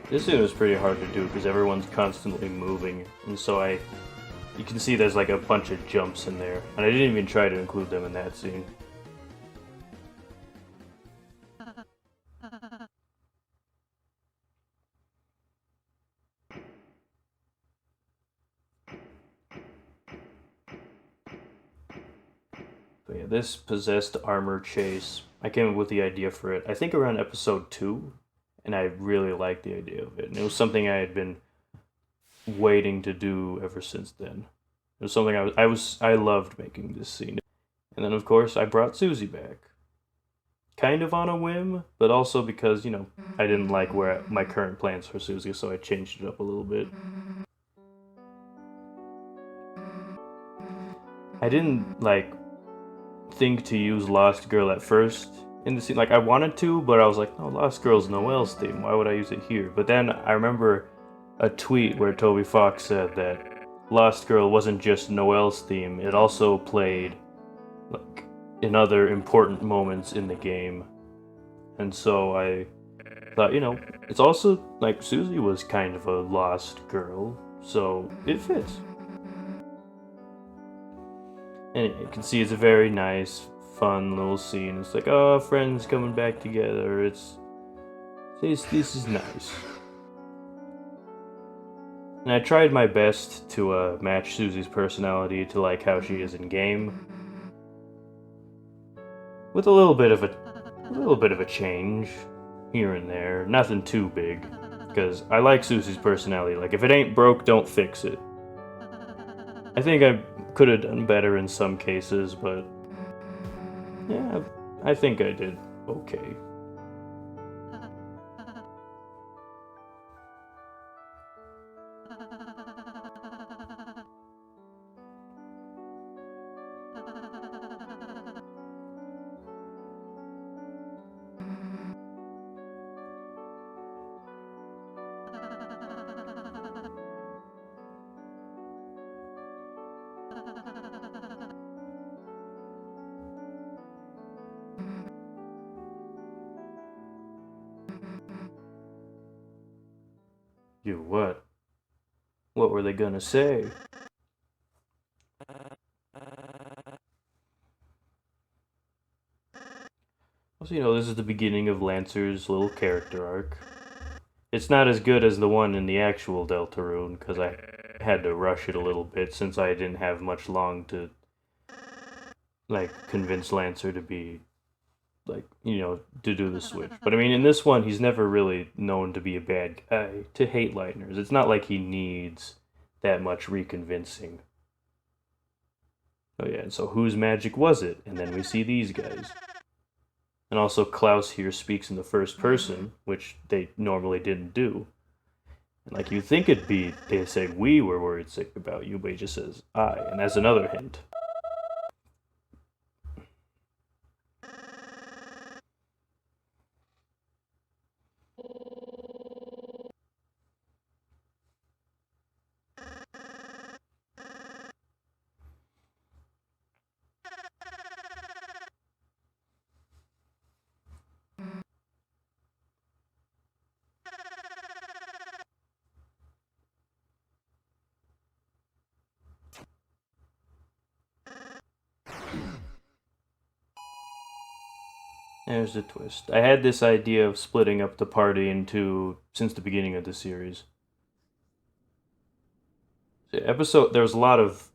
This scene was pretty hard to do because everyone's constantly moving, and so you can see there's like a bunch of jumps in there, and I didn't even try to include them in that scene. But yeah, this possessed armor chase, I came up with the idea for it, I think around episode 2, and I really liked the idea of it, and it was something I had been waiting to do ever since then. It was something I loved making this scene. And then of course I brought Susie back. Kind of on a whim, but also because, you know, I didn't like where my current plans for Susie, so I changed it up a little bit. I didn't like think to use Lost Girl at first in the scene. Like I wanted to, but I was like, no, Lost Girl's Noelle's theme. Why would I use it here? But then I remember a tweet where Toby Fox said that Lost Girl wasn't just Noelle's theme, it also played like in other important moments in the game. And so I thought, you know, it's also like Susie was kind of a lost girl, so it fits. And you can see it's a very nice, fun little scene. It's like, oh, friends coming back together. This is nice. And I tried my best to match Susie's personality to like how she is in game, with a little bit of a change here and there. Nothing too big, because I like Susie's personality. Like if it ain't broke, don't fix it. I think I could have done better in some cases, but yeah, I think I did okay. You what? What were they gonna say? So, you know, this is the beginning of Lancer's little character arc. It's not as good as the one in the actual Deltarune, because I had to rush it a little bit since I didn't have much long to, like, convince Lancer to be, like, you know, to do the switch. But I mean, in this one, he's never really known to be a bad guy, to hate Lightners. It's not like he needs that much reconvincing. Oh yeah, and so whose magic was it? And then we see these guys. And also Klaus here speaks in the first person, which they normally didn't do. And like you'd think it'd be, they say we were worried sick about you, but he just says I, and that's another hint. There's the twist. I had this idea of splitting up the party into since the beginning of the series. There was a lot of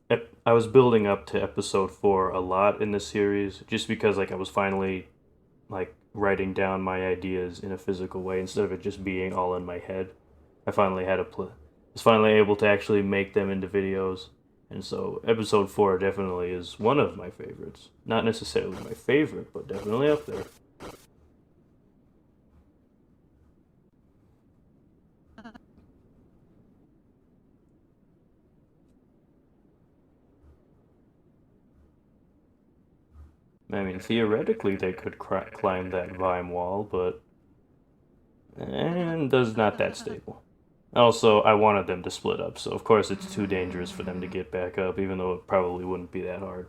I was building up to episode 4 a lot in the series just because like I was finally like writing down my ideas in a physical way instead of it just being all in my head. I finally had a was finally able to actually make them into videos. And so episode 4 definitely is one of my favorites. Not necessarily my favorite, but definitely up there. I mean, theoretically they could climb that vine wall, but and does not that stable. Also, I wanted them to split up, so of course it's too dangerous for them to get back up, even though it probably wouldn't be that hard.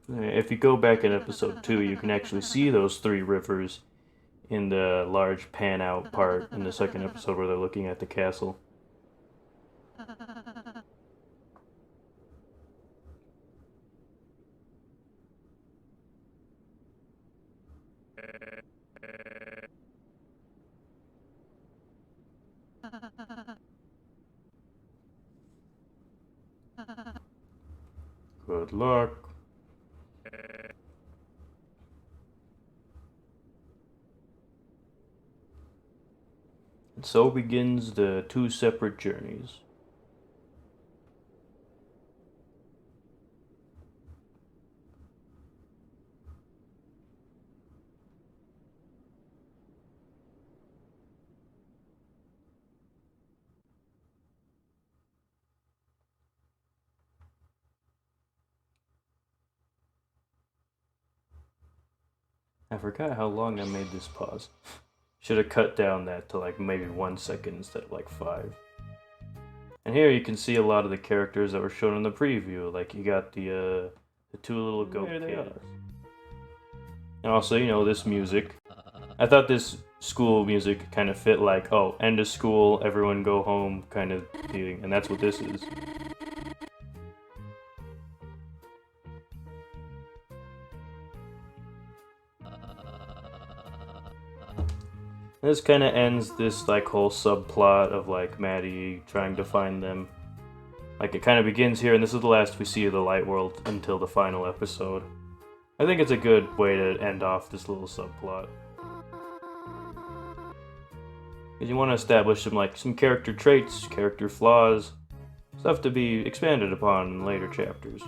If you go back in episode 2, you can actually see those 3 rivers in the large pan out part in the second episode where they're looking at the castle. Good luck. And so begins the 2 separate journeys. I forgot how long I made this pause. Should have cut down that to like maybe 1 second instead of like 5. And here you can see a lot of the characters that were shown in the preview. Like you got the 2 little goat kids. And also, you know, this music. I thought this school music kind of fit like, oh, end of school, everyone go home kind of feeling. And that's what this is. This kind of ends this like whole subplot of like Maddie trying to find them. Like it kind of begins here, and this is the last we see of the Light World until the final episode. I think it's a good way to end off this little subplot. Because you want to establish some character traits, character flaws, stuff to be expanded upon in later chapters.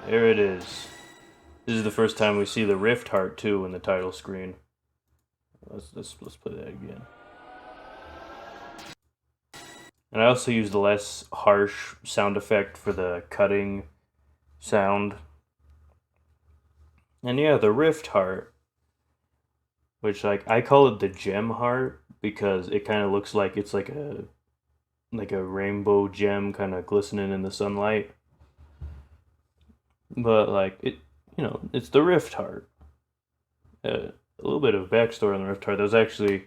There it is. This is the first time we see the Rift Heart too in the title screen. Let's play that again. And I also used a less harsh sound effect for the cutting sound. And yeah, the Rift Heart, which like I call it the Gem Heart because it kind of looks like it's like a rainbow gem kind of glistening in the sunlight. But like it, you know, it's the Rift Heart. A little bit of backstory on the Rift Heart. That was actually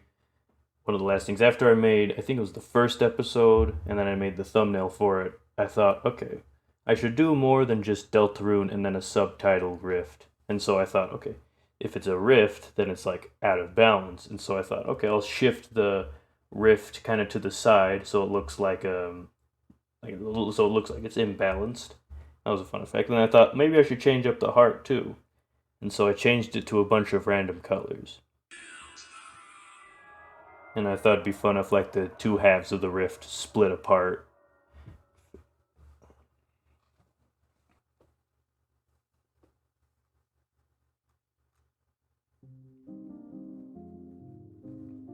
one of the last things. After I made, I think it was the first episode, and then I made the thumbnail for it, I thought, okay, I should do more than just Deltarune and then a subtitle Rift. And so I thought, okay, if it's a Rift, then it's like out of balance. And so I thought, okay, I'll shift the Rift kind of to the side so it looks like so it looks like it's imbalanced. That was a fun effect. And then I thought maybe I should change up the heart too. And so I changed it to a bunch of random colors. And I thought it'd be fun if like the 2 halves of the rift split apart.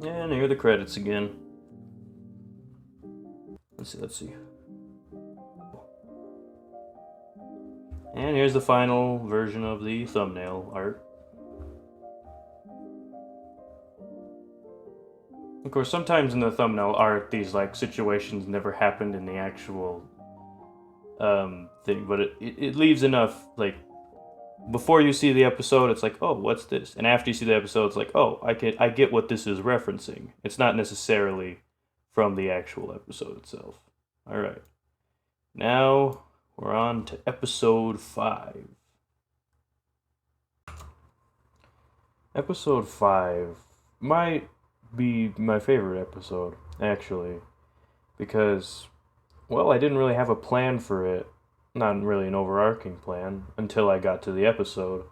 And here are the credits again. Let's see. And here's the final version of the thumbnail art. Of course, sometimes in the thumbnail art, these like situations never happened in the actual thing, but it leaves enough, like, before you see the episode, it's like, oh, what's this? And after you see the episode, it's like, oh, I get what this is referencing. It's not necessarily from the actual episode itself. All right. Now we're on to episode 5. Episode 5 might be my favorite episode, actually, because, well, I didn't really have a plan for it. Not really an overarching plan until I got to the episode.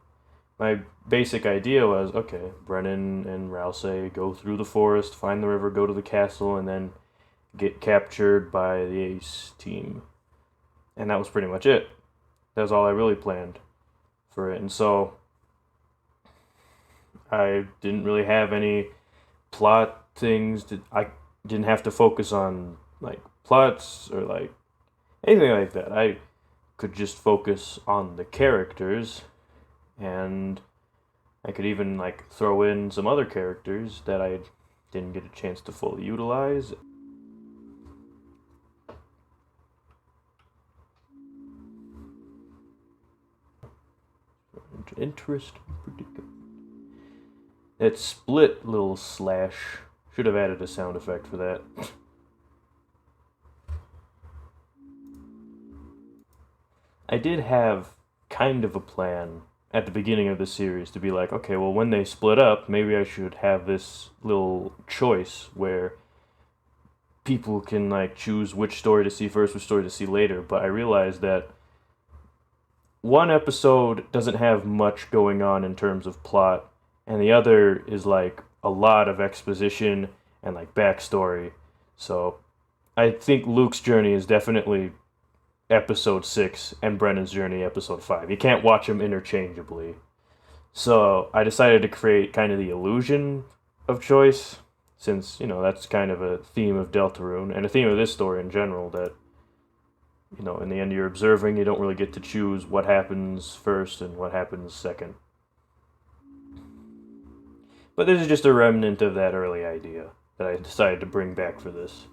My basic idea was, okay, Brennan and Rouse go through the forest, find the river, go to the castle, and then get captured by the Ace team. And that was pretty much it. That was all I really planned for it. And so I didn't really have any plot things. I didn't have to focus on like plots or like anything like that. I could just focus on the characters, and I could even like throw in some other characters that I didn't get a chance to fully utilize. Interesting predicament. That split little slash, should have added a sound effect for that. I did have kind of a plan at the beginning of the series to be like, okay, well, when they split up, maybe I should have this little choice where people can like choose which story to see first, which story to see later. But I realized that one episode doesn't have much going on in terms of plot, and the other is like a lot of exposition and like backstory. So I think Luke's journey is definitely episode 6 and Brennan's journey episode 5. You can't watch them interchangeably. So I decided to create kind of the illusion of choice, since, you know, that's kind of a theme of Deltarune and a theme of this story in general, that, you know, in the end you're observing, you don't really get to choose what happens first and what happens second. But this is just a remnant of that early idea that I decided to bring back for this.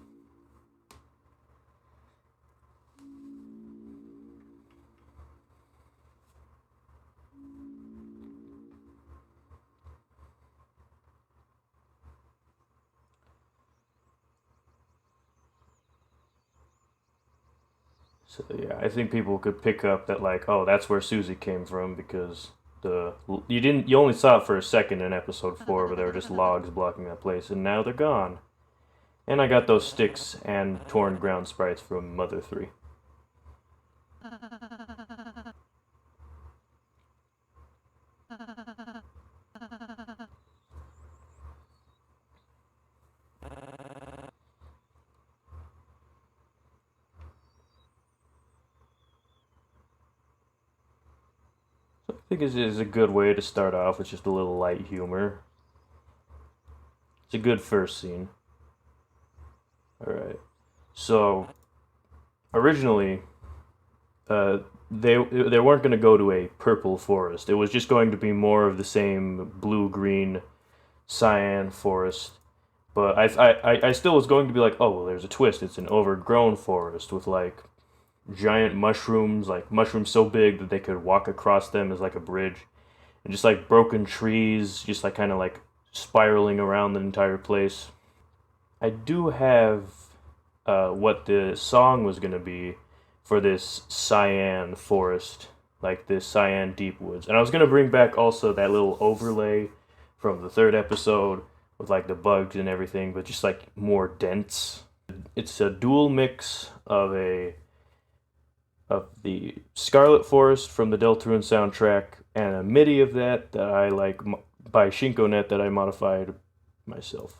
So yeah, I think people could pick up that like, oh, that's where Susie came from, because you only saw it for a second in episode 4, but there were just logs blocking that place, and now they're gone. And I got those sticks and torn ground sprites from Mother 3. I think this is a good way to start off with just a little light humor. It's a good first scene. Alright. So, originally, they weren't going to go to a purple forest. It was just going to be more of the same blue-green cyan forest. But I still was going to be like, oh, well, there's a twist. It's an overgrown forest with, like, giant mushrooms, like mushrooms so big that they could walk across them as like a bridge, and just like broken trees, just like kind of like spiraling around the entire place. I do have what the song was going to be for this cyan forest, like this cyan deep woods, and I was going to bring back also that little overlay from the 3rd episode with like the bugs and everything, but just like more dense. It's a dual mix of the Scarlet Forest from the Deltarune soundtrack, and a MIDI of that I like by ShinkoNet that I modified myself.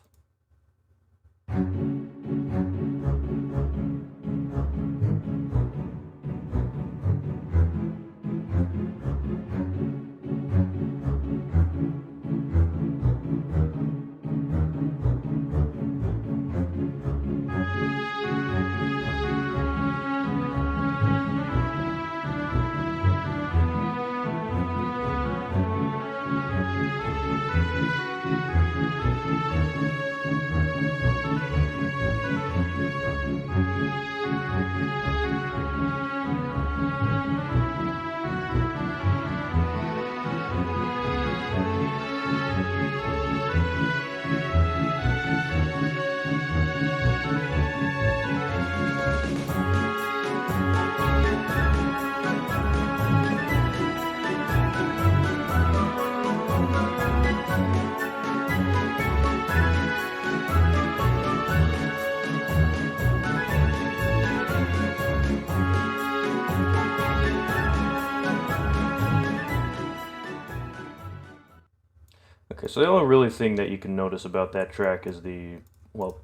So the only really thing that you can notice about that track is the, well,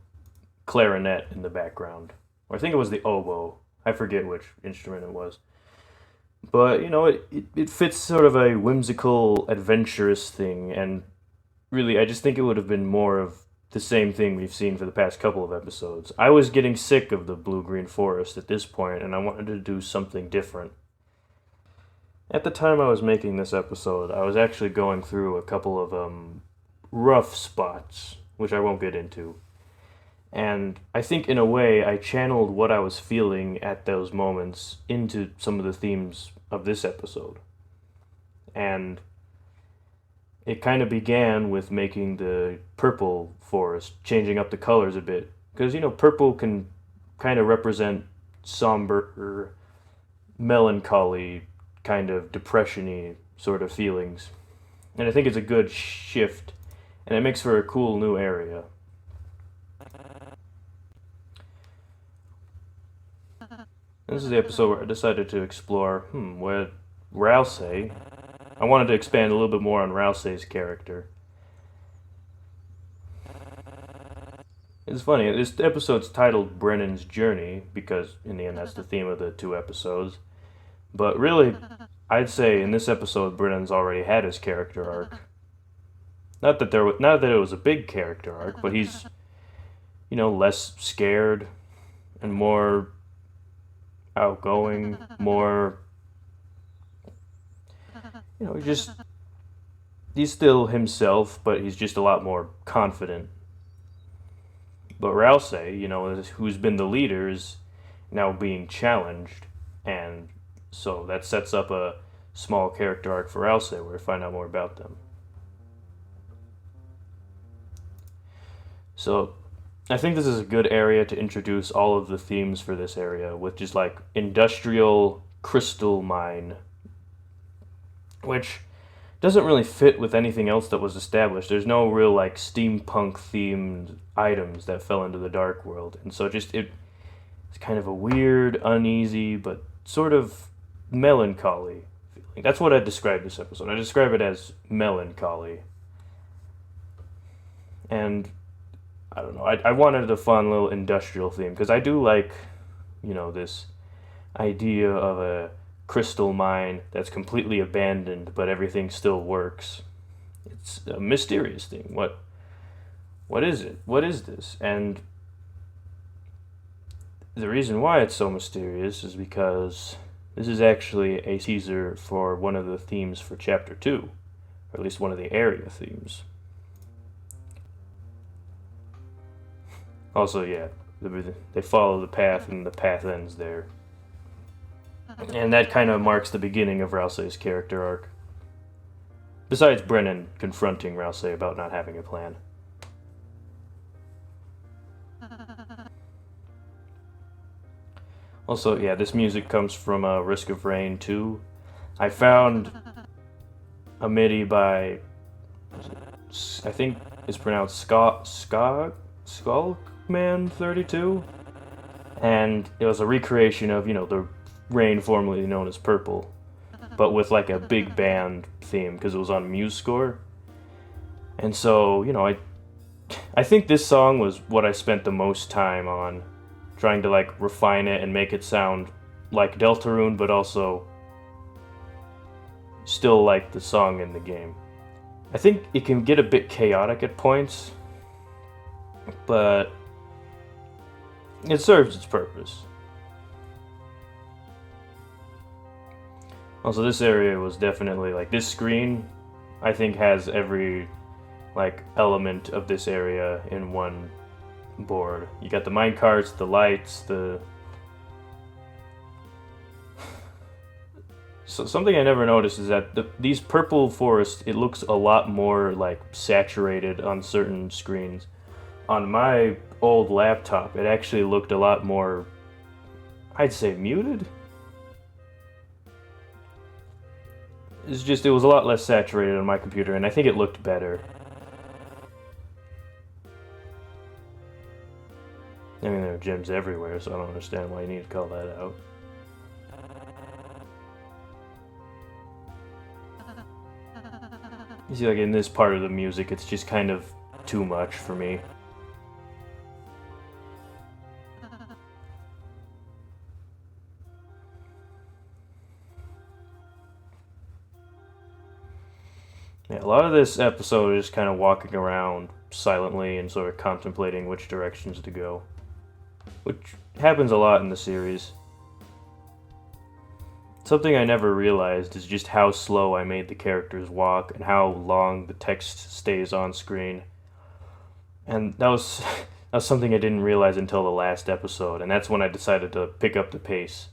clarinet in the background. Or I think it was the oboe. I forget which instrument it was. But, it fits sort of a whimsical, adventurous thing, and really, I just think it would have been more of the same thing we've seen for the past couple of episodes. I was getting sick of the blue-green forest at this point, and I wanted to do something different. At the time I was making this episode, I was actually going through a couple of rough spots, which I won't get into. And I think in a way I channeled what I was feeling at those moments into some of the themes of this episode. And it kind of began with making the purple forest, changing up the colors a bit. Because, purple can kind of represent somber, melancholy, kind of depression-y sort of feelings. And I think it's a good shift, and it makes for a cool new area. This is the episode where I decided to explore, where Rousey... I wanted to expand a little bit more on Rousey's character. It's funny, this episode's titled Brennan's Journey, because in the end that's the theme of the two episodes. But really, I'd say in this episode Brennan's already had his character arc. Not that it was a big character arc, but he's, less scared and more outgoing, more... he's still himself, but he's just a lot more confident. But Rousey, who's been the leader, is now being challenged, and so that sets up a small character arc for Rousey, where we find out more about them. So, I think this is a good area to introduce all of the themes for this area, with just like industrial crystal mine, which doesn't really fit with anything else that was established. There's no real like steampunk themed items that fell into the dark world, and so it's kind of a weird, uneasy, but sort of melancholy feeling. That's what I describe this episode. I describe it as melancholy, and I don't know. I wanted a fun little industrial theme because I do like, this idea of a crystal mine that's completely abandoned, but everything still works. It's a mysterious thing. What is it? What is this? And the reason why it's so mysterious is because this is actually a teaser for one of the themes for Chapter 2, or at least one of the area themes. Also, yeah, they follow the path, and the path ends there. And that kind of marks the beginning of Rousey's character arc. Besides Brennan confronting Rousey about not having a plan. Also, yeah, this music comes from Risk of Rain 2. I found a MIDI by, I think it's pronounced Skullman32, and it was a recreation of, the Rain formerly known as Purple, but with like a big band theme because it was on Muse score. And so, I think this song was what I spent the most time on, trying to like refine it and make it sound like Deltarune, but also still like the song in the game. I think it can get a bit chaotic at points, but it serves its purpose. Also, this area was definitely, like, this screen, I think, has every, like, element of this area in one board. You got the minecarts, the lights, So something I never noticed is that these purple forests, it looks a lot more, like, saturated on certain screens. On my old laptop, it actually looked a lot more, I'd say, muted? It was a lot less saturated on my computer, and I think it looked better. I mean, there are gems everywhere, so I don't understand why you need to call that out. You see, like in this part of the music, it's just kind of too much for me. Yeah, a lot of this episode is kind of walking around silently and sort of contemplating which directions to go, which happens a lot in the series. Something I never realized is just how slow I made the characters walk and how long the text stays on screen. And that was something I didn't realize until the last episode, and that's when I decided to pick up the pace.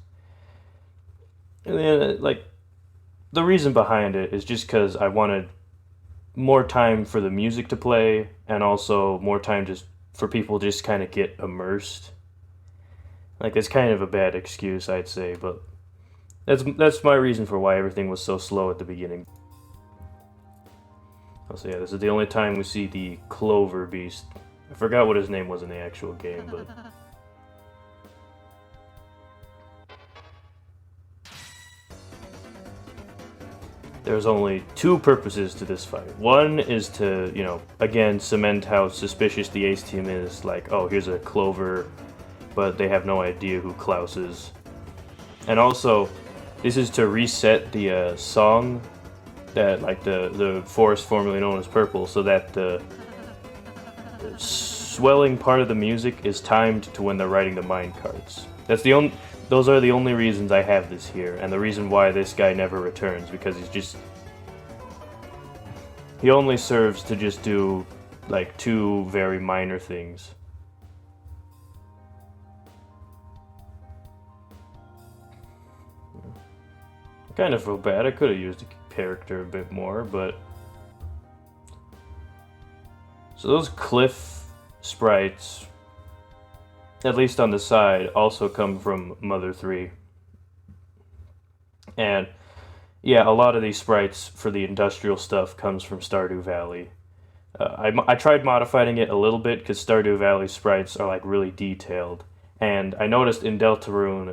And then, like, the reason behind it is just because I wanted more time for the music to play, and also more time just for people just kind of get immersed. Like, it's kind of a bad excuse, I'd say, but that's my reason for why everything was so slow at the beginning. So yeah, this is the only time we see the Clover Beast. I forgot what his name was in the actual game, but there's only two purposes to this fight. One is to, again, cement how suspicious the Ace team is. Like, oh, here's a Clover, but they have no idea who Klaus is. And also, this is to reset the song that, like, the forest formerly known as Purple, so that the swelling part of the music is timed to when they're writing the mine cards. Those are the only reasons I have this here, and the reason why this guy never returns, because he only serves to just do, like, two very minor things. I kind of feel bad. I could have used the character a bit more, but so those cliff sprites, at least on the side, also come from Mother 3. And yeah, a lot of these sprites for the industrial stuff comes from Stardew Valley. I tried modifying it a little bit because Stardew Valley sprites are, like, really detailed. And I noticed in Deltarune,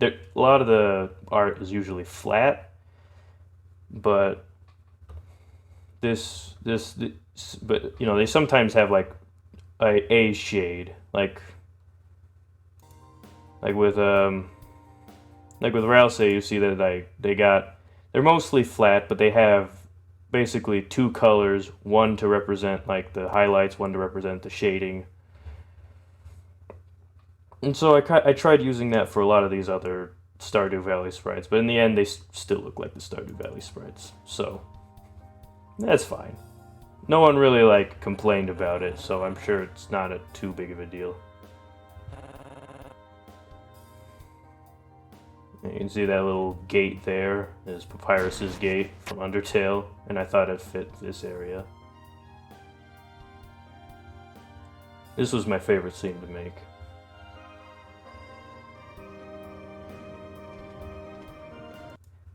a lot of the art is usually flat, but but they sometimes have like a shade, like with Ralsei, you see that they're mostly flat, but they have basically two colors, one to represent like the highlights, one to represent the shading. And so I tried using that for a lot of these other Stardew Valley sprites, but in the end they still look like the Stardew Valley sprites, so that's fine. No one really, like, complained about it, so I'm sure it's not too big of a deal. And you can see that little gate there is Papyrus's gate from Undertale, and I thought it fit this area. This was my favorite scene to make.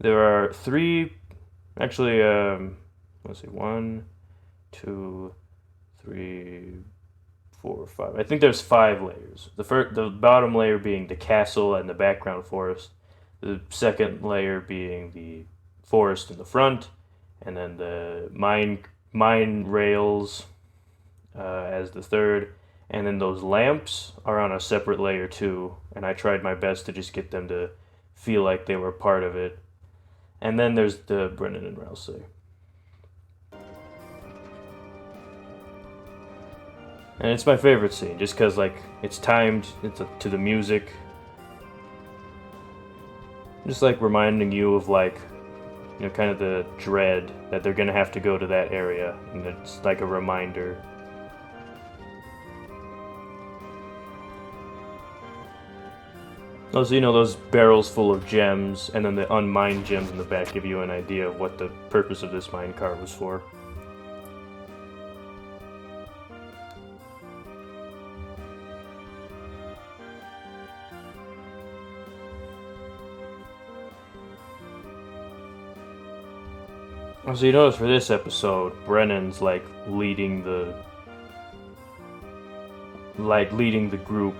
There are three, actually, let's see, 1, 2, 3, 4, 5. I think there's 5 layers. The bottom layer being the castle and the background forest. The second layer being the forest in the front, and then the mine rails as the third. And then those lamps are on a separate layer too. And I tried my best to just get them to feel like they were part of it. And then there's the Brennan and Ralsei. And it's my favorite scene, just because, like, it's timed to the music. Just, like, reminding you of, like, kind of the dread that they're going to have to go to that area. And it's like a reminder. Also, those barrels full of gems, and then the unmined gems in the back give you an idea of what the purpose of this minecart was for. So you notice for this episode, Brennan's leading the group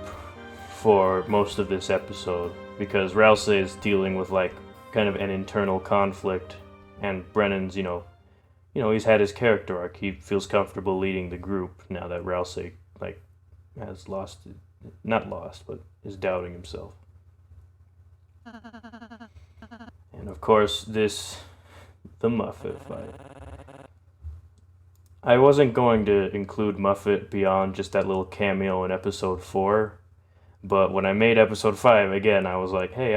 for most of this episode, because Ralsei is dealing with kind of an internal conflict, and Brennan's he's had his character arc. He feels comfortable leading the group now that Rousey has lost, not lost, but is doubting himself. And of course, the Muffet fight. I wasn't going to include Muffet beyond just that little cameo in episode 4, but when I made episode 5 again, I was like, hey,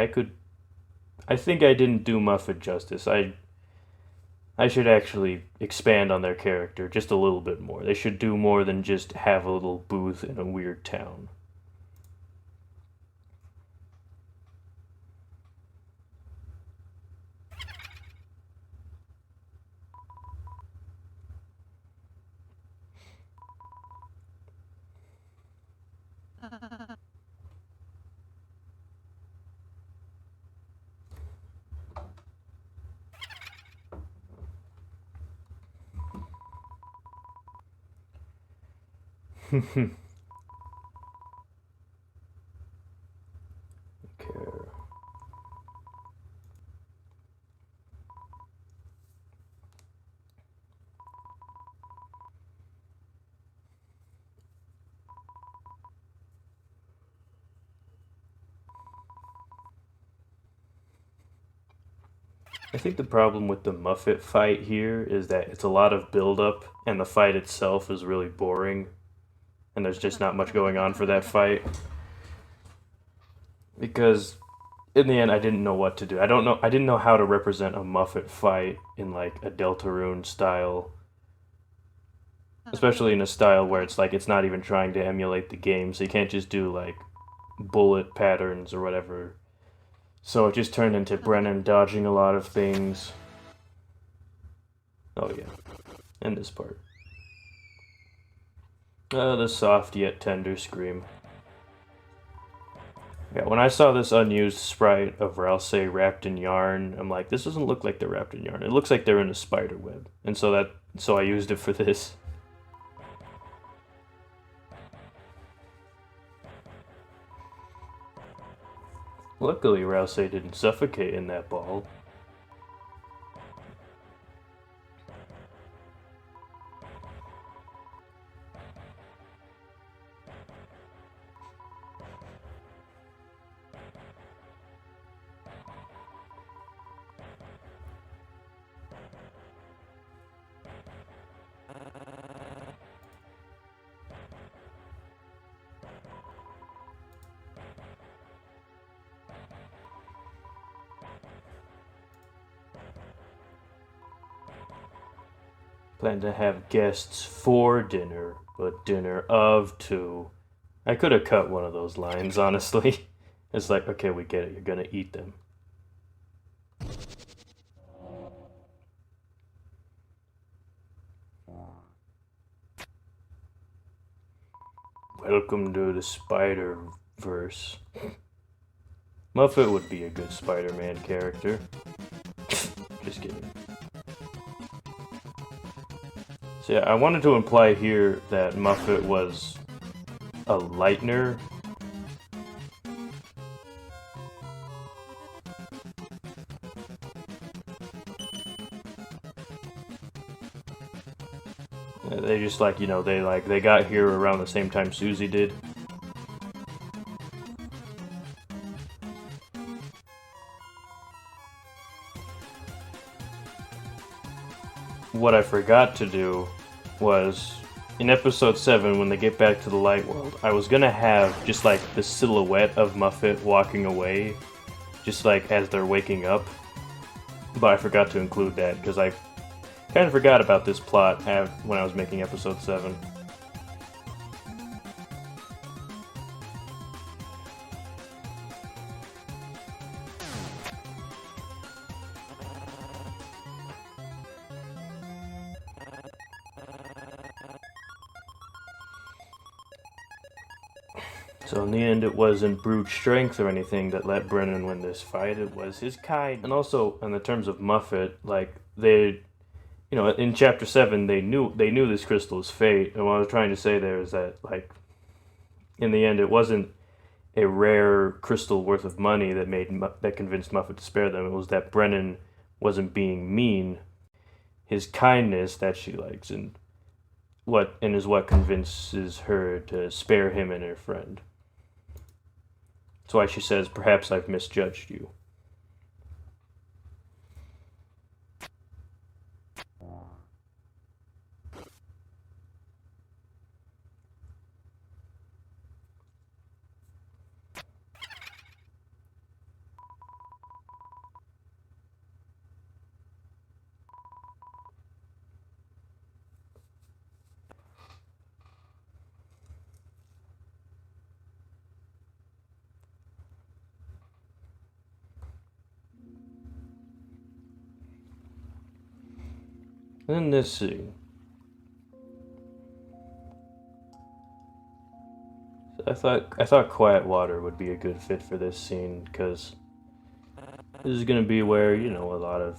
I think I didn't do Muffet justice. I should actually expand on their character just a little bit more. They should do more than just have a little booth in a weird town. Okay. I think the problem with the Muffet fight here is that it's a lot of build-up, and the fight itself is really boring, and there's just not much going on for that fight. Because in the end, I didn't know what to do. I didn't know how to represent a Muffet fight in like a Deltarune style, especially in a style where it's not even trying to emulate the game, so you can't just do like bullet patterns or whatever. So it just turned into Brennan dodging a lot of things. Oh yeah, and this part. The soft yet tender scream. Yeah, when I saw this unused sprite of Rousey wrapped in yarn, I'm like, this doesn't look like they're wrapped in yarn. It looks like they're in a spider web. And so I used it for this. Luckily, Rousey didn't suffocate in that ball. Plan to have guests for dinner, but dinner of 2. I could have cut one of those lines, honestly. It's like, okay, we get it, you're gonna eat them. Welcome to the Spider-Verse. Muffet would be a good Spider-Man character. Just kidding. So yeah, I wanted to imply here that Muffet was a lightener. They just they got here around the same time Susie did. What I forgot to do was, in episode 7, when they get back to the light world, I was gonna have just like the silhouette of Muffet walking away, just like as they're waking up. But I forgot to include that because I kind of forgot about this plot when I was making episode 7. So in the end, it wasn't brute strength or anything that let Brennan win this fight. It was his kind. And also, in the terms of Muffet, like they, in chapter 7, they knew this crystal's fate. And what I was trying to say there is that, like, in the end, it wasn't a rare crystal worth of money that convinced Muffet to spare them. It was that Brennan wasn't being mean. his kindness that she likes, and is what convinces her to spare him and her friend. That's why she says, "Perhaps I've misjudged you." And then this scene. I thought Quiet Water would be a good fit for this scene, because this is gonna be where, you know, a lot of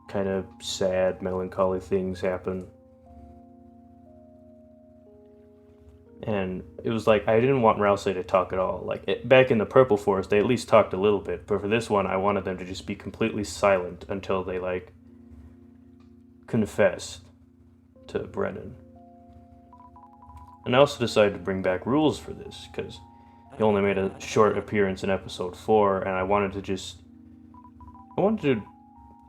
kind of sad, melancholy things happen. And it was like, I didn't want Rouse to talk at all. Like, back in the Purple Forest, they at least talked a little bit, but for this one, I wanted them to just be completely silent until they, like, confessed to Brennan. And I also decided to bring back Rules for this, because he only made a short appearance in episode 4, and I wanted to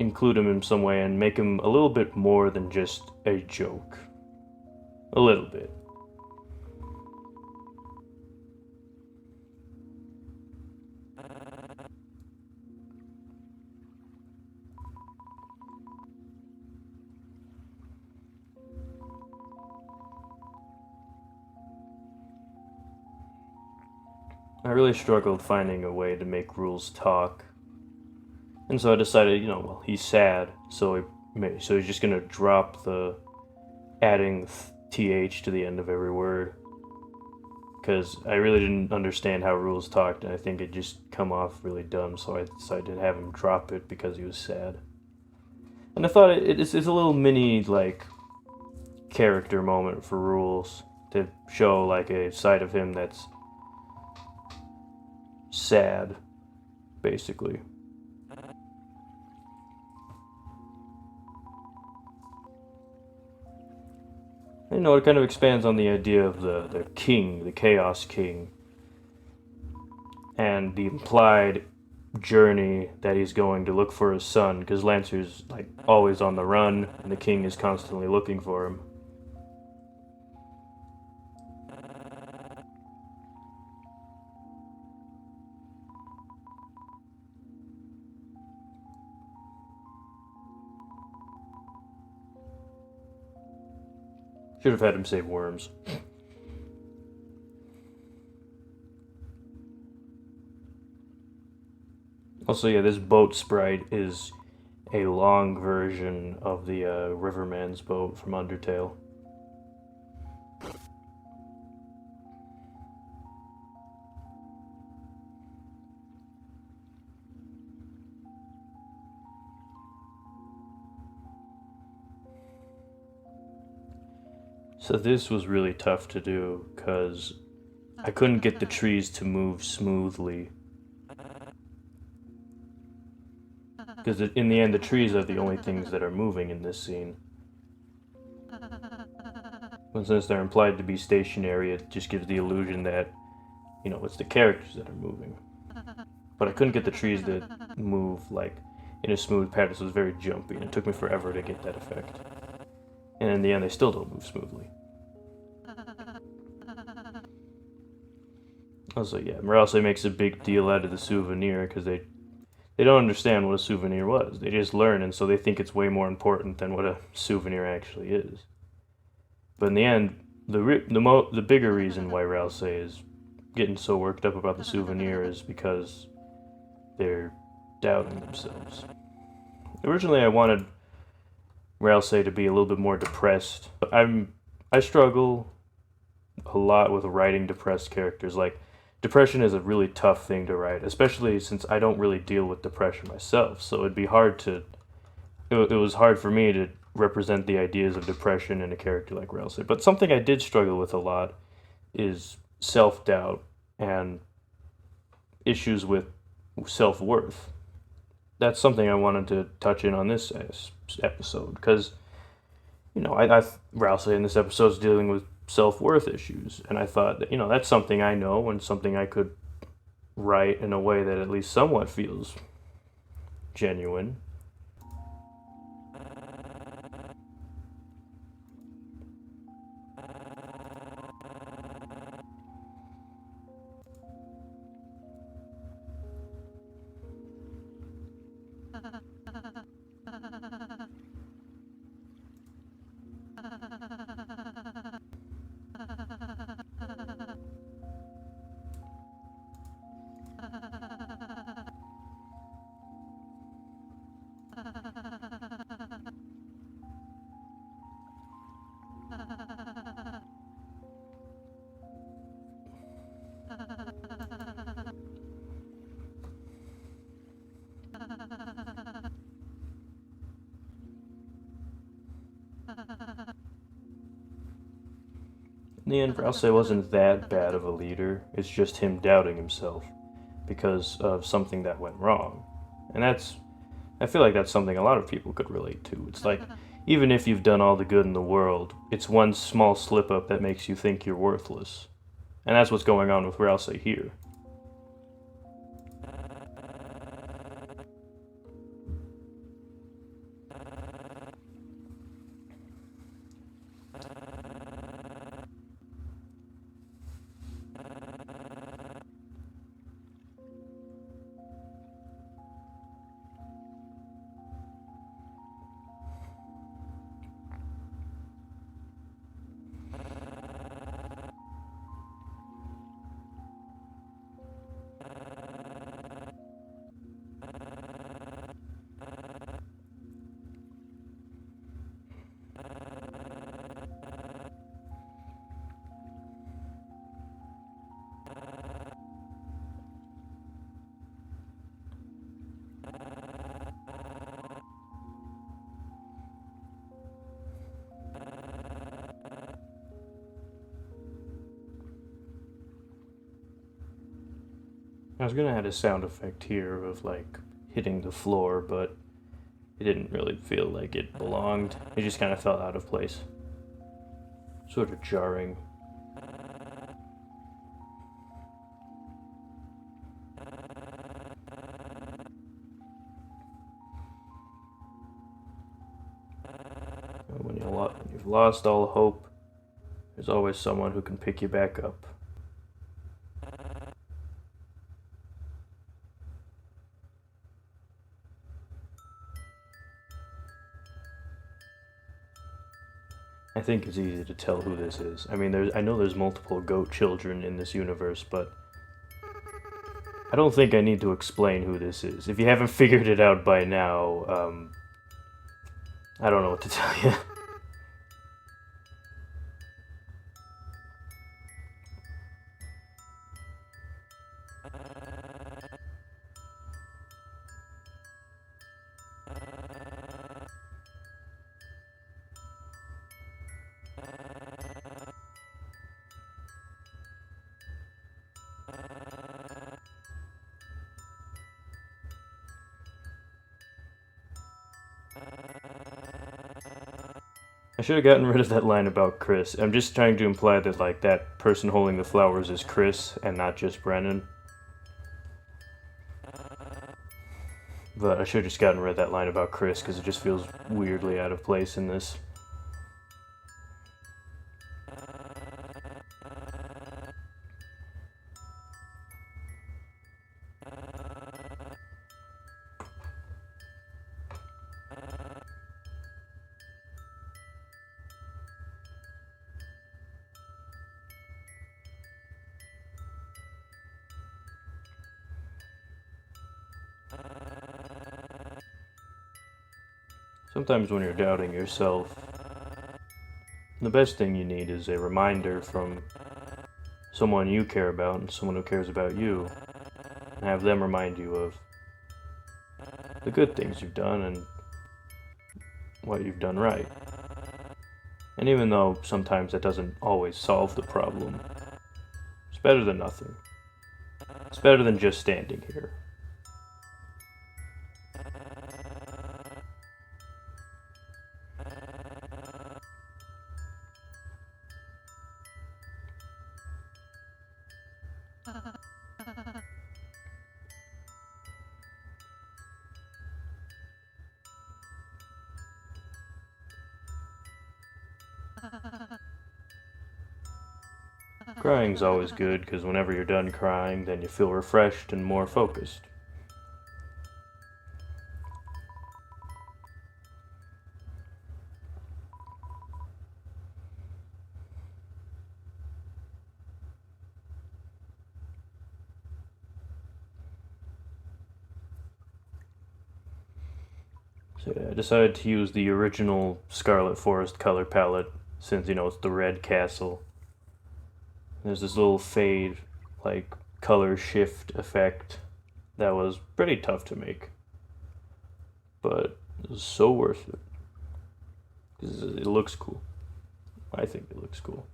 include him in some way and make him a little bit more than just a joke. A little bit. I really struggled finding a way to make Rules talk. And so I decided, well, he's sad, so he's just gonna drop the adding th to the end of every word. Because I really didn't understand how Rules talked, and I think it just come off really dumb, so I decided to have him drop it because he was sad. And I thought it's a little mini, like, character moment for Rules to show, like, a side of him that's sad, basically. It kind of expands on the idea of the king, the Chaos King, and the implied journey that he's going to look for his son, because Lancer's, like, always on the run, and the king is constantly looking for him. Should have had him save worms. Also, yeah, this boat sprite is a long version of the Riverman's boat from Undertale. So this was really tough to do, because I couldn't get the trees to move smoothly. Because in the end, the trees are the only things that are moving in this scene. And since they're implied to be stationary, it just gives the illusion that, it's the characters that are moving. But I couldn't get the trees to move, like, in a smooth pattern, so it was very jumpy, and it took me forever to get that effect. And in the end, they still don't move smoothly. Also, yeah, Morales makes a big deal out of the souvenir, because they don't understand what a souvenir was. They just learn, and so they think it's way more important than what a souvenir actually is. But in the end, the bigger reason why Rouse is getting so worked up about the souvenir is because they're doubting themselves. Originally, I wanted Rouse to be a little bit more depressed. I struggle a lot with writing depressed characters. Like, depression is a really tough thing to write, especially since I don't really deal with depression myself. So it'd be hard to. It was hard for me to represent the ideas of depression in a character like Rouse. But something I did struggle with a lot is self-doubt and issues with self-worth. that's something I wanted to touch in on this episode, because, Rousey in this episode is dealing with self-worth issues, and I thought that, that's something I know and something I could write in a way that at least somewhat feels genuine. In the end, Rousey wasn't that bad of a leader. It's just him doubting himself because of something that went wrong. And I feel like that's something a lot of people could relate to. It's like, even if you've done all the good in the world, it's one small slip-up that makes you think you're worthless. And that's what's going on with Rousey here. I was gonna add a sound effect here of like hitting the floor, but it didn't really feel like it belonged. It just kind of felt out of place. Sort of jarring. When you've lost all hope, there's always someone who can pick you back up. I think it's easy to tell who this is. I mean, I know there's multiple goat children in this universe, but I don't think I need to explain who this is. If you haven't figured it out by now, I don't know what to tell you. I should have gotten rid of that line about Chris. I'm just trying to imply that, like, that person holding the flowers is Chris and not just Brennan. But I should have just gotten rid of that line about Chris because it just feels weirdly out of place in this. Sometimes when you're doubting yourself, the best thing you need is a reminder from someone you care about and someone who cares about you, and have them remind you of the good things you've done and what you've done right. And even though sometimes that doesn't always solve the problem, it's better than nothing. It's better than just standing here. Crying's always good, because whenever you're done crying, then you feel refreshed and more focused. So yeah, I decided to use the original Scarlet Forest color palette, since, it's the red castle. There's this little fade, like, color shift effect that was pretty tough to make. But it was so worth it. Because it looks cool. I think it looks cool.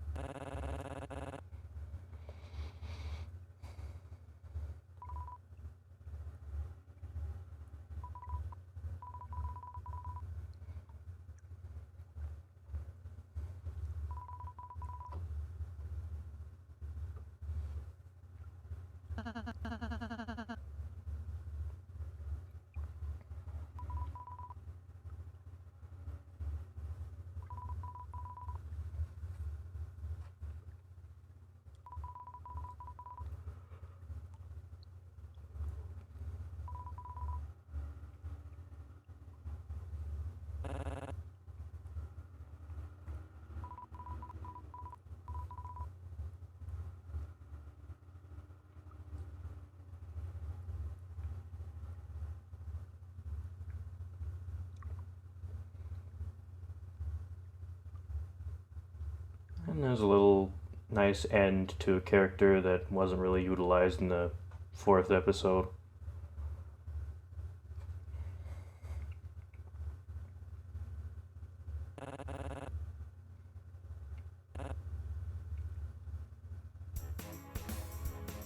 And there's a little nice end to a character that wasn't really utilized in the 4th episode.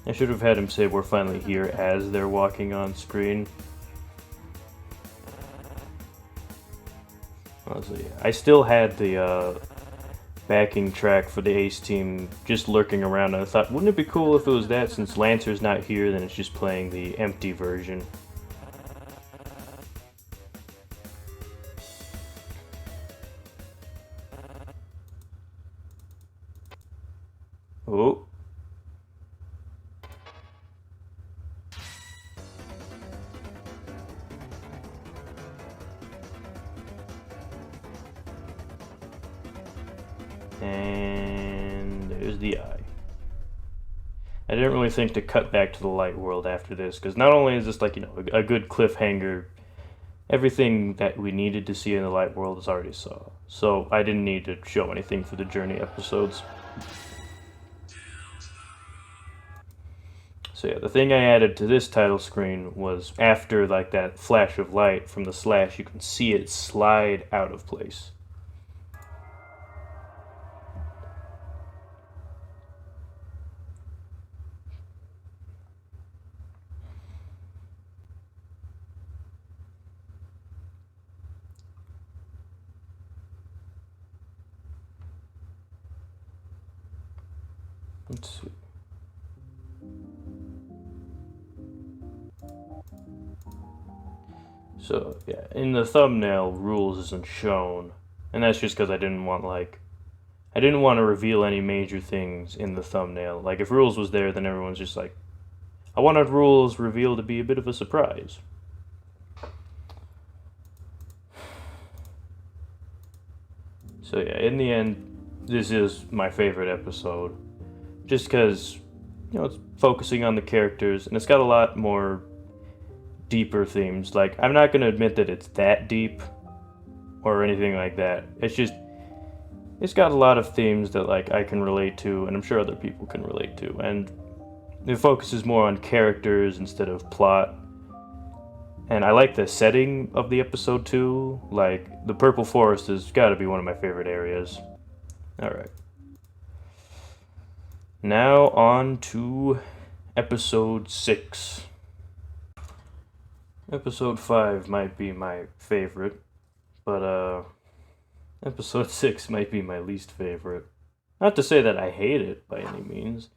I should have had him say we're finally here as they're walking on screen. Honestly, I still had the backing track for the Ace team just lurking around, and I thought, wouldn't it be cool if it was that? Since Lancer's not here, then it's just playing the empty version. Oh. And there's the eye. I didn't really think to cut back to the light world after this, because not only is this like, a good cliffhanger, everything that we needed to see in the light world is already saw. So I didn't need to show anything for the Journey episodes. So yeah, the thing I added to this title screen was after like that flash of light from the slash, you can see it slide out of place. Let's see. So yeah, in the thumbnail, rules isn't shown, and that's just because I didn't want to reveal any major things in the thumbnail. Like if rules was there, then everyone's just like, I wanted rules revealed to be a bit of a surprise. So yeah, in the end, this is my favorite episode, just because it's focusing on the characters, and it's got a lot more deeper themes. Like, I'm not going to admit that it's that deep or anything like that. It's got a lot of themes that like I can relate to, and I'm sure other people can relate to, and it focuses more on characters instead of plot. And I like the setting of the episode too. Like, the Purple Forest has got to be one of my favorite areas. Alright. Now on to episode 6. Episode 5 might be my favorite, but episode 6 might be my least favorite. Not to say that I hate it by any means,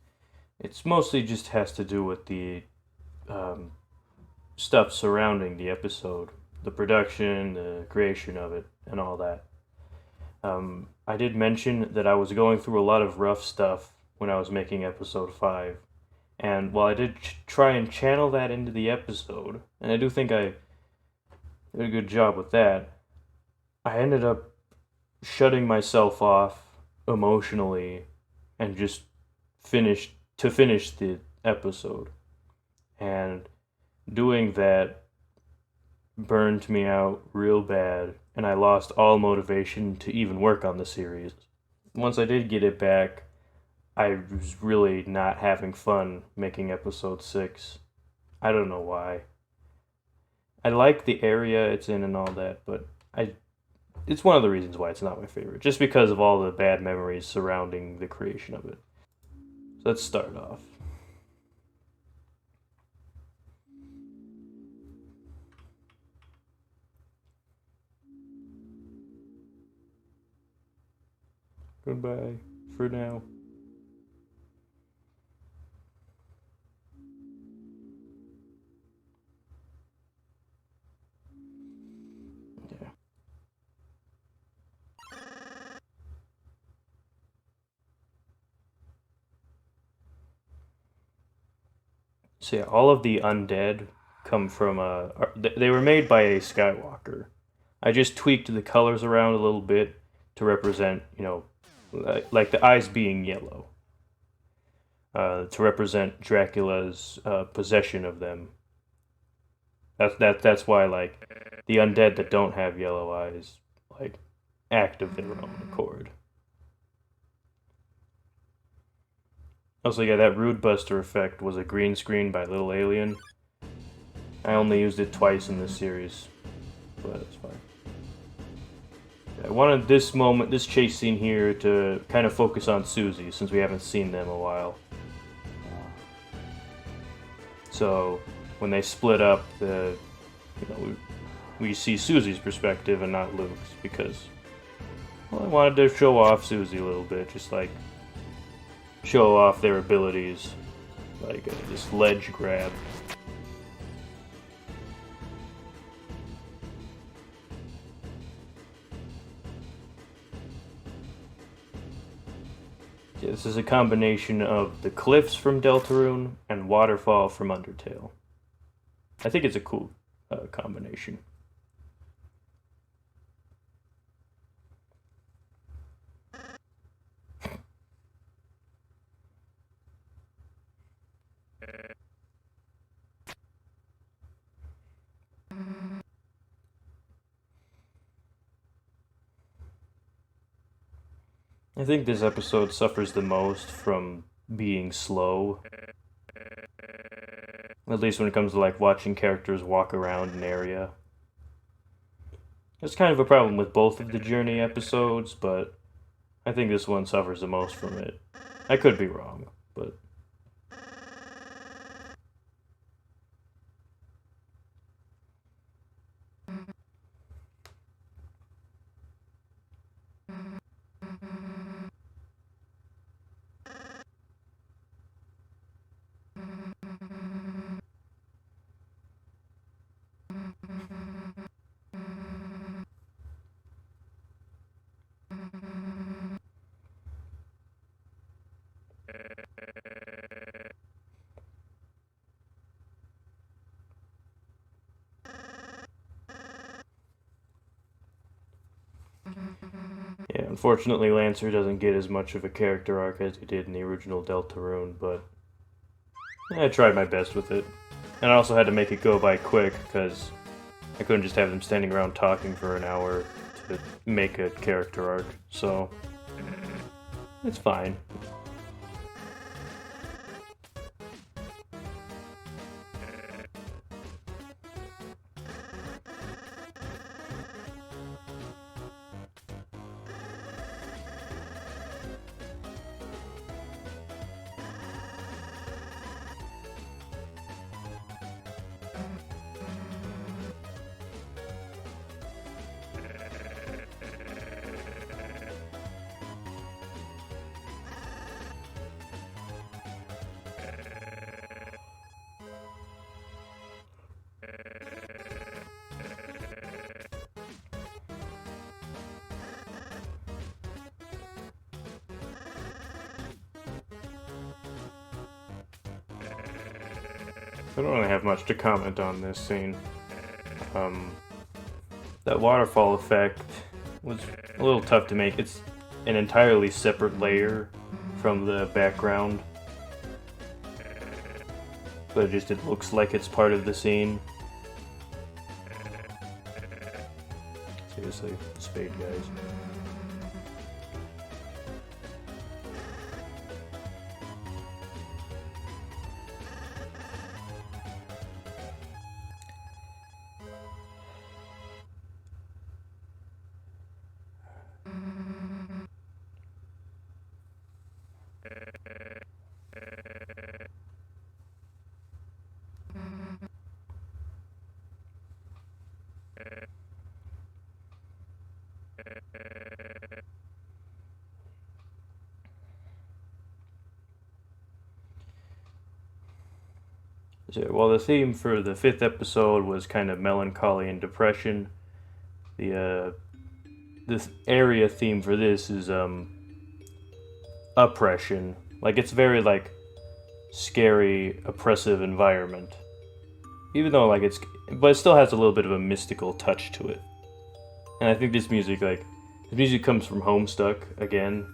It's mostly just has to do with the stuff surrounding the episode, the production, the creation of it, and all that. I did mention that I was going through a lot of rough stuff when I was making episode 5. And while I did try and channel that into the episode, and I do think I did a good job with that, I ended up shutting myself off emotionally and just finish the episode. And doing that burned me out real bad, and I lost all motivation to even work on the series. Once I did get it back, I was really not having fun making episode 6. I don't know why. I like the area it's in and all that, but it's one of the reasons why it's not my favorite, just because of all the bad memories surrounding the creation of it. So let's start off. Goodbye for now. Yeah. So yeah, all of the undead come from they were made by a Skywalker. I just tweaked the colors around a little bit to represent, like the eyes being yellow, to represent Dracula's possession of them. That's why, like, the undead that don't have yellow eyes, like, act of their own accord. Also, yeah, that Rude Buster effect was a green screen by Little Alien. I only used it twice in this series, but it's fine. I wanted this chase scene here, to kind of focus on Susie, since we haven't seen them in a while. So when they split up, we see Susie's perspective and not Luke's, because, well, I wanted to show off Susie a little bit, just like show off their abilities, like this ledge grab. Yeah, this is a combination of the cliffs from Deltarune and waterfall from Undertale. I think it's a cool combination. I think this episode suffers the most from being slow. At least when it comes to, like, watching characters walk around an area. It's kind of a problem with both of the Journey episodes, but I think this one suffers the most from it. I could be wrong, but... yeah, unfortunately Lancer doesn't get as much of a character arc as he did in the original Deltarune, but I tried my best with it. And I also had to make it go by quick, because I couldn't just have them standing around talking for an hour to make a character arc, so it's fine. I don't really have much to comment on this scene. That waterfall effect was a little tough to make. It's an entirely separate layer from the background, but it looks like it's part of the scene. Seriously, spade guys. So, well, the theme for the 5th episode was kind of melancholy and depression. This area theme for this is oppression. Like, it's very like scary, oppressive environment. Even though but it still has a little bit of a mystical touch to it. And I think this music comes from Homestuck again.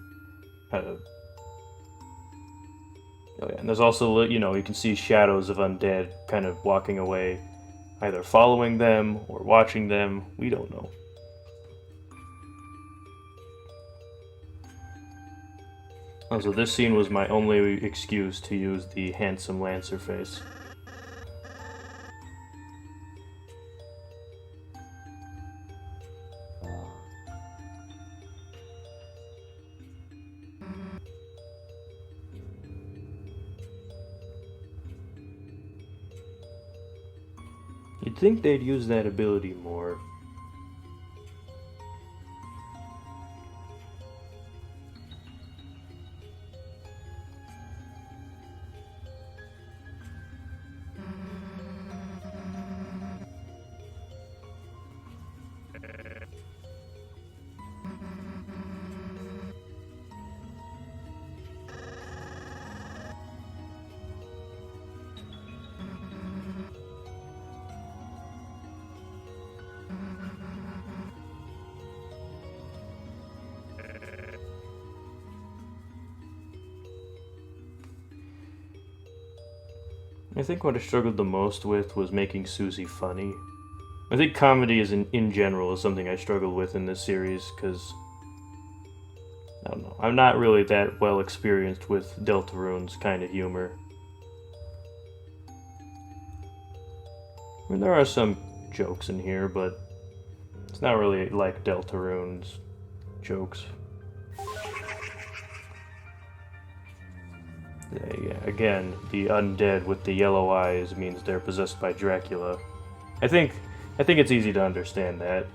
Oh yeah, and there's also, you can see shadows of undead kind of walking away, either following them or watching them. We don't know. Also, this scene was my only excuse to use the handsome Lancer face. You'd think they'd use that ability more. I think what I struggled the most with was making Susie funny. I think comedy in general is something I struggled with in this series, because I don't know, I'm not really that well experienced with Deltarune's kind of humor. I mean, there are some jokes in here, but it's not really like Deltarune's jokes. Yeah, again, the undead with the yellow eyes means they're possessed by Dracula. I think it's easy to understand that.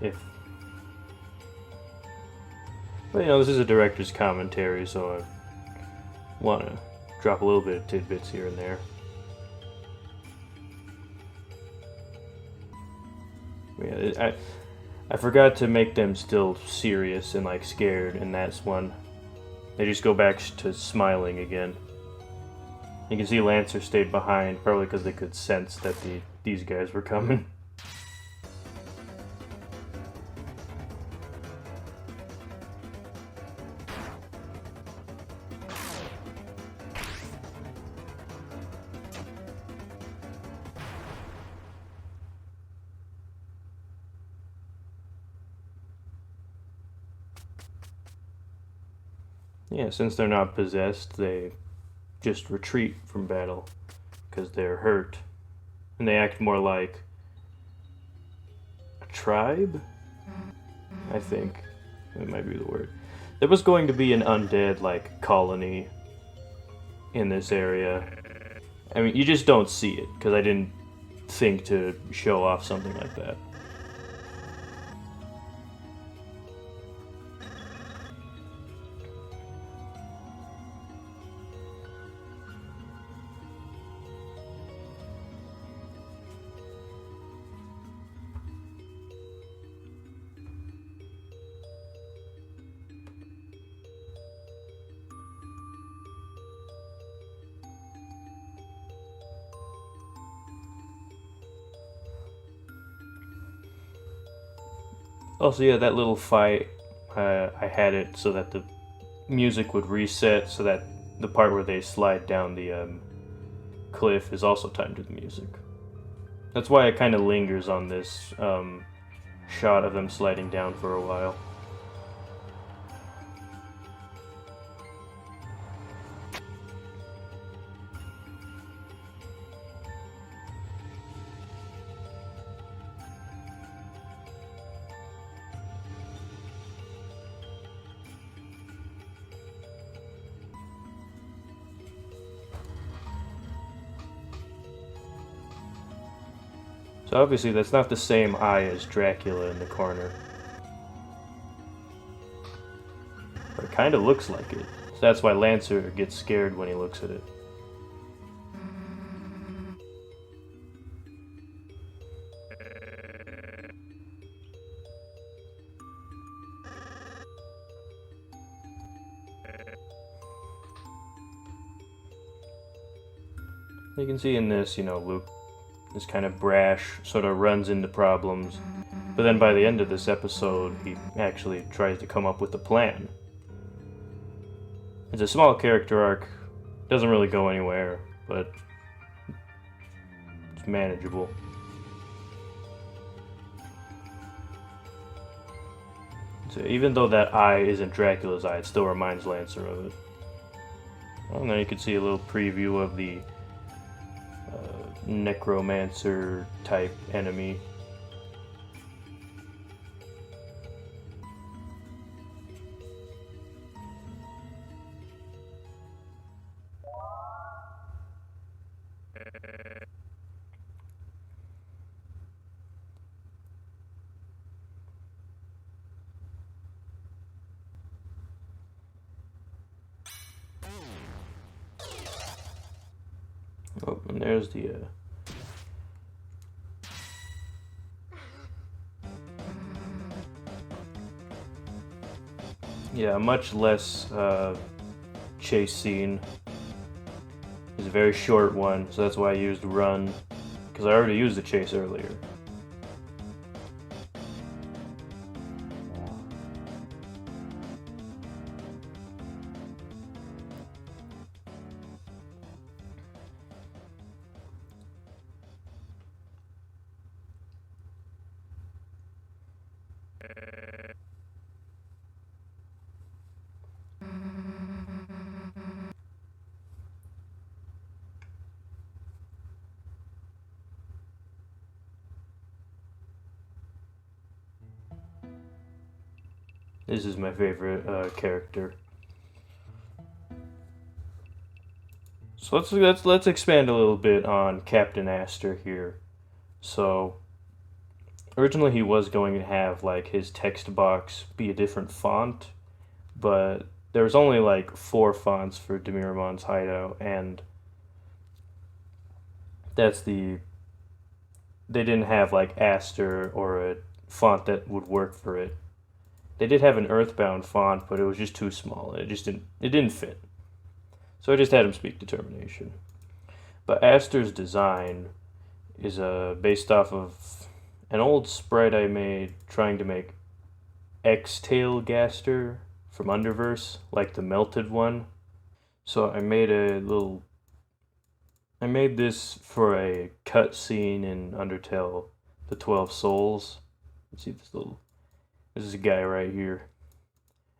But this is a director's commentary, so I want to drop a little bit of tidbits here and there. Yeah, I forgot to make them still serious and scared, and that's one. They just go back to smiling again. You can see Lancer stayed behind, probably because they could sense that these guys were coming. Yeah, since they're not possessed, they just retreat from battle because they're hurt, and they act more like a tribe. I think that might be the word. There was going to be an undead colony in this area. I mean, you just don't see it because I didn't think to show off something like that. Also, yeah, that little fight, I had it so that the music would reset, so that the part where they slide down the cliff is also timed to the music. That's why it kind of lingers on this shot of them sliding down for a while. So obviously that's not the same eye as Dracula in the corner. But it kind of looks like it. So that's why Lancer gets scared when he looks at it. You can see in this, Luke is kind of brash, sort of runs into problems, but then by the end of this episode, he actually tries to come up with a plan. It's a small character arc, doesn't really go anywhere, but it's manageable. So even though that eye isn't Dracula's eye, it still reminds Lancer of it. And then you can see a little preview of the necromancer type enemy. Oh, and there's the yeah, much less chase scene. It's a very short one, so that's why I used run, because I already used the chase earlier. This is my favorite character. So let's expand a little bit on Captain Aster here. So originally he was going to have like his text box be a different font, but there was only like 4 fonts for Demiramon's hideout, and they didn't have like Aster or a font that would work for it. They did have an Earthbound font, but it was just too small. It didn't fit. So I just had him speak Determination. But Aster's design is based off of an old sprite I made trying to make X-Tail Gaster from Underverse, like the melted one. So I made this for a cutscene in Undertale, the 12 Souls. Let's see this is a guy right here.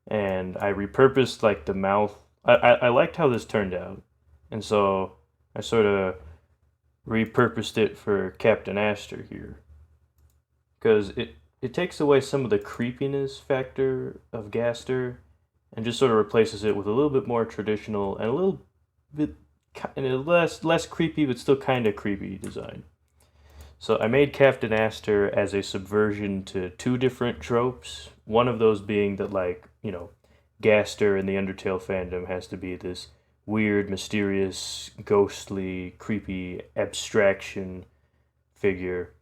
And I repurposed like the mouth. I liked how this turned out. And so I sort of repurposed it for Captain Aster here. Because it takes away some of the creepiness factor of Gaster and just sort of replaces it with a little bit more traditional and a little bit less creepy but still kind of creepy design. So I made Captain Aster as a subversion to 2 different tropes. One of those being that, like, Gaster in the Undertale fandom has to be this weird, mysterious, ghostly, creepy abstraction figure.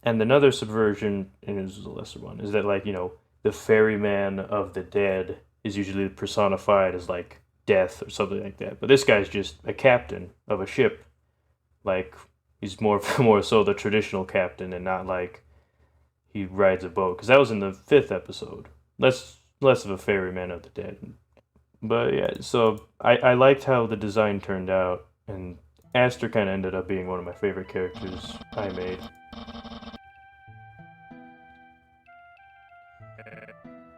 And another subversion, and this is a lesser one, is that, like, the ferryman of the dead is usually personified as, like, death or something like that. But this guy's just a captain of a ship. Like, he's more so the traditional captain and not like he rides a boat, because that was in the 5th episode. Less of a ferryman of the dead. But yeah, so I liked how the design turned out, and Aster kind of ended up being one of my favorite characters I made.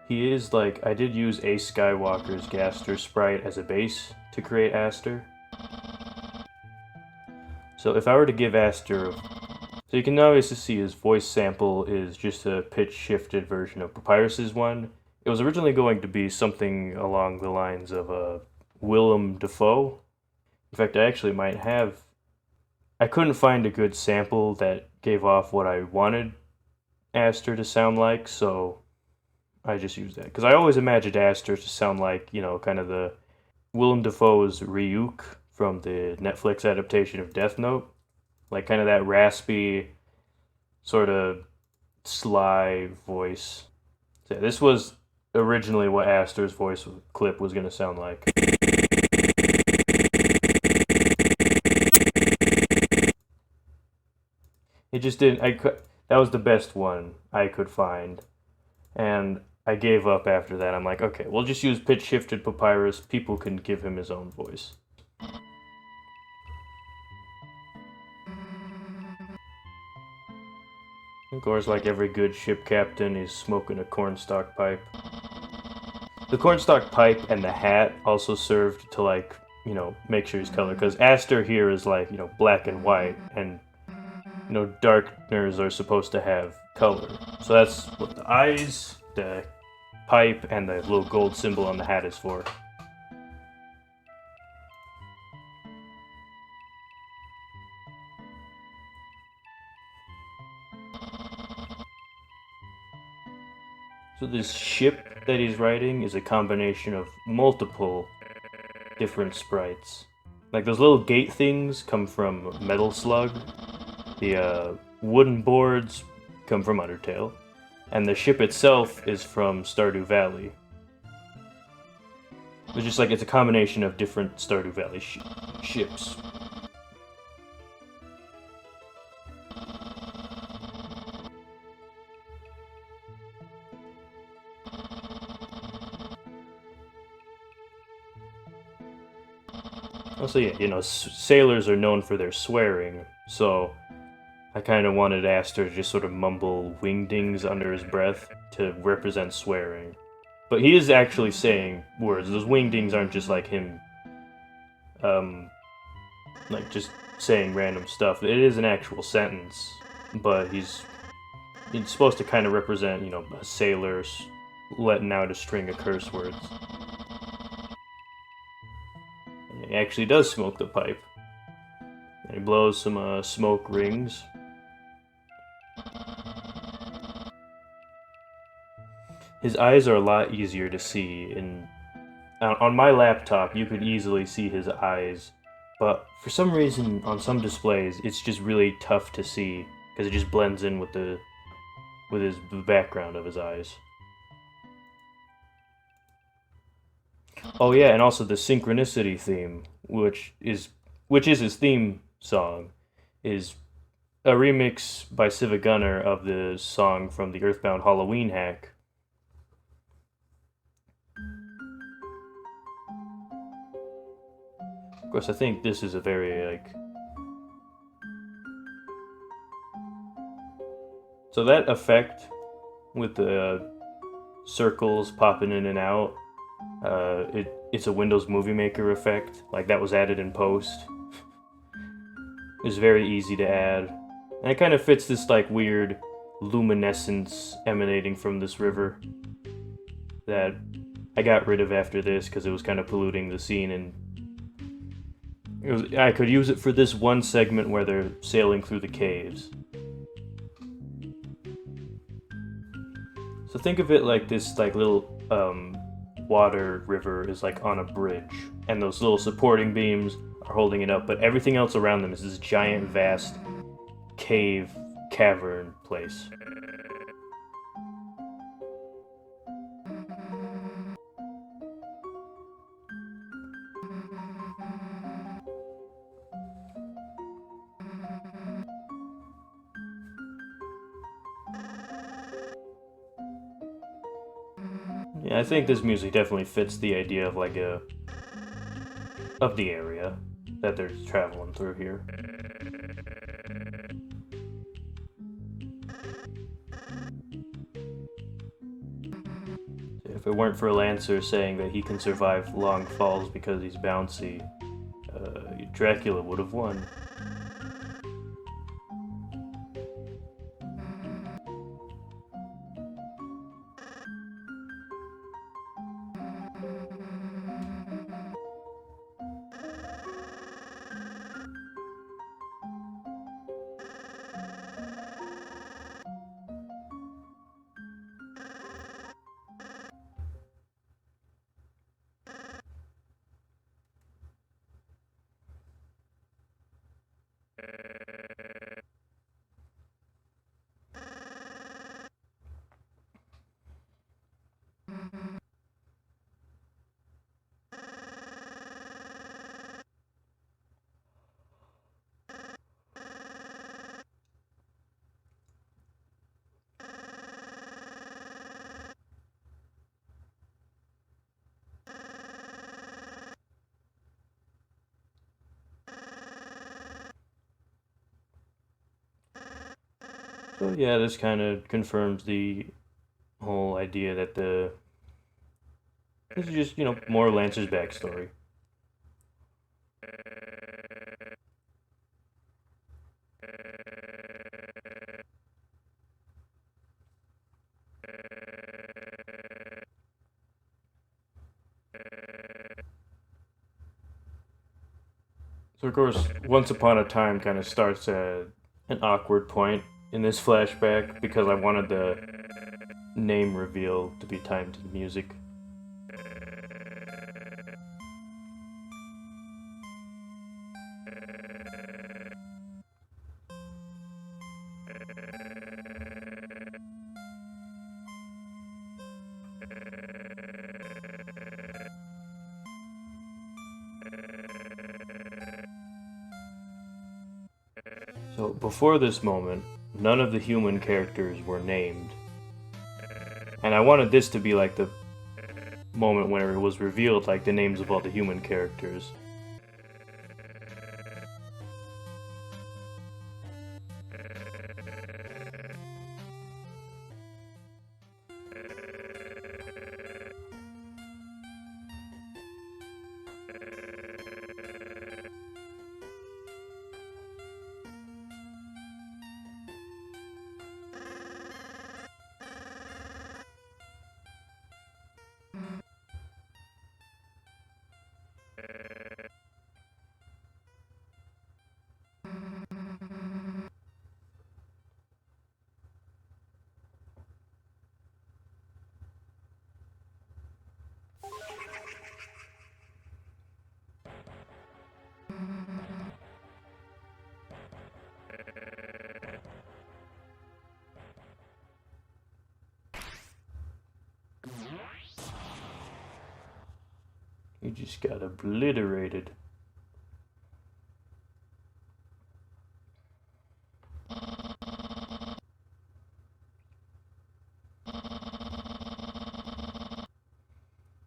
He is like, I did use Ace Skywalker's Gaster sprite as a base to create Aster. So if I were to give Aster, so you can obviously see his voice sample is just a pitch shifted version of Papyrus's one. It was originally going to be something along the lines of Willem Dafoe. In fact, I actually might have. I couldn't find a good sample that gave off what I wanted Aster to sound like, so I just used that. Because I always imagined Aster to sound like, kind of the Willem Dafoe's Ryuk from the Netflix adaptation of Death Note. Like, kind of that raspy, sort of sly voice. So yeah, this was originally what Aster's voice clip was going to sound like. It just didn't. That was the best one I could find, and I gave up after that. I'm like, okay, we'll just use pitch shifted Papyrus. People can give him his own voice. Of course, like every good ship captain, he's smoking a cornstalk pipe. The cornstalk pipe and the hat also served to, like, make sure he's colored, because Aster here is like, black and white, and darkeners are supposed to have color. So that's what the eyes, the pipe, and the little gold symbol on the hat is for. So this ship that he's riding is a combination of multiple different sprites. Like, those little gate things come from Metal Slug. The wooden boards come from Undertale. And the ship itself is from Stardew Valley. It's just like, it's a combination of different Stardew Valley ships. Also, yeah, sailors are known for their swearing, so I kind of wanted Aster to just sort of mumble wingdings under his breath to represent swearing. But he is actually saying words. Those wingdings aren't just like him, like just saying random stuff. It is an actual sentence, but it's supposed to kind of represent, a sailor letting out a string of curse words. He actually does smoke the pipe. And he blows some smoke rings. His eyes are a lot easier to see. On my laptop, you could easily see his eyes, but for some reason, on some displays, it's just really tough to see because it just blends in with the background of his eyes. Oh yeah, and also the Synchronicity theme, which is his theme song, is a remix by Civic Gunner of the song from the Earthbound Halloween hack. Of course, I think this is a very, so that effect with the circles popping in and out, it's a Windows Movie Maker effect. Like, that was added in post. It's very easy to add. And it kind of fits this, weird luminescence emanating from this river that I got rid of after this because it was kind of polluting the scene, and I could use it for this one segment where they're sailing through the caves. So think of it like this, little water river is on a bridge, and those little supporting beams are holding it up, but everything else around them is this giant, vast cavern place. Yeah, I think this music definitely fits the idea of of the area that they're traveling through here. If it weren't for Lancer saying that he can survive long falls because he's bouncy, Dracula would have won. So yeah, this kind of confirms the whole idea that this is just, more Lancer's backstory. So of course, Once Upon a Time kind of starts at an awkward point in this flashback because I wanted the name reveal to be timed to the music. So before this moment, none of the human characters were named. And I wanted this to be like the moment where it was revealed like the names of all the human characters. You just got obliterated.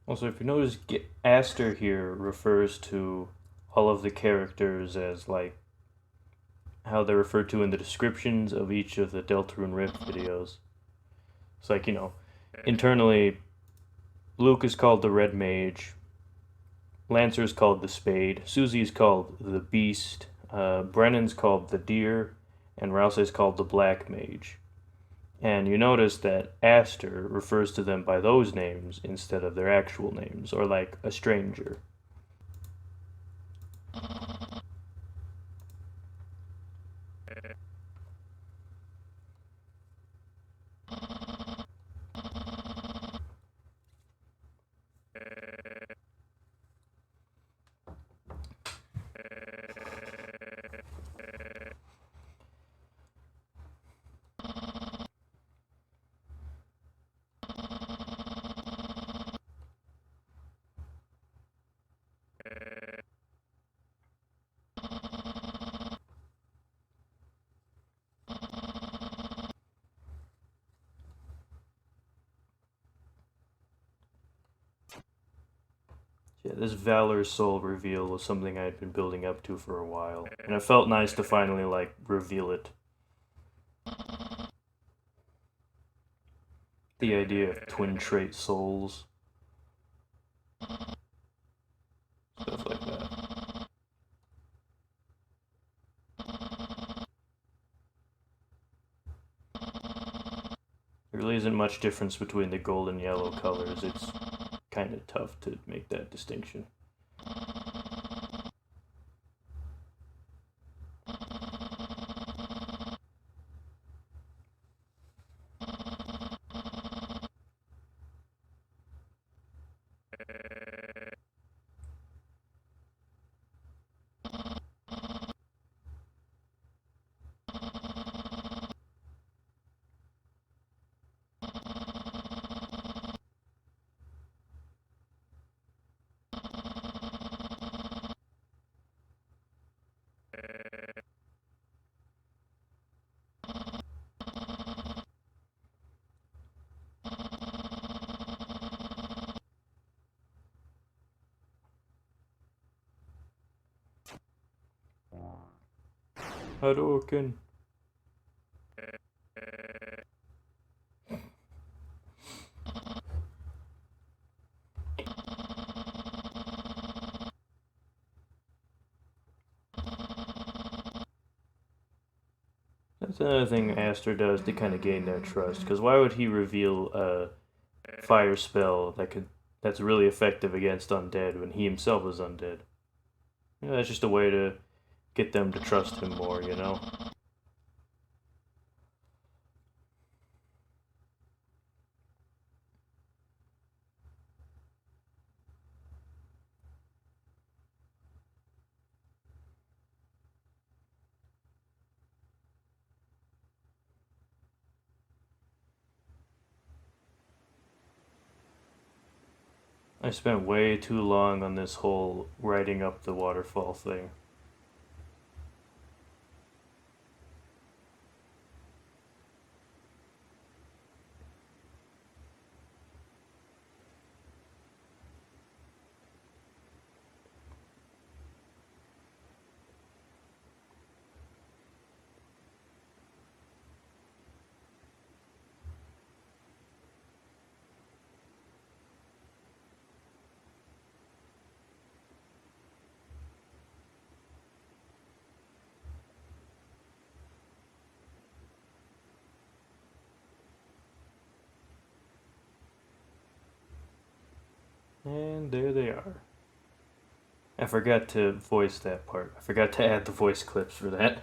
Also, if you notice, Aster here refers to all of the characters as like how they're referred to in the descriptions of each of the Deltarune Rift videos. It's like, internally, Luke is called the Red Mage, Lancer's called the Spade, Susie's called the Beast, Brennan's called the Deer, and Rousey's called the Black Mage. And you notice that Aster refers to them by those names instead of their actual names, or like a stranger. this Valor Soul reveal was something I had been building up to for a while, and it felt nice to finally, like, reveal it. The idea of twin trait souls. Stuff like that. There really isn't much difference between the gold and yellow colors. It's kind of tough to make that distinction. Hadouken. That's another thing Aster does to kind of gain their trust. Because why would he reveal a fire spell that's really effective against undead when he himself is undead? You know, that's just a way to get them to trust him more, you know? I spent way too long on this whole writing up the waterfall thing. And there they are. I forgot to voice that part. I forgot to add the voice clips for that.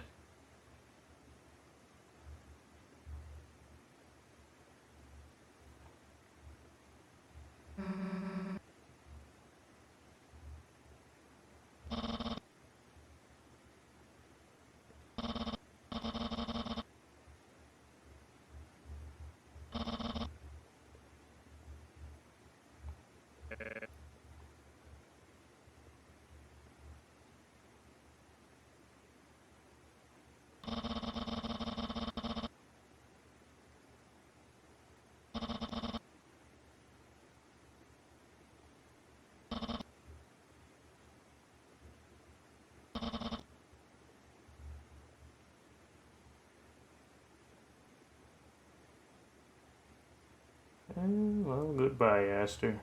And, well, goodbye, Aster.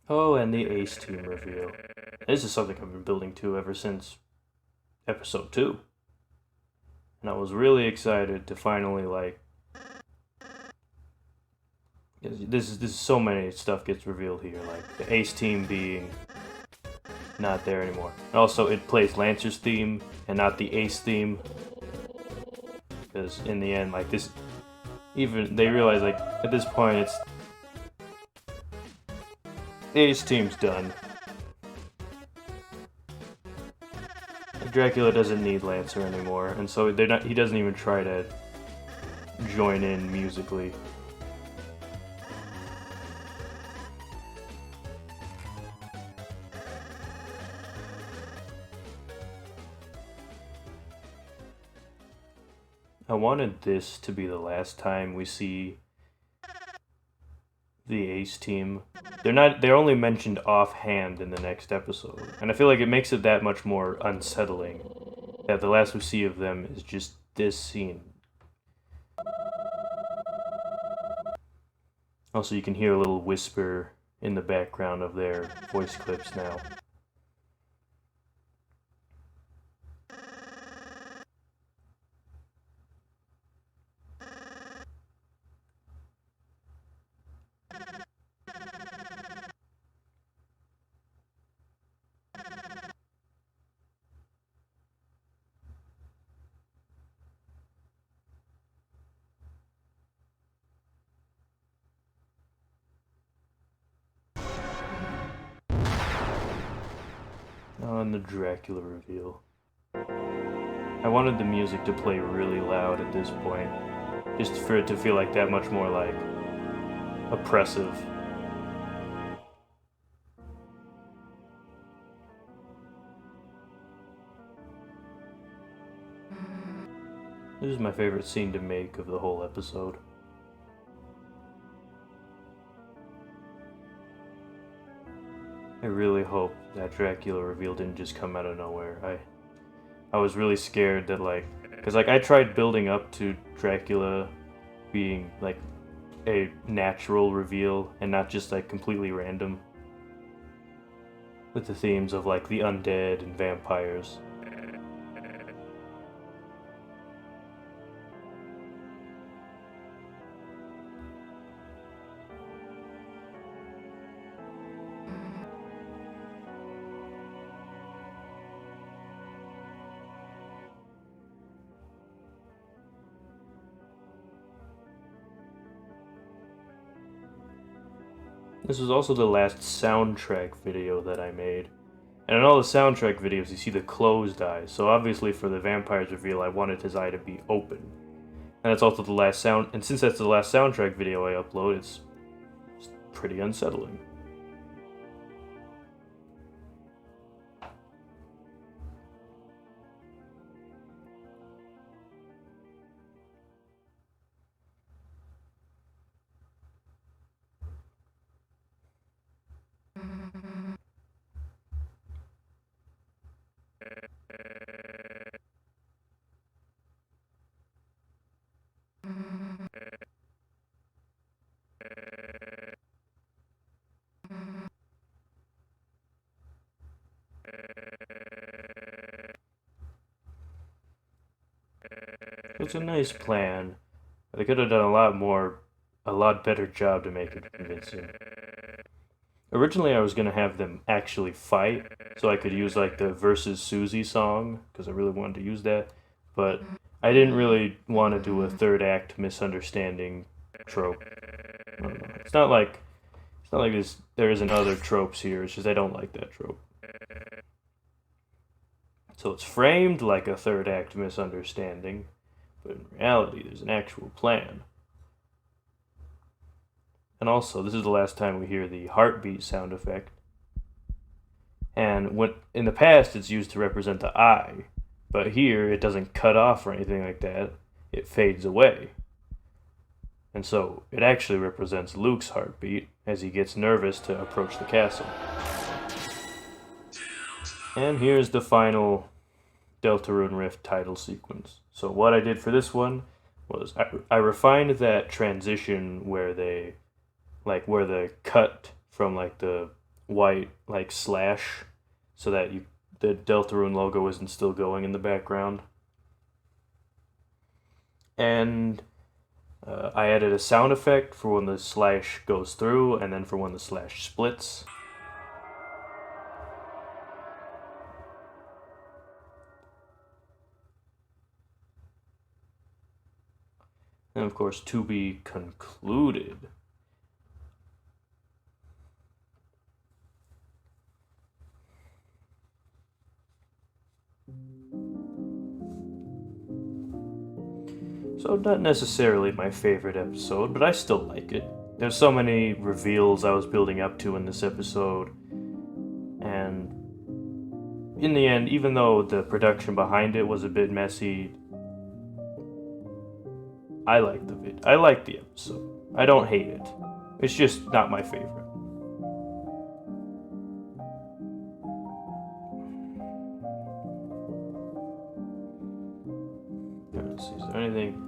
Oh, and the Ace Team reveal. This is something I've been building to ever since episode 2. And I was really excited to finally, like... This is so many stuff gets revealed here, like the Ace Team being not there anymore. Also, it plays Lancer's theme and not the Ace theme. Because in the end, like this... Even, they realize, like, at this point, it's... The Ace Team's done. Dracula doesn't need Lancer anymore, and so he doesn't even try to join in musically. I wanted this to be the last time we see the Ace team. They're only mentioned offhand in the next episode. And I feel like it makes it that much more unsettling that the last we see of them is just this scene. Also, you can hear a little whisper in the background of their voice clips now. On the Dracula reveal. I wanted the music to play really loud at this point, just for it to feel like that much more like oppressive. This is my favorite scene to make of the whole episode. I really hope that Dracula reveal didn't just come out of nowhere. I was really scared that, like, because, like, I tried building up to Dracula being, like, a natural reveal and not just, like, completely random. With the themes of, like, the undead and vampires. This was also the last soundtrack video that I made. And in all the soundtrack videos, you see the closed eyes. So obviously for the vampire's reveal, I wanted his eye to be open. And that's also the last sound. And since that's the last soundtrack video I upload, it's pretty unsettling. It's a nice plan. They could have done a lot better job to make it convincing. Originally, I was gonna have them actually fight, so I could use like the Versus Susie song, because I really wanted to use that. But I didn't really want to do a third act misunderstanding trope. I don't know. It's not like there isn't other tropes here. It's just I don't like that trope. So it's framed like a third act misunderstanding, but in reality, there's an actual plan. And also, this is the last time we hear the heartbeat sound effect. And in the past, it's used to represent the eye, but here it doesn't cut off or anything like that. It fades away. And so it actually represents Luke's heartbeat as he gets nervous to approach the castle. And here's the final Deltarune Rift title sequence. So what I did for this one was I refined that transition where the cut from like the white like slash so that the Deltarune logo isn't still going in the background. And I added a sound effect for when the slash goes through and then for when the slash splits. And of course, to be concluded. So not necessarily my favorite episode, but I still like it. There's so many reveals I was building up to in this episode, and in the end, even though the production behind it was a bit messy, I liked the episode. I don't hate it. It's just not my favorite. Let's see, is there anything?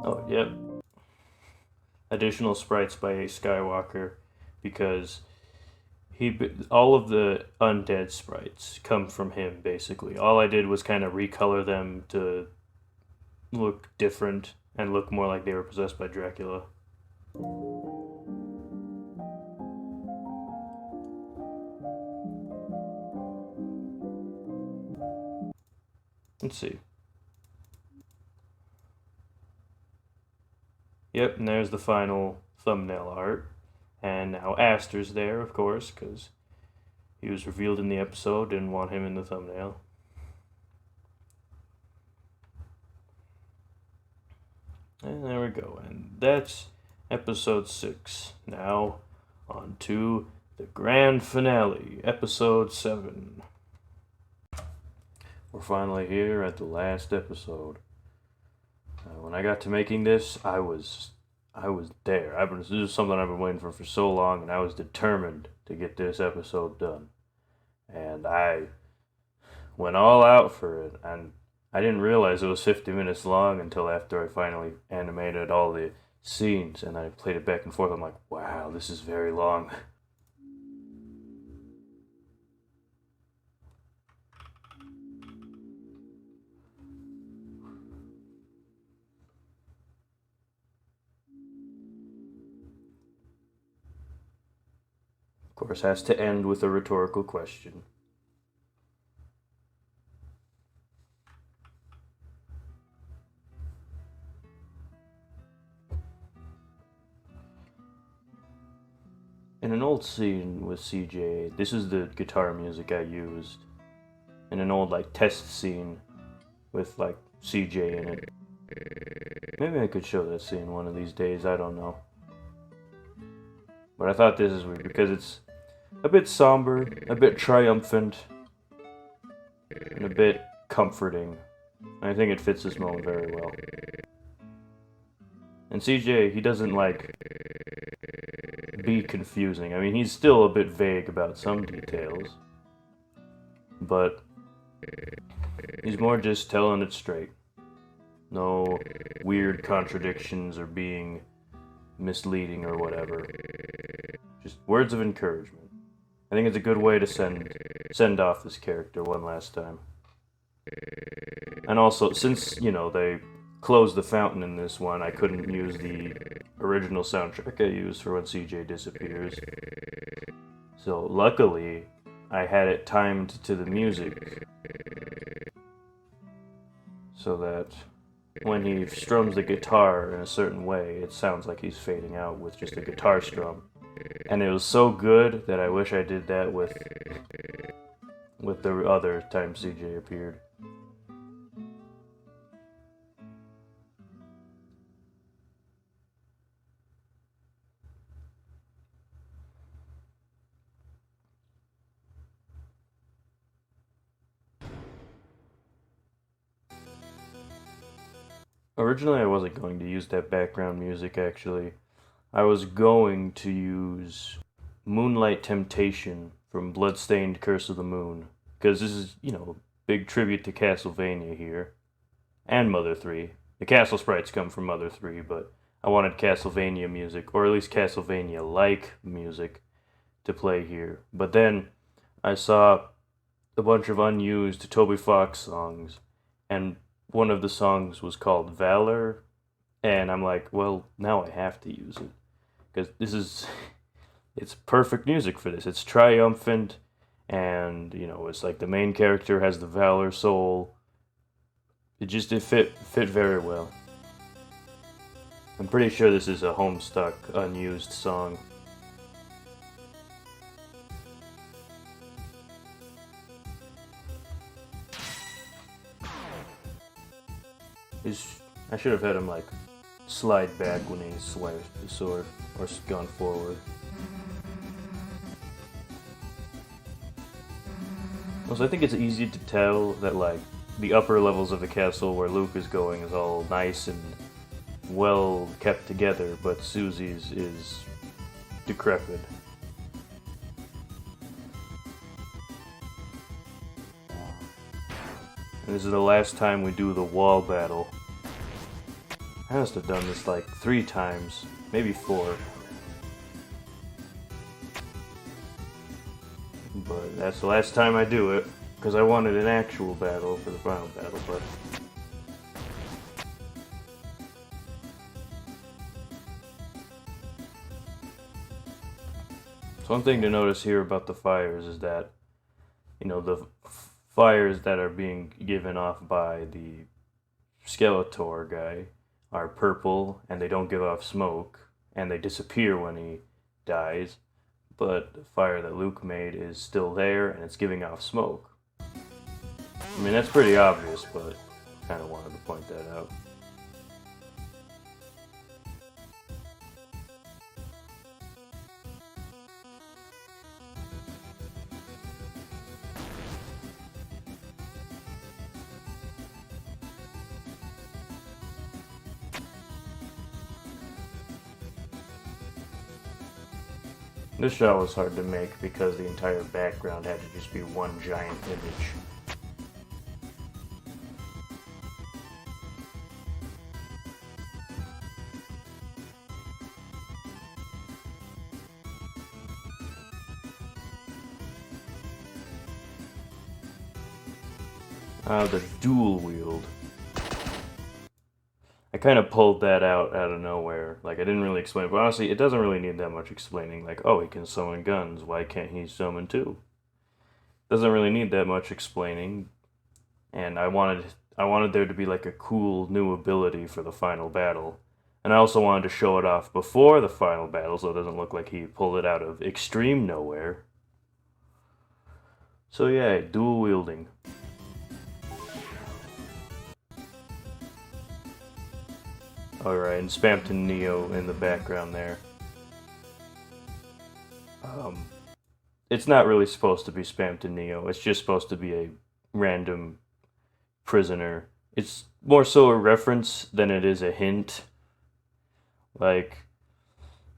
Oh, yep. Additional sprites by A. Skywalker, because all of the undead sprites come from him, basically. All I did was kind of recolor them to look different and look more like they were possessed by Dracula. Let's see. Yep, and there's the final thumbnail art. And now Aster's there, of course, because he was revealed in the episode, didn't want him in the thumbnail. And there we go, and that's episode 6. Now, on to the grand finale, episode 7. We're finally here at the last episode. When I got to making this, I was there. This is something I've been waiting for so long, and I was determined to get this episode done. And I went all out for it, and I didn't realize it was 50 minutes long until after I finally animated all the scenes, and I played it back and forth. I'm like, wow, this is very long. Of course, has to end with a rhetorical question. In an old scene with CJ, this is the guitar music I used. In an old test scene with CJ in it. Maybe I could show that scene one of these days, I don't know. But I thought this is weird because it's a bit somber, a bit triumphant, and a bit comforting. I think it fits this moment very well. And CJ, he doesn't be confusing. I mean, he's still a bit vague about some details, but he's more just telling it straight. No weird contradictions or being misleading or whatever. Just words of encouragement. I think it's a good way to send off this character one last time. And also, since, they closed the fountain in this one, I couldn't use the original soundtrack I used for when CJ disappears. So, luckily, I had it timed to the music so that when he strums the guitar in a certain way, it sounds like he's fading out with just a guitar strum. And it was so good that I wish I did that with the other time CJ appeared. Originally, I wasn't going to use that background music, actually. I was going to use Moonlight Temptation from Bloodstained Curse of the Moon, because this is, big tribute to Castlevania here, and Mother 3. The castle sprites come from Mother 3, but I wanted Castlevania music, or at least Castlevania-like music, to play here. But then I saw a bunch of unused Toby Fox songs, and one of the songs was called Valor, and I'm like, well, now I have to use it. Because it's perfect music for this. It's triumphant, and, it's like the main character has the Valor soul. It fit very well. I'm pretty sure this is a Homestuck, unused song. I should have had him slide back when he swiped the sword, or gone forward. Also, I think it's easy to tell that the upper levels of the castle where Luke is going is all nice and well kept together, but Susie's is decrepit. And this is the last time we do the wall battle. I must have done this like 3 times, maybe 4. But that's the last time I do it, because I wanted an actual battle for the final battle, but... So one thing to notice here about the fires is that, you know, the fires that are being given off by the Skeletor guy are purple, and they don't give off smoke, and they disappear when he dies. But the fire that Luke made is still there, and it's giving off smoke. I mean, that's pretty obvious, but I kind of wanted to point that out. This shot was hard to make because the entire background had to just be one giant image. The dual wield. I kind of pulled that out of nowhere. Like, I didn't really explain it, but honestly, it doesn't really need that much explaining. Like, oh, he can summon guns, why can't he summon 2? Doesn't really need that much explaining. And I wanted there to be like a cool new ability for the final battle. And I also wanted to show it off before the final battle, so it doesn't look like he pulled it out of extreme nowhere. So yeah, dual wielding. Alright, and Spamton Neo in the background there. It's not really supposed to be Spamton Neo, it's just supposed to be a random prisoner. It's more so a reference than it is a hint. Like,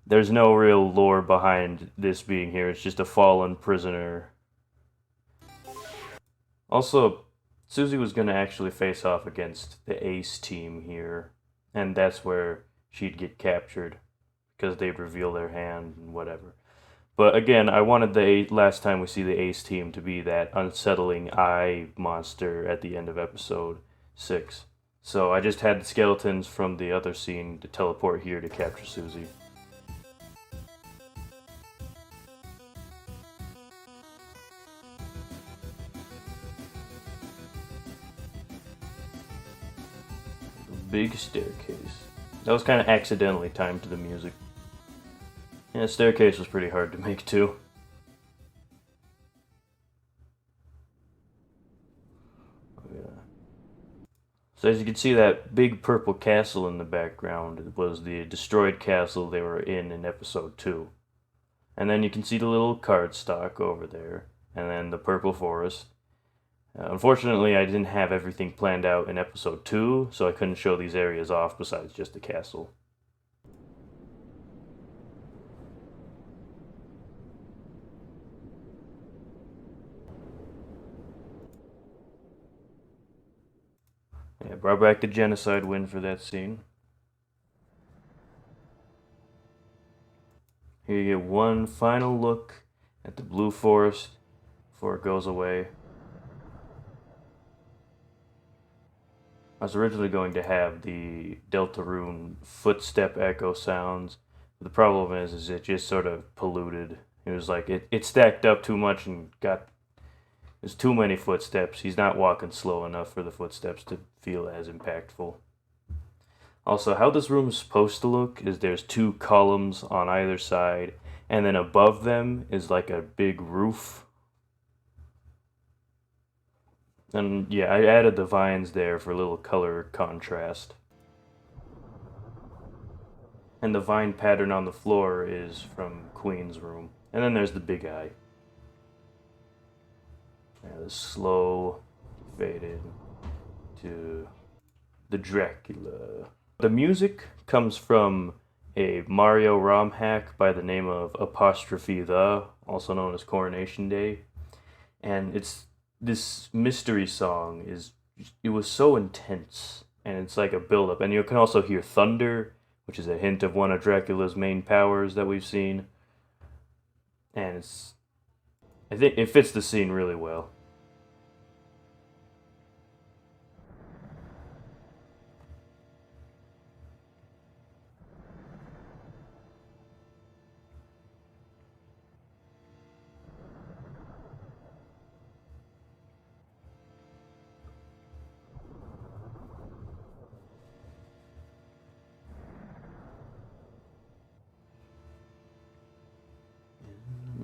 there's no real lore behind this being here, it's just a fallen prisoner. Also, Susie was going to actually face off against the Ace team here. And that's where she'd get captured, because they'd reveal their hand and whatever. But again, I wanted the last time we see the Ace team to be that unsettling eye monster at the end of episode 6. So I just had the skeletons from the other scene to teleport here to capture Susie. Big staircase. That was kind of accidentally timed to the music. Yeah, the staircase was pretty hard to make too. Yeah. So as you can see, that big purple castle in the background was the destroyed castle they were in episode 2. And then you can see the little cardstock over there, and then the purple forest. Unfortunately, I didn't have everything planned out in episode 2, so I couldn't show these areas off besides just the castle. Yeah, brought back the genocide win for that scene. Here you get one final look at the blue forest before it goes away. I was originally going to have the Deltarune footstep echo sounds. The problem is it just sort of polluted. It was like, it stacked up too much and there's too many footsteps. He's not walking slow enough for the footsteps to feel as impactful. Also, how this room is supposed to look is there's 2 columns on either side, and then above them is like a big roof. And yeah, I added the vines there for a little color contrast. And the vine pattern on the floor is from Queen's room. And then there's the big eye. Yeah, the slow faded to the Dracula. The music comes from a Mario ROM hack by the name of apostrophe the, also known as Coronation Day, and it's this mystery song is it was so intense, and it's like a build up, and you can also hear thunder, which is a hint of one of Dracula's main powers that we've seen, and I think it fits the scene really well.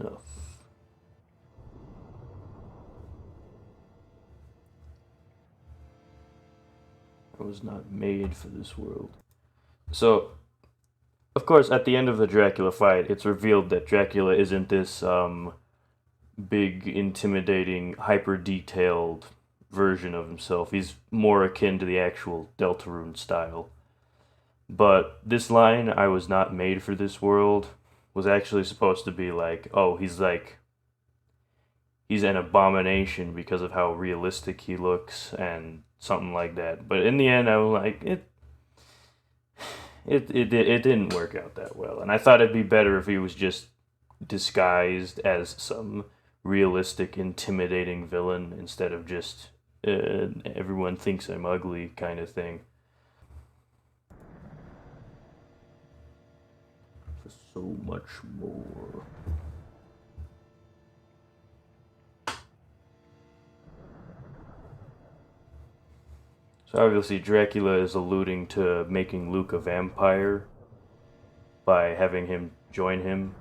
Enough. I was not made for this world. So, of course, at the end of the Dracula fight, it's revealed that Dracula isn't this big, intimidating, hyper detailed version of himself. He's more akin to the actual Deltarune style. But this line, I was not made for this world, was actually supposed to be like, oh, he's an abomination because of how realistic he looks and something like that. But in the end, I was like, it didn't work out that well, and I thought it'd be better if he was just disguised as some realistic, intimidating villain instead of just everyone thinks I'm ugly kind of thing. For so much more. So obviously Dracula is alluding to making Luke a vampire by having him join him.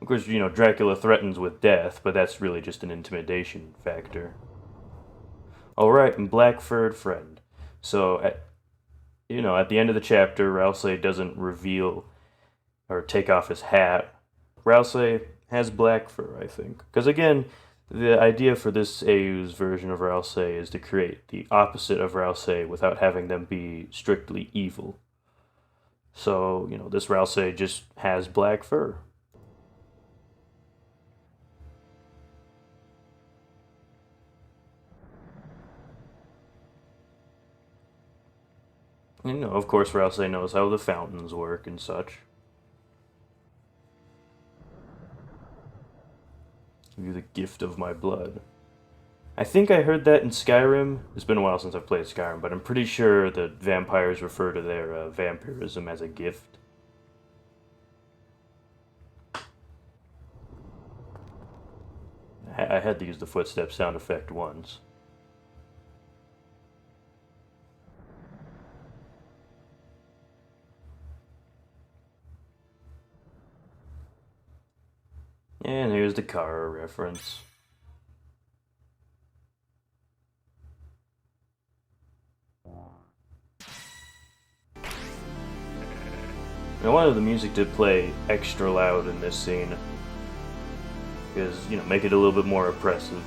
Of course, Dracula threatens with death, but that's really just an intimidation factor. Alright, and Black Furred Friend. So, at the end of the chapter, Rousey doesn't reveal or take off his hat. Rousey has black fur, I think. Because again, the idea for this AU's version of Rousey is to create the opposite of Rousey without having them be strictly evil. So, this Rousey just has black fur. And, of course, Rousey knows how the fountains work and such. Give you the gift of my blood. I think I heard that in Skyrim. It's been a while since I've played Skyrim, but I'm pretty sure that vampires refer to their vampirism as a gift. I had to use the footstep sound effect once. And here's the Kara reference. I wanted the music to play extra loud in this scene. Because, make it a little bit more oppressive.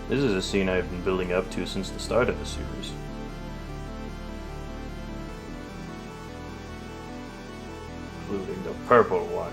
This is a scene I've been building up to since the start of the series. Including the purple one.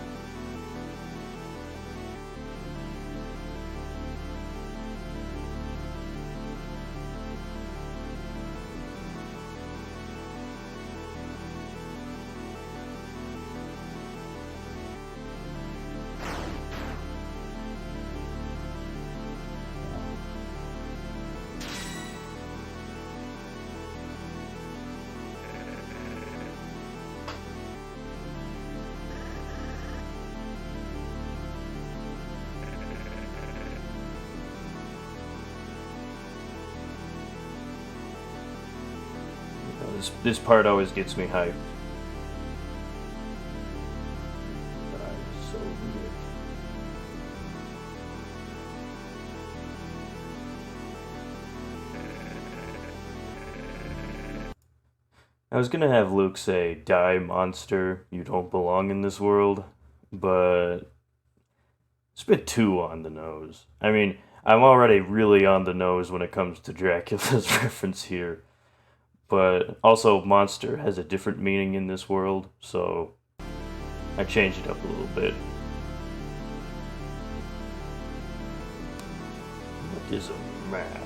This part always gets me hyped. I'm so rich. I was gonna have Luke say, "Die, monster, you don't belong in this world," but it's a bit too on the nose. I mean, I'm already really on the nose when it comes to Dracula's reference here, but also monster has a different meaning in this world, so I changed it up a little bit. What is a man?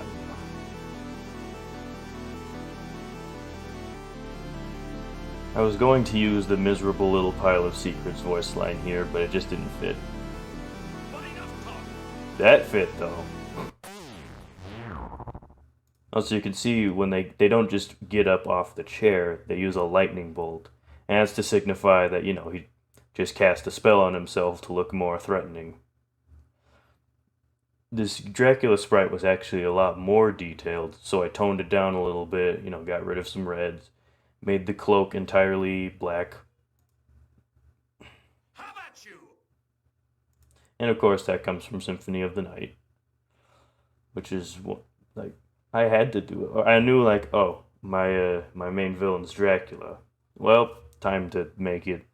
I was going to use the miserable little pile of secrets voice line here, but it just didn't fit. That fit though. Also, you can see when they don't just get up off the chair, they use a lightning bolt. And that's to signify that, he just cast a spell on himself to look more threatening. This Dracula sprite was actually a lot more detailed, so I toned it down a little bit, got rid of some reds, made the cloak entirely black. How about you? And of course, that comes from Symphony of the Night, which is what, I had to do it. I knew, oh, my main villain's Dracula. Well, time to make it.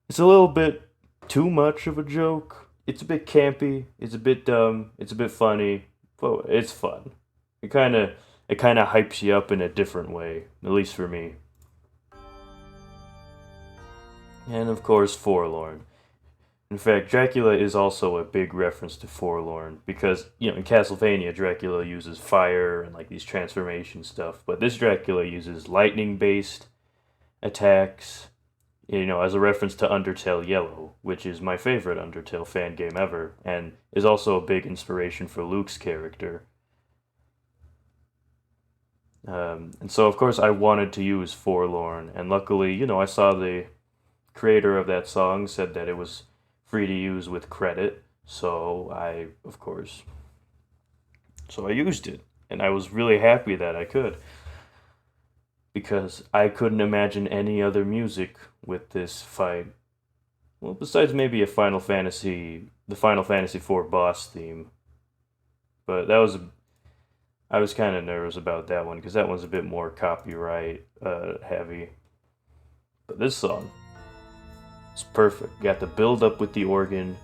It's a little bit too much of a joke. It's a bit campy. It's a bit dumb. It's a bit funny, but it's fun. It kind of hypes you up in a different way, at least for me. And of course, Forlorn. In fact, Dracula is also a big reference to Forlorn because, in Castlevania, Dracula uses fire and these transformation stuff, but this Dracula uses lightning-based attacks, as a reference to Undertale Yellow, which is my favorite Undertale fan game ever, and is also a big inspiration for Luke's character. And so, of course, I wanted to use Forlorn, and luckily, I saw the creator of that song said that it was free to use with credit, so I used it, and I was really happy that I could, because I couldn't imagine any other music with this fight. Well, besides maybe the Final Fantasy IV boss theme, but I was kind of nervous about that one, because that one's a bit more copyright heavy. But this song, it's perfect. Got the build up with the organ.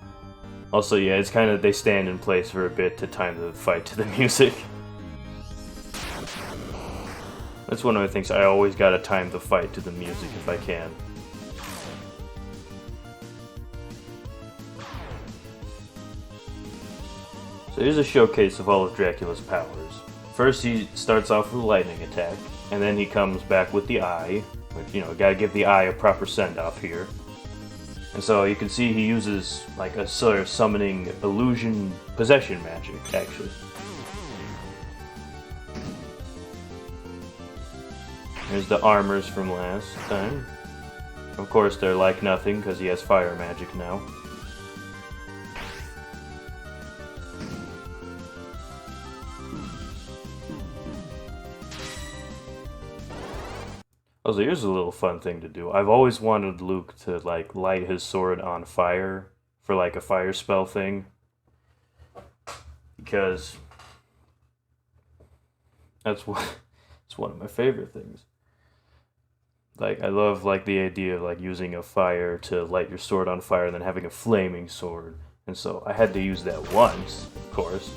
Also, yeah, it's kind of, they stand in place for a bit to time the fight to the music. That's one of the things, I always gotta time the fight to the music if I can. So here's a showcase of all of Dracula's powers. First, he starts off with a lightning attack, and then he comes back with the eye, which, gotta give the eye a proper send-off here. And so you can see he uses a sort of summoning illusion possession magic, actually. Here's the armors from last time. Of course, they're like nothing because he has fire magic now. Also, here's a little fun thing to do. I've always wanted Luke to, light his sword on fire for, a fire spell thing. Because it's one of my favorite things. I love, the idea of, using a fire to light your sword on fire and then having a flaming sword. And so I had to use that once, of course.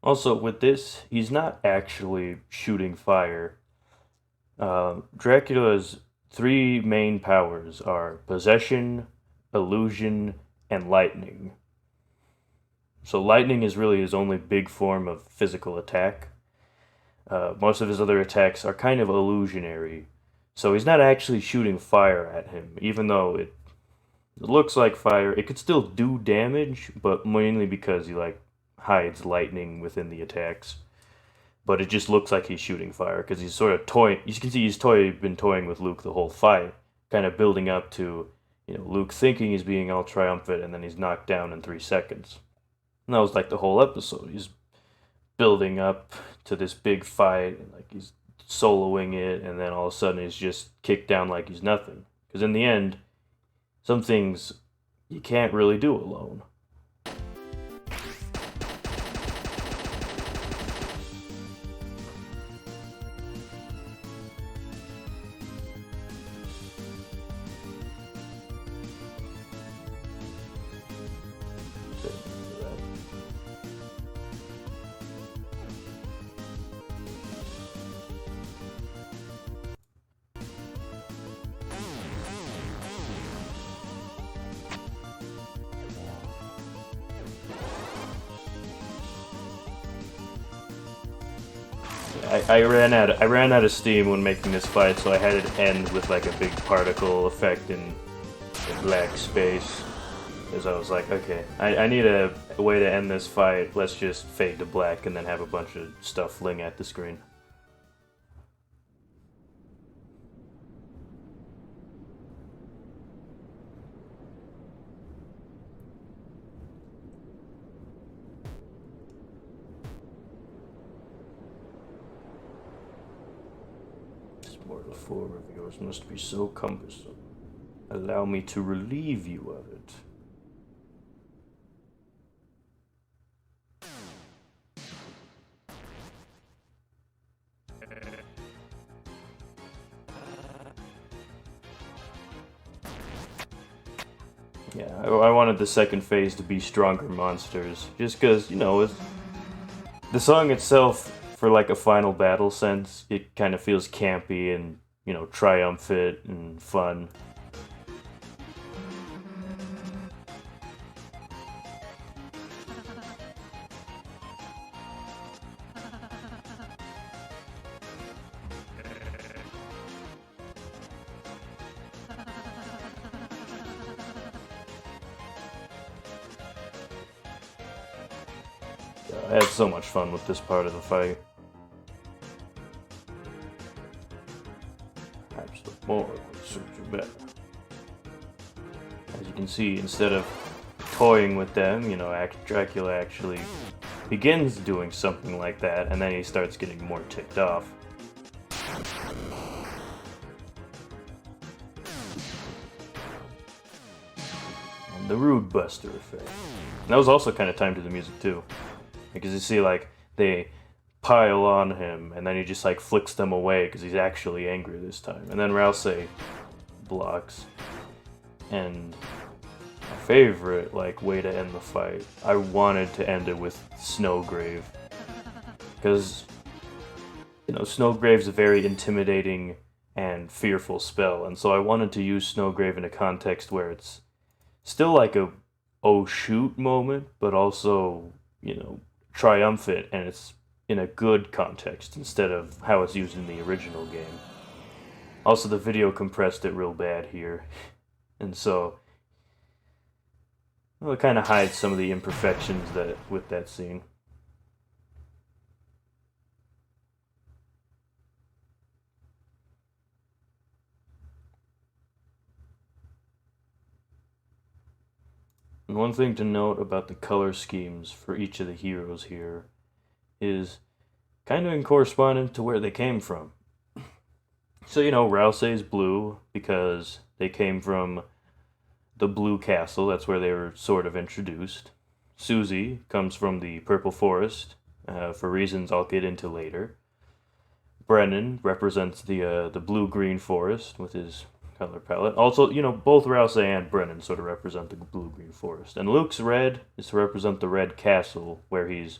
Also, with this, he's not actually shooting fire. Dracula's three main powers are possession, illusion, and lightning. So lightning is really his only big form of physical attack. Most of his other attacks are kind of illusionary. So he's not actually shooting fire at him, even though it looks like fire. It could still do damage, but mainly because he hides lightning within the attacks. But it just looks like he's shooting fire because he's sort of toying. You can see he's been toying with Luke the whole fight, kind of building up to, Luke thinking he's being all triumphant, and then he's knocked down in 3 seconds. And that was the whole episode. He's building up to this big fight, and he's soloing it, and then all of a sudden he's just kicked down like he's nothing. Because in the end, some things you can't really do alone. I ran out of steam when making this fight, so I had it end with like a big particle effect in black space. Because I was like, okay, I need a way to end this fight. Let's just fade to black and then have a bunch of stuff fling at the screen. This mortal form of yours must be so cumbersome. Allow me to relieve you of it. Yeah, I wanted the second phase to be stronger monsters, just because, you know, the song itself, for like a final battle sense, it kind of feels campy and, you know, triumphant and fun. I had so much fun with this part of the fight. Perhaps the more would suit you better. As you can see, instead of toying with them, you know, Dracula actually begins doing something like that, and then he starts getting more ticked off. And the Rude Buster effect. And that was also kind of timed to the music too. Because you see, like, they pile on him, and then he just, like, flicks them away because he's actually angry this time. And then Rousey blocks. And my favorite, like, way to end the fight, I wanted to end it with Snowgrave. Because, you know, Snowgrave's a very intimidating and fearful spell, and so I wanted to use Snowgrave in a context where it's still like a oh shoot moment, but also, you know, triumphant, and it's in a good context instead of how it's used in the original game. Also, the video compressed it real bad here, and so, well, it kind of hides some of the imperfections that with that scene. And one thing to note about the color schemes for each of the heroes here is kind of in correspondence to where they came from. So, you know, Rousey's blue because they came from the Blue Castle, that's where they were sort of introduced. Susie comes from the Purple Forest, for reasons I'll get into later. Brennan represents the Blue-Green Forest with his color palette. Also, you know, both Rousey and Brennan sort of represent the blue-green forest. And Luke's red is to represent the Red Castle, where he's,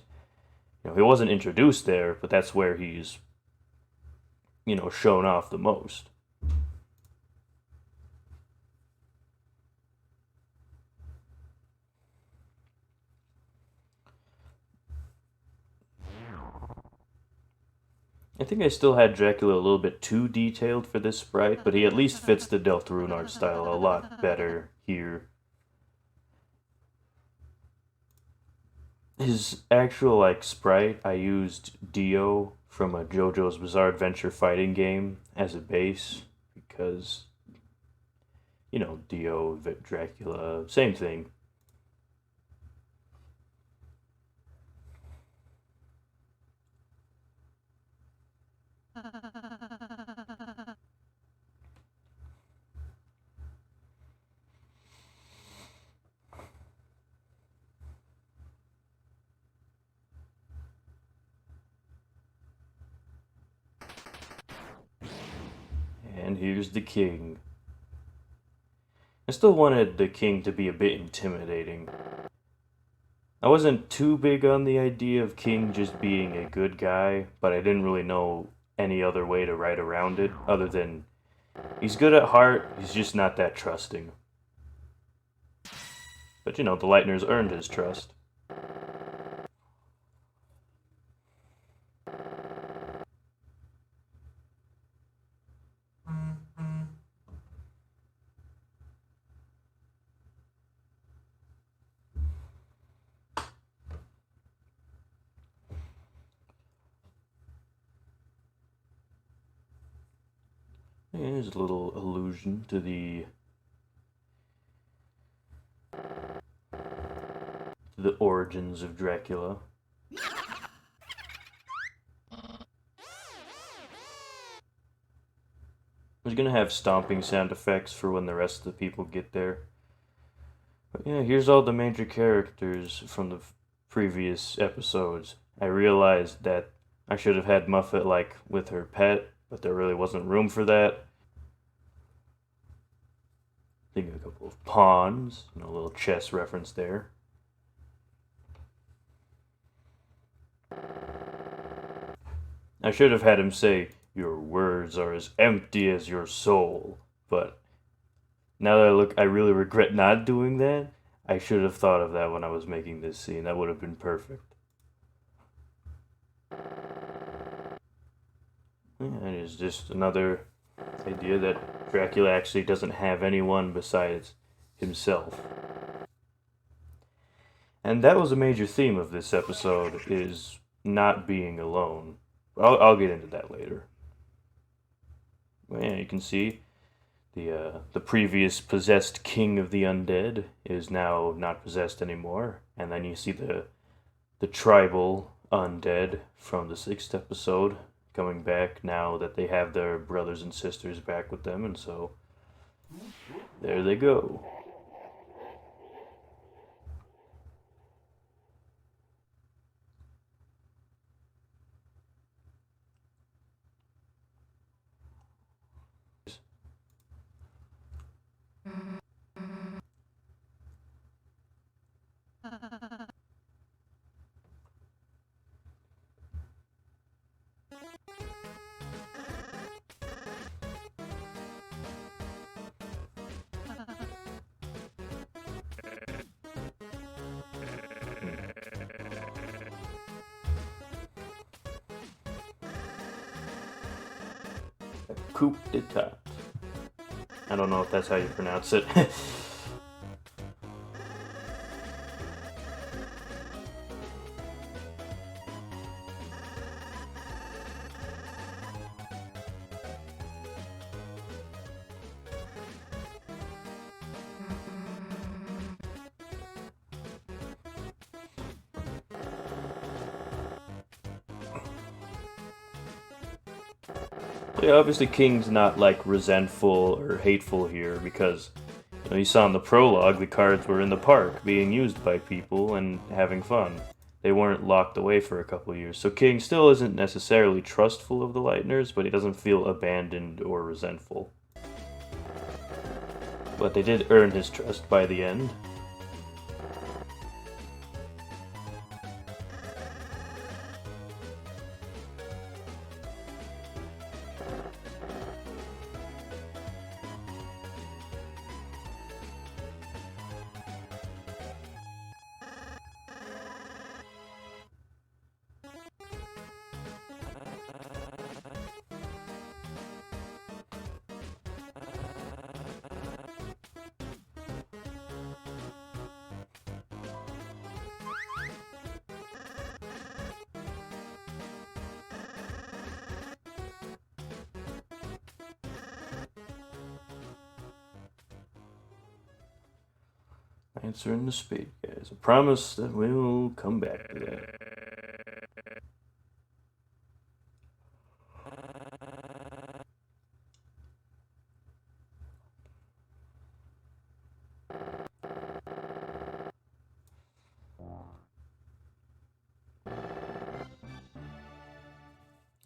you know, he wasn't introduced there, but that's where he's, you know, shown off the most. I think I still had Dracula a little bit too detailed for this sprite, but he at least fits the Deltarune art style a lot better here. His actual, like, sprite, I used Dio from a JoJo's Bizarre Adventure fighting game as a base, because, you know, Dio, Dracula, same thing. And here's the king. I still wanted the king to be a bit intimidating. I wasn't too big on the idea of King just being a good guy, but I didn't really know any other way to write around it, other than he's good at heart, he's just not that trusting. But you know, the Lightner's earned his trust. Here's a little allusion to the origins of Dracula. I was gonna have stomping sound effects for when the rest of the people get there. But yeah, here's all the major characters from the previous episodes. I realized that I should have had Muffet like with her pet, but there really wasn't room for that. Think of a couple of pawns, a little chess reference there. I should have had him say, "Your words are as empty as your soul," but now that I look, I really regret not doing that. I should have thought of that when I was making this scene. That would have been perfect. Yeah, it is just another idea that Dracula actually doesn't have anyone besides himself. And that was a major theme of this episode, is not being alone. I'll get into that later. Well, yeah, you can see the previous possessed king of the undead is now not possessed anymore, and then you see the tribal undead from the 6th episode coming back now that they have their brothers and sisters back with them, and so there they go. Coup d'etat. I don't know if that's how you pronounce it. Yeah, obviously King's not like resentful or hateful here because you saw in the prologue the cards were in the park being used by people and having fun. They weren't locked away for a couple years. So King still isn't necessarily trustful of the Lightners, but he doesn't feel abandoned or resentful. But they did earn his trust by the end. Answering the spade, guys. I promise that we'll come back to that.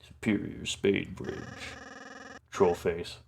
Superior Spade Bridge. Troll face.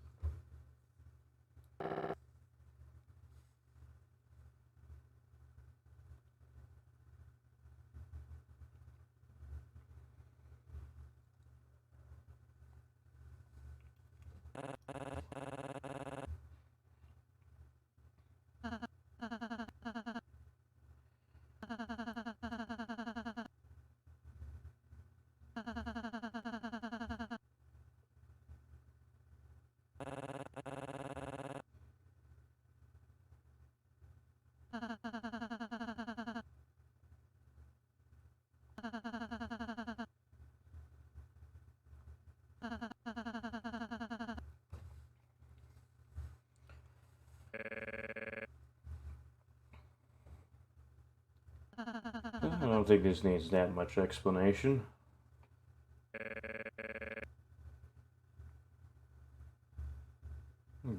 I don't think this needs that much explanation.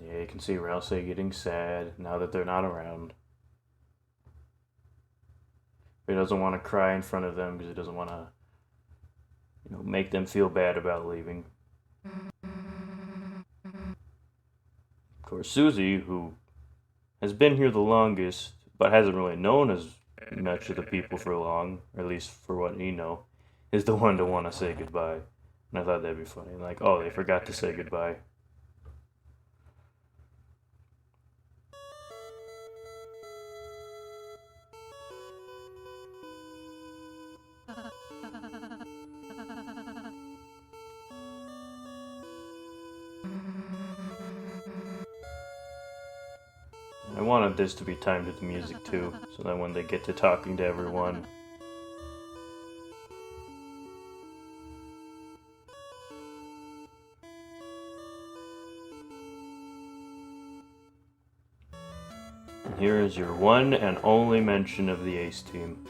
Yeah, you can see Rouse getting sad now that they're not around. He doesn't want to cry in front of them because he doesn't want to, make them feel bad about leaving. Of course, Susie, who has been here the longest, but hasn't really known as much of the people for long, or at least for what he know, is the one to want to say goodbye. And I thought that'd be funny. Like, oh, they forgot to say goodbye. I wanted this to be timed with the music too, so that when they get to talking to everyone, and here is your one and only mention of the Ace team.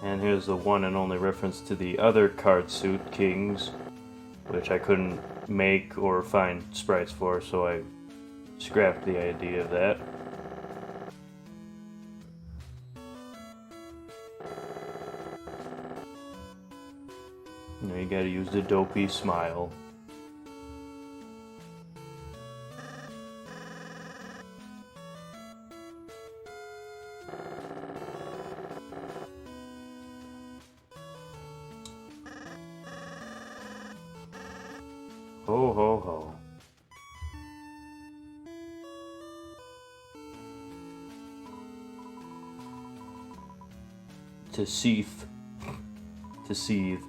And here's the one and only reference to the other card suit, Kings, which I couldn't make or find sprites for, so I scrapped the idea of that. You gotta use the dopey smile. Ho ho ho. To seethe. To seethe.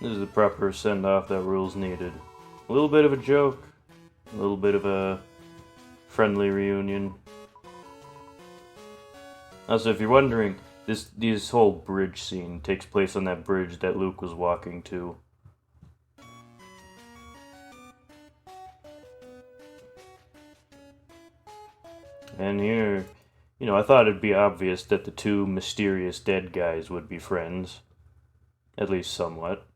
This is the proper send-off that Rules needed. A little bit of a joke, a little bit of a friendly reunion. Also, if you're wondering, this whole bridge scene takes place on that bridge that Luke was walking to. And here, I thought it'd be obvious that the two mysterious dead guys would be friends. At least somewhat.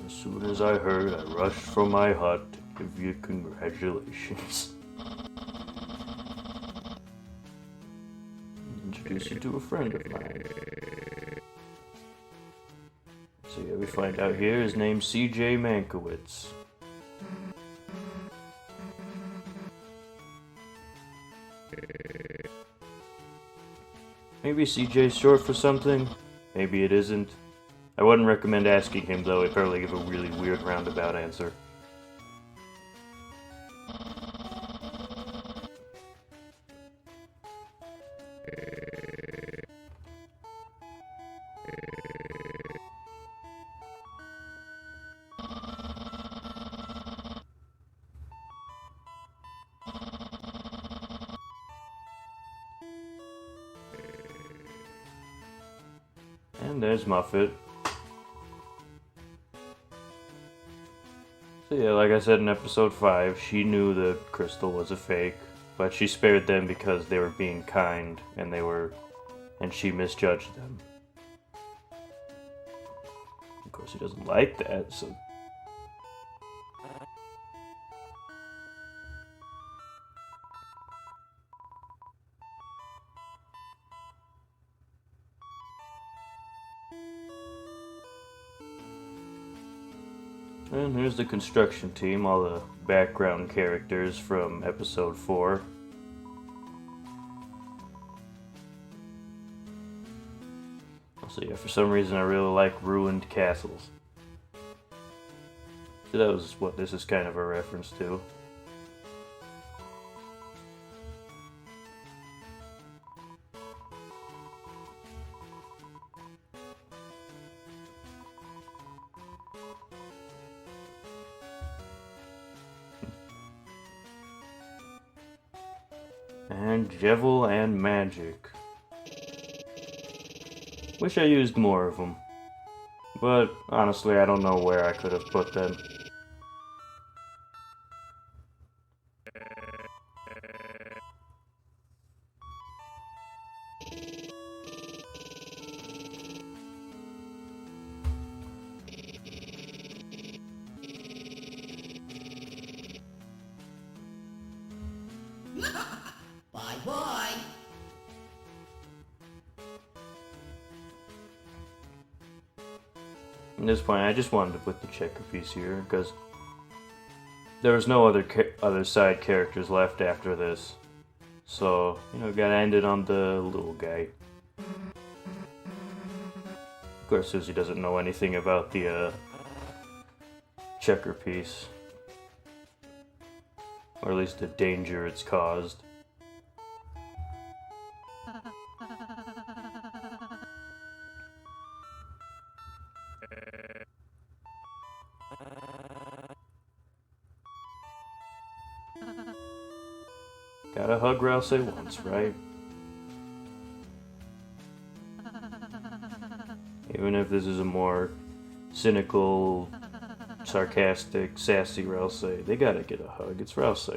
As soon as I heard, I rushed from my hut to give you congratulations. Introduce you to a friend of mine. So yeah, we find out here his name's C.J. Mankiewicz. Maybe CJ's short for something, maybe it isn't. I wouldn't recommend asking him though, he'd probably give a really weird roundabout answer. And there's Muffet. So yeah, like I said in episode 5, she knew the crystal was a fake, but she spared them because they were being kind, and she misjudged them. Of course, he doesn't like that, so... And here's the construction team, all the background characters from episode 4. So yeah, for some reason I really like ruined castles. So that was what this is kind of a reference to. And Jevil and Magic. Wish I used more of them. But honestly, I don't know where I could have put them. Bye-bye. At this point, I just wanted to put the checker piece here because there was no other side characters left after this. So, you know, gotta end it on the little guy. Of course, Susie doesn't know anything about the checker piece. Or at least the danger it's caused. Gotta hug Rouse once, right? Even if this is a more cynical, sarcastic, sassy Rouse, they gotta get a hug. It's Rouse.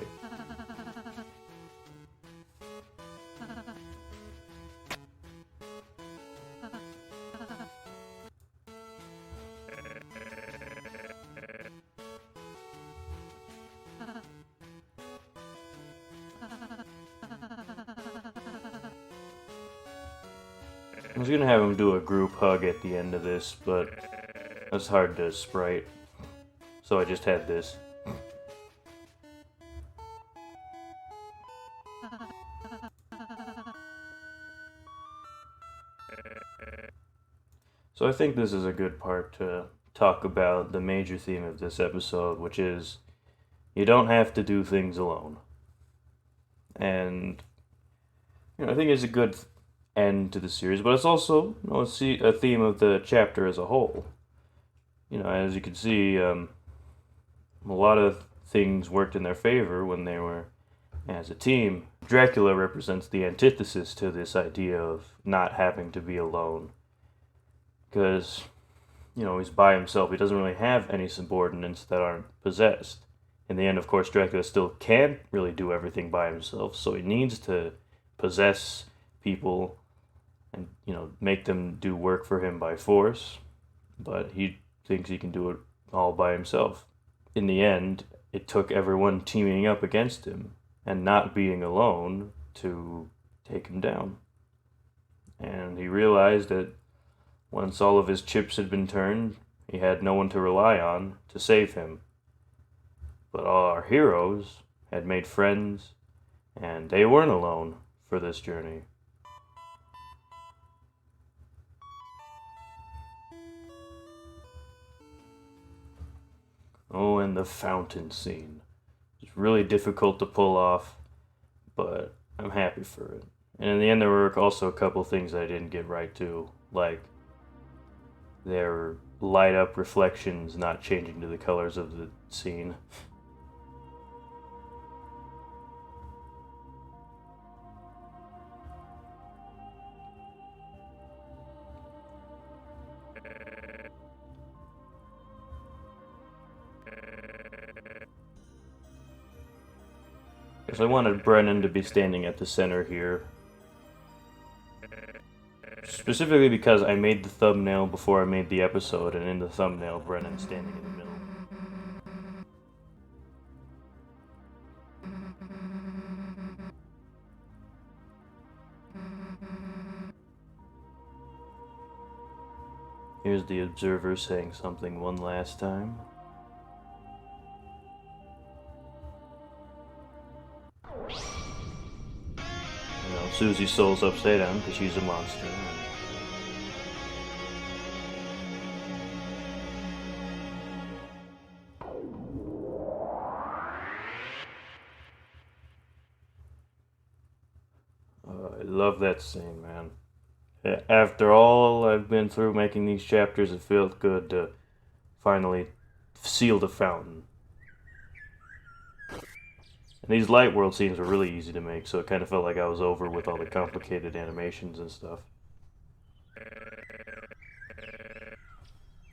I was gonna have him do a group hug at the end of this, but that's hard to sprite, so I just had this. So I think this is a good part to talk about the major theme of this episode, which is you don't have to do things alone. And I think it's a good end to the series, but it's also a theme of the chapter as a whole. As you can see, a lot of things worked in their favor when they were as a team. Dracula represents the antithesis to this idea of not having to be alone. Because, he's by himself. He doesn't really have any subordinates that aren't possessed. In the end, of course, Dracula still can't really do everything by himself, so he needs to possess people and, make them do work for him by force. But he thinks he can do it all by himself. In the end, it took everyone teaming up against him and not being alone to take him down. And he realized that once all of his chips had been turned, he had no one to rely on to save him. But all our heroes had made friends, and they weren't alone for this journey. Oh, and the fountain scene. It's really difficult to pull off, but I'm happy for it. And in the end, there were also a couple things I didn't get right too, like their light up reflections not changing to the colors of the scene. Because I wanted Brennan to be standing at the center here. Specifically because I made the thumbnail before I made the episode, and in the thumbnail, Brennan's standing in the middle. Here's the observer saying something one last time. Susie's soul's upside down because she's a monster. love that scene, man. After all I've been through making these chapters, it felt good to finally seal the fountain. And these light world scenes were really easy to make, so it kind of felt like I was over with all the complicated animations and stuff.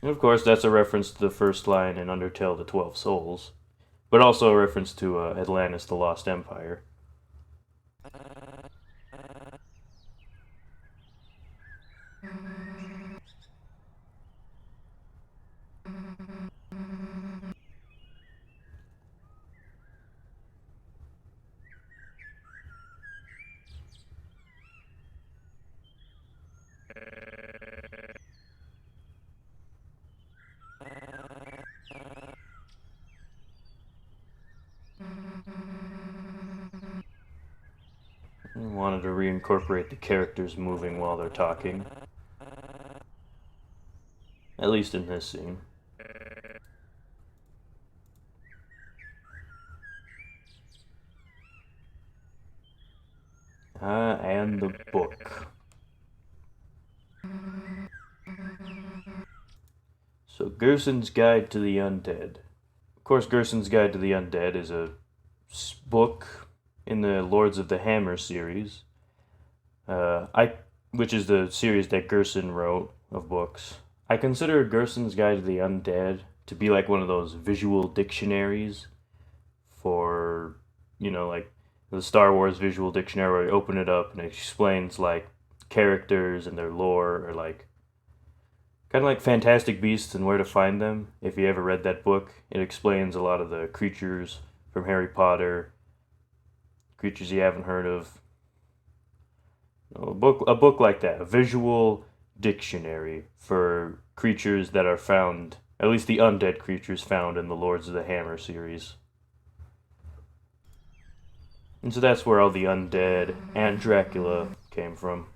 And of course, that's a reference to the first line in Undertale: The 12 Souls, but also a reference to Atlantis: The Lost Empire. I wanted to reincorporate the characters moving while they're talking. At least in this scene. And the book. So, Gerson's Guide to the Undead. Of course, Gerson's Guide to the Undead is a book in the Lords of the Hammer series, which is the series that Gerson wrote of books. I consider Gerson's Guide to the Undead to be like one of those visual dictionaries for, like the Star Wars visual dictionary where you open it up and it explains like characters and their lore, or like kind of like Fantastic Beasts and where to find them. If you ever read that book, it explains a lot of the creatures from Harry Potter, creatures you haven't heard of. A book like that, a visual dictionary for creatures that are found, at least the undead creatures found in the Lords of the Hammer series. And so that's where all the undead and Dracula came from.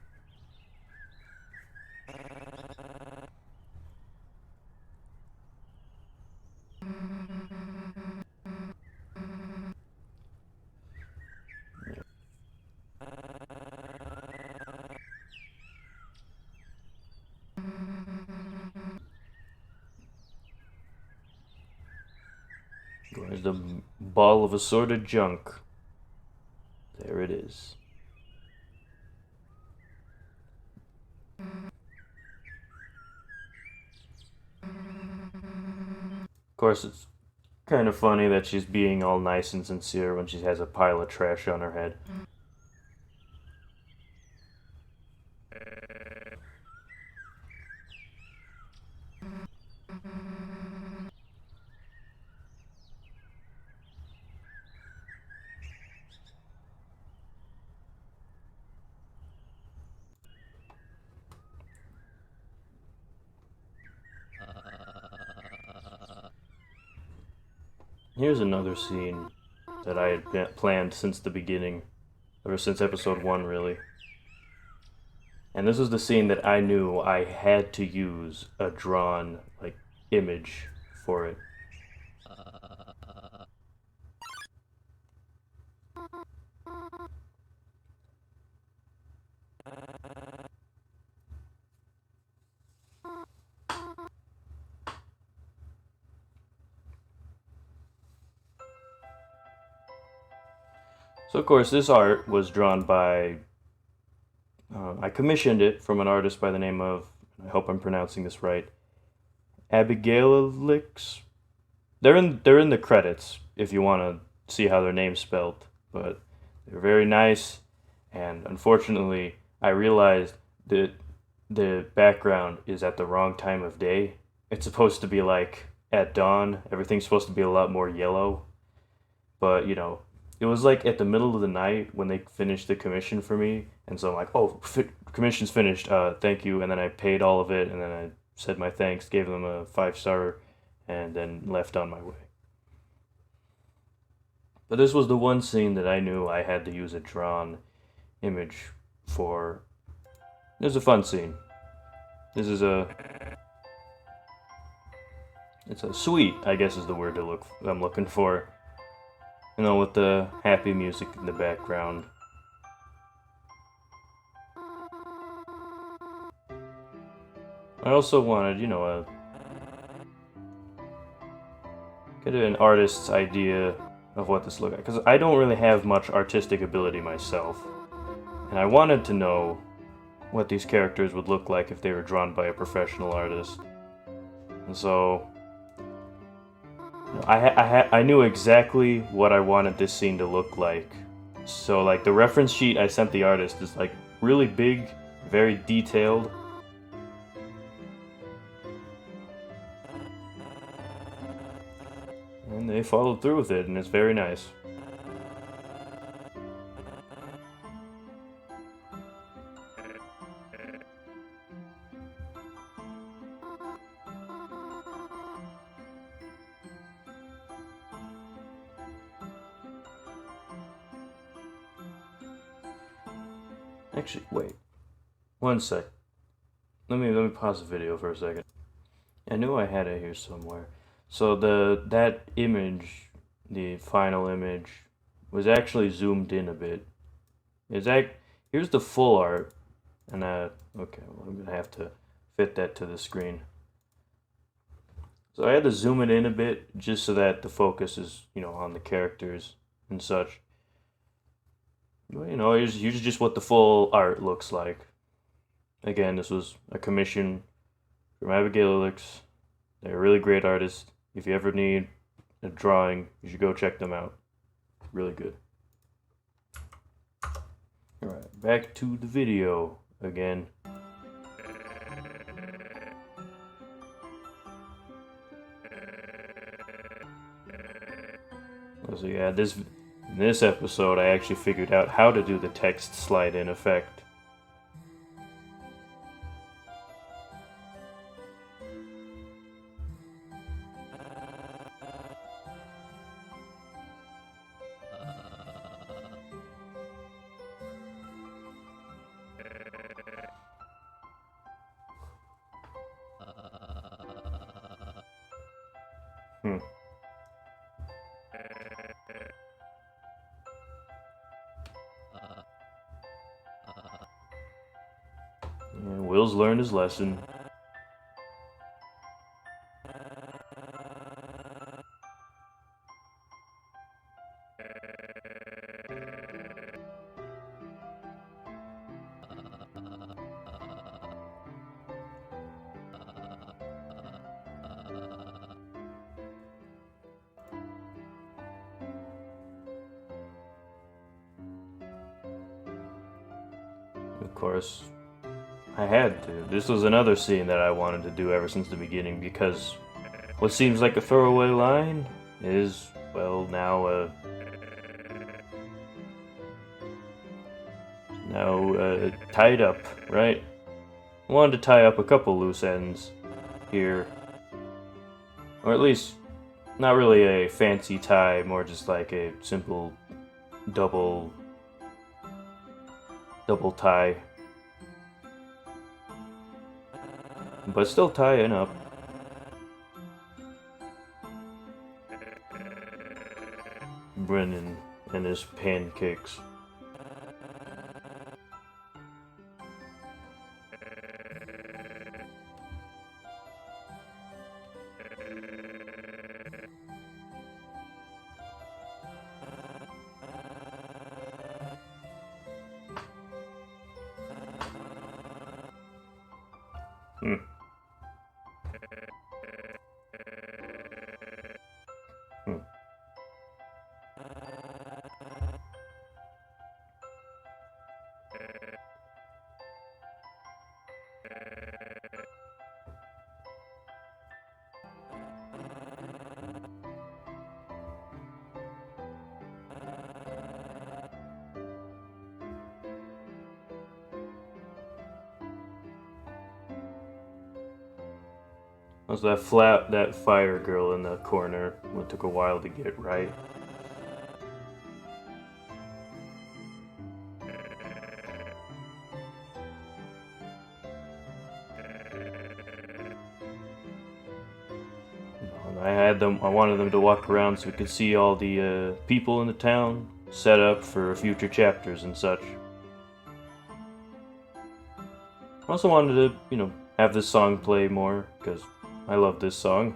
There's the ball of assorted junk. There it is. Of course, it's kind of funny that she's being all nice and sincere when she has a pile of trash on her head. Here's another scene that I had planned since the beginning, or since episode 1 really. And this was the scene that I knew I had to use a drawn image for it. So of course this art was drawn by, I commissioned it from an artist by the name of, I hope I'm pronouncing this right, Abigailix. They're in the credits if you want to see how their name's spelled, but they're very nice, and unfortunately I realized that the background is at the wrong time of day. It's supposed to be like at dawn, everything's supposed to be a lot more yellow, but it was like at the middle of the night when they finished the commission for me, and so I'm like, oh, commission's finished, thank you, and then I paid all of it, and then I said my thanks, gave them a 5-star, and then left on my way. But this was the one scene that I knew I had to use a drawn image for. It was a fun scene. It's a sweet, I guess is the word I'm looking for. With the happy music in the background. I also wanted, get an artist's idea of what this looked like, because I don't really have much artistic ability myself, and I wanted to know what these characters would look like if they were drawn by a professional artist. And so I knew exactly what I wanted this scene to look like. So like the reference sheet I sent the artist is like really big, very detailed. And they followed through with it, and it's very nice. Actually, wait. One sec. Let me pause the video for a second. I knew I had it here somewhere. So that image, the final image, was actually zoomed in a bit. Here's the full art, and okay, well, I'm gonna have to fit that to the screen. So I had to zoom it in a bit just so that the focus is, on the characters and such. Well, here's just what the full art looks like. Again, this was a commission from Abigail Ilix. They're a really great artist. If you ever need a drawing, you should go check them out. Really good. Alright, back to the video again. So yeah, in this episode I actually figured out how to do the text slide in effect. And Will's learned his lesson. Of course, I had to. This was another scene that I wanted to do ever since the beginning, because what seems like a throwaway line is, well, now tied up, right? I wanted to tie up a couple loose ends here. Or at least, not really a fancy tie, more just like a simple double tie. But still tying up. Brennan and his pancakes. Was that fire girl in the corner? It took a while to get right. I wanted them to walk around so we could see all the people in the town set up for future chapters and such. I also wanted to, have this song play more, because I love this song.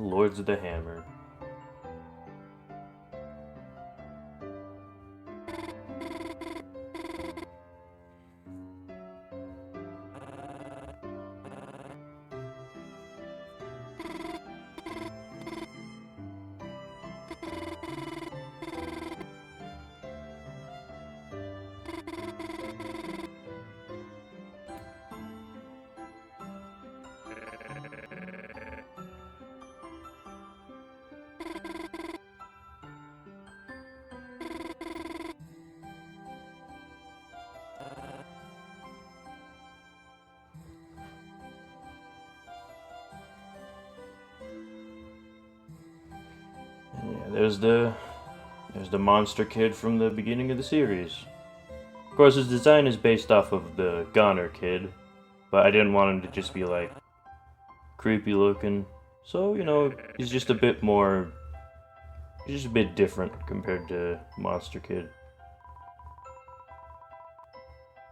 Lords of the Hammer. There's the monster kid from the beginning of the series. Of course, his design is based off of the Goner kid, but I didn't want him to just be like creepy looking. So, you know, he's just a bit more, he's just a bit different compared to Monster Kid.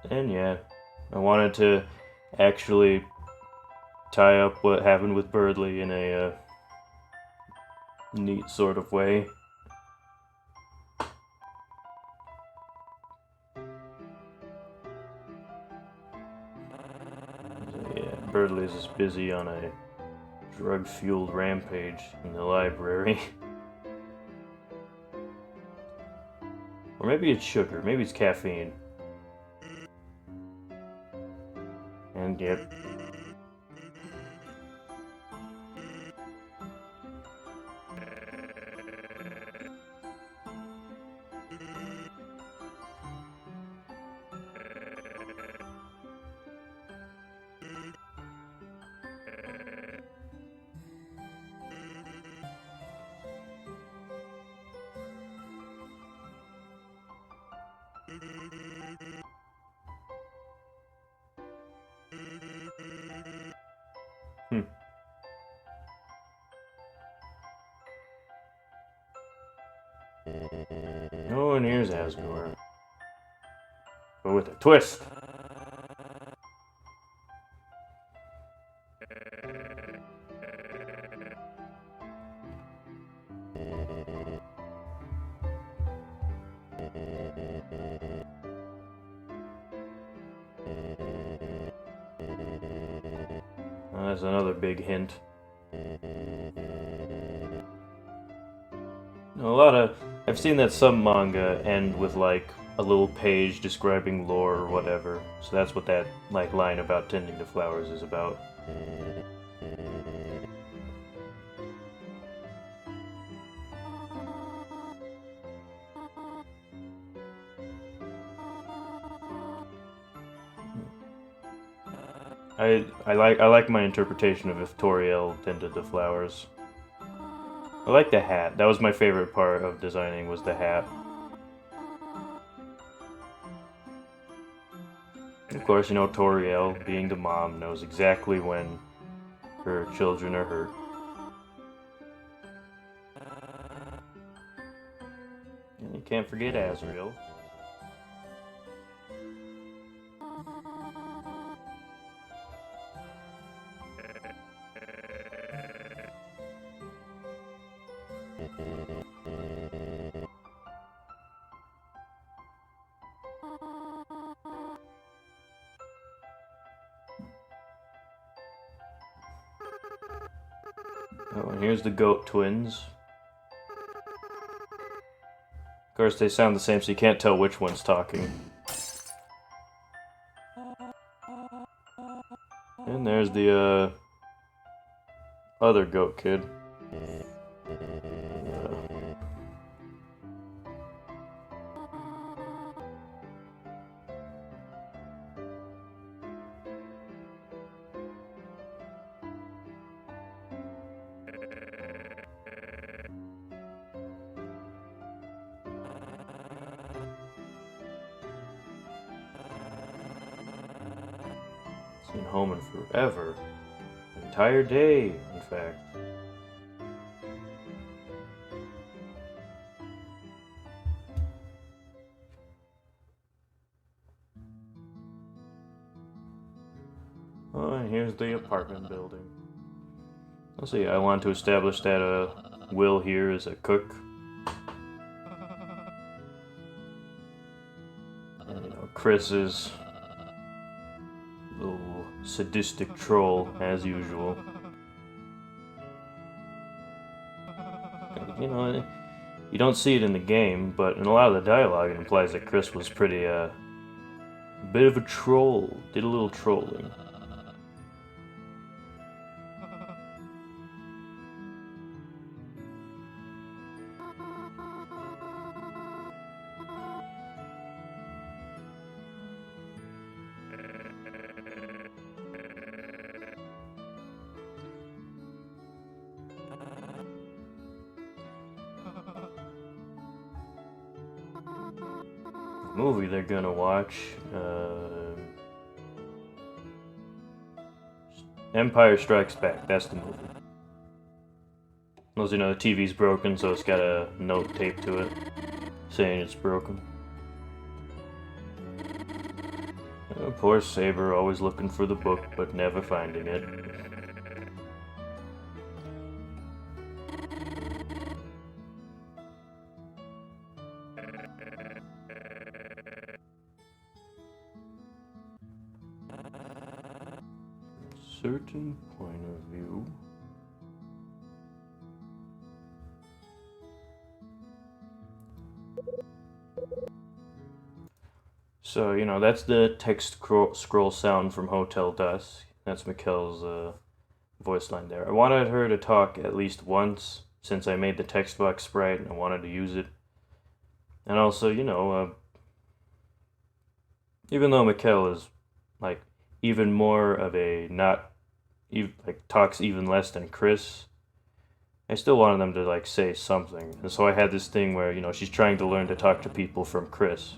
And yeah, I wanted to actually tie up what happened with Birdley in a neat sort of way. Yeah, Birdley's is busy on a drug-fueled rampage in the library. Or maybe it's sugar, maybe it's caffeine. And yep. Oh, and here's Asgore. But with a twist. Well, that's another big hint. I've seen that some manga end with like a little page describing lore or whatever. So that's what that like line about tending to flowers is about. I like my interpretation of if Toriel tended to flowers. I like the hat. That was my favorite part of designing, was the hat. Of course, you know, Toriel, being the mom, knows exactly when her children are hurt. And you can't forget Azrael. Oh, and here's the goat twins. Of course, they sound the same, so you can't tell which one's talking. And there's the other goat kid. Seen home in forever. An entire day, in fact. Oh, and here's the apartment building. Let's see, I want to establish that Will here is a cook. And, you know, Chris is a little sadistic troll, as usual. You know, you don't see it in the game, but in a lot of the dialogue it implies that Chris was pretty, a bit of a troll. Did a little trolling. Movie they're gonna watch, Empire Strikes Back. That's the movie. Those, you know, the TV's broken, so it's got a note taped to it saying it's broken. Poor Saber, always looking for the book but never finding it. Certain point of view. So, you know, that's the text scroll sound from Hotel Dusk. That's Mikkel's voice line there. I wanted her to talk at least once since I made the text box sprite and I wanted to use it. And also, you know, even though Mikkel is like even more of a talks even less than Chris, I still wanted them to like say something. And so I had this thing where, you know, she's trying to learn to talk to people from Chris.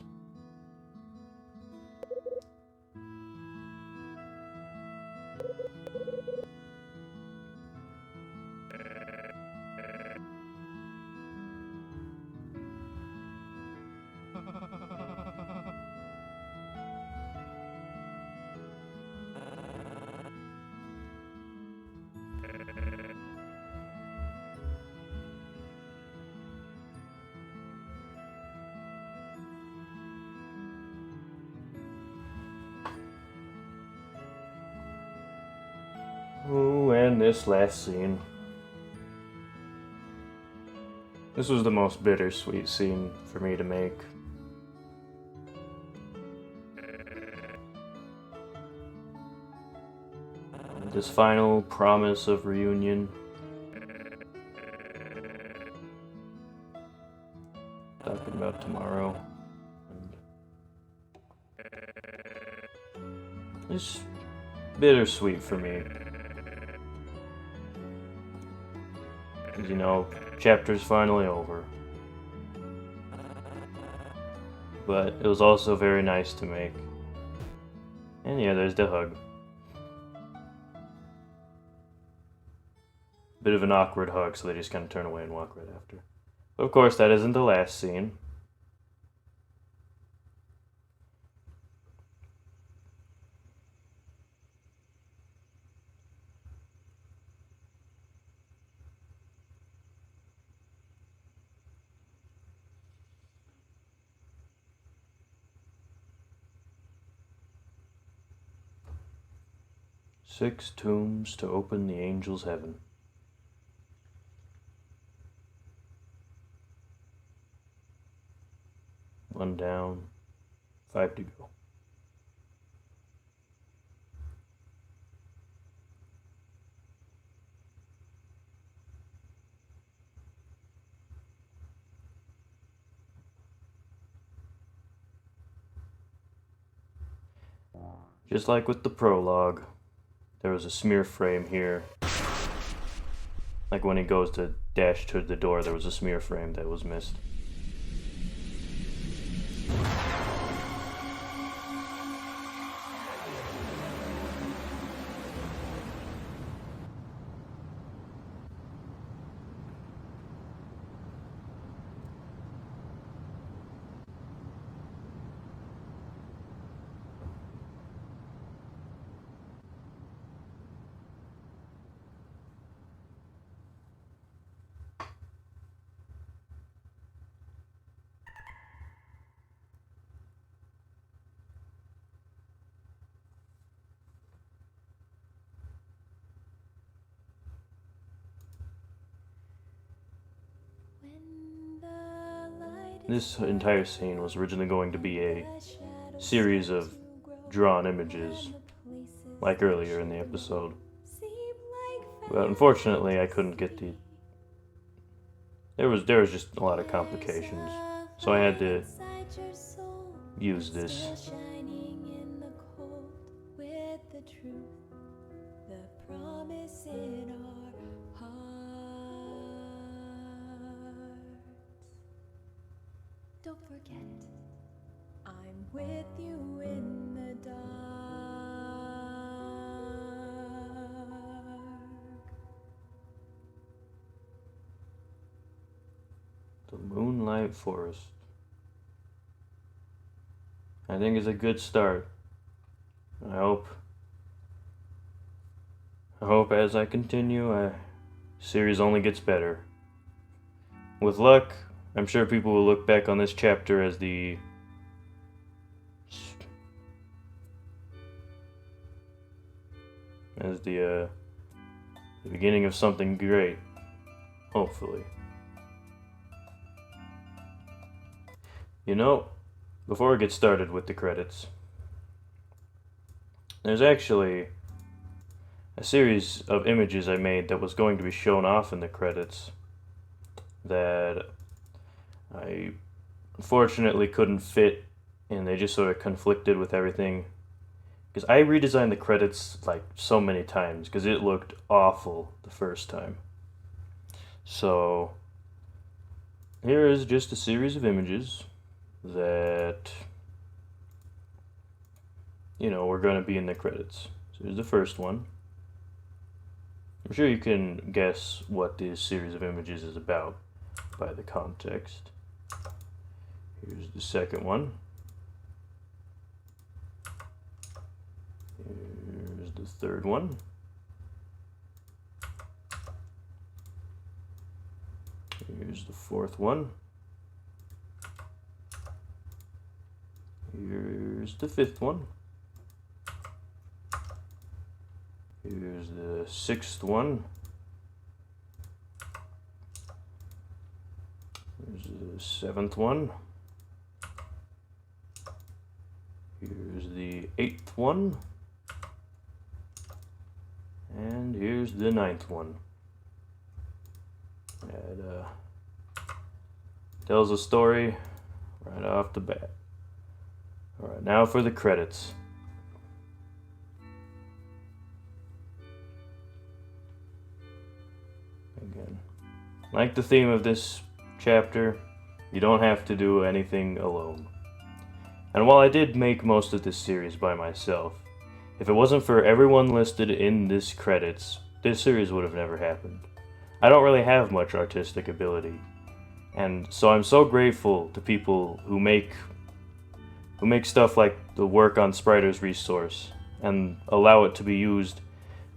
Oh, and this last scene. This was the most bittersweet scene for me to make. This final promise of reunion. Talking about tomorrow. And it's bittersweet for me. Because, you know, chapter's finally over. But it was also very nice to make. And yeah, there's the hug. Bit of an awkward hug, so they just kind of turn away and walk right after. But of course, that isn't the last scene. Six tombs to open the angel's heaven. One down, 5 to go. Just like with the prologue, there was a smear frame here. Like when he goes to dash to the door, there was a smear frame that was missed. This entire scene was originally going to be a series of drawn images, like earlier in the episode. But unfortunately, I couldn't get the... There was just a lot of complications, so I had to use this. Don't forget, I'm with you in the dark. The Moonlight Forest. I think it's a good start. I hope as I continue, series only gets better. With luck, I'm sure people will look back on this chapter as the beginning of something great. Hopefully. You know, before we get started with the credits, there's actually a series of images I made that was going to be shown off in the credits that I unfortunately couldn't fit, and they just sort of conflicted with everything. Because I redesigned the credits like so many times because it looked awful the first time. So here is just a series of images that, you know, we're going to be in the credits. So here's the first one. I'm sure you can guess what this series of images is about by the context. Here's the second one. Here's the third one. Here's the fourth one. Here's the fifth one. Here's the sixth one. Here's the seventh one. Here's the eighth one. And here's the ninth one. It tells a story right off the bat. Alright, now for the credits. Again, like the theme of this chapter, you don't have to do anything alone. And while I did make most of this series by myself, if it wasn't for everyone listed in this credits, this series would have never happened. I don't really have much artistic ability, and so I'm so grateful to people who make stuff like the work on Spriter's resource and allow it to be used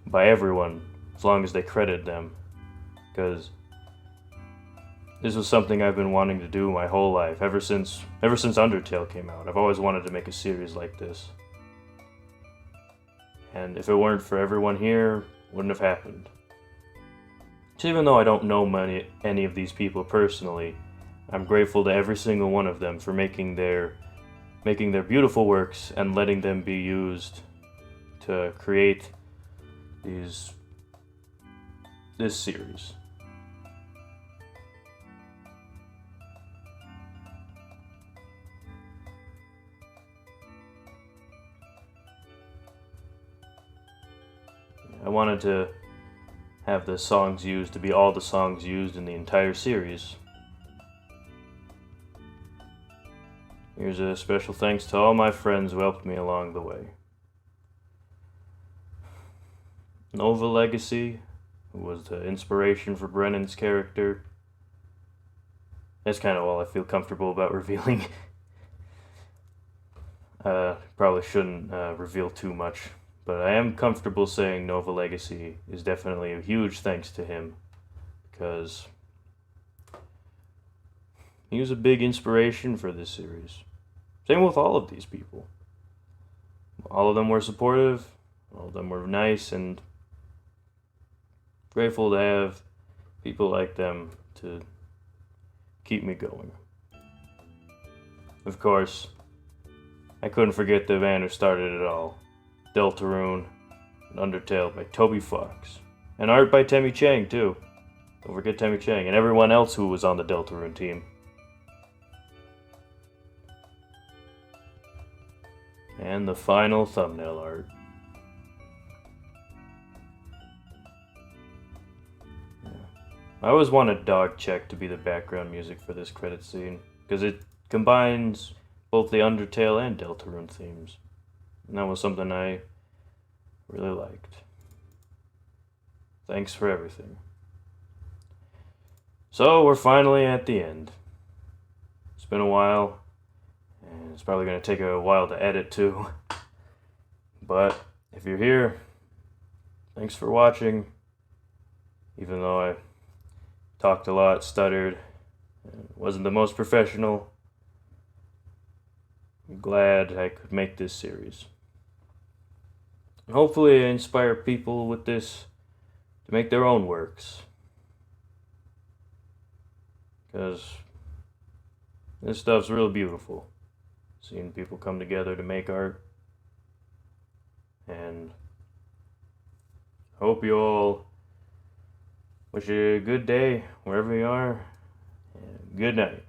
by everyone as long as they credit them, because this was something I've been wanting to do my whole life, ever since Undertale came out. I've always wanted to make a series like this. And if it weren't for everyone here, it wouldn't have happened. So even though I don't know any of these people personally, I'm grateful to every single one of them for making their beautiful works and letting them be used to create this series. I wanted to have the songs used to be all the songs used in the entire series. Here's a special thanks to all my friends who helped me along the way. Nova Legacy, who was the inspiration for Brennan's character. That's kind of all I feel comfortable about revealing. Probably shouldn't reveal too much, but I am comfortable saying Nova Legacy is definitely a huge thanks to him, because he was a big inspiration for this series. Same with all of these people. All of them were supportive, all of them were nice, and grateful to have people like them to keep me going. Of course, I couldn't forget the band who started it all. Deltarune and Undertale by Toby Fox. And art by Temmie Chang, too. Don't forget Temmie Chang and everyone else who was on the Deltarune team. And the final thumbnail art. I always wanted Dog Check to be the background music for this credit scene, because it combines both the Undertale and Deltarune themes. And that was something I really liked. Thanks for everything. So, we're finally at the end. It's been a while, and it's probably going to take a while to edit too. But, if you're here, thanks for watching. Even though I talked a lot, stuttered, and wasn't the most professional, I'm glad I could make this series. And hopefully I inspire people with this to make their own works. Because this stuff's real beautiful. Seeing people come together to make art. And I hope you all wish you a good day wherever you are. And good night.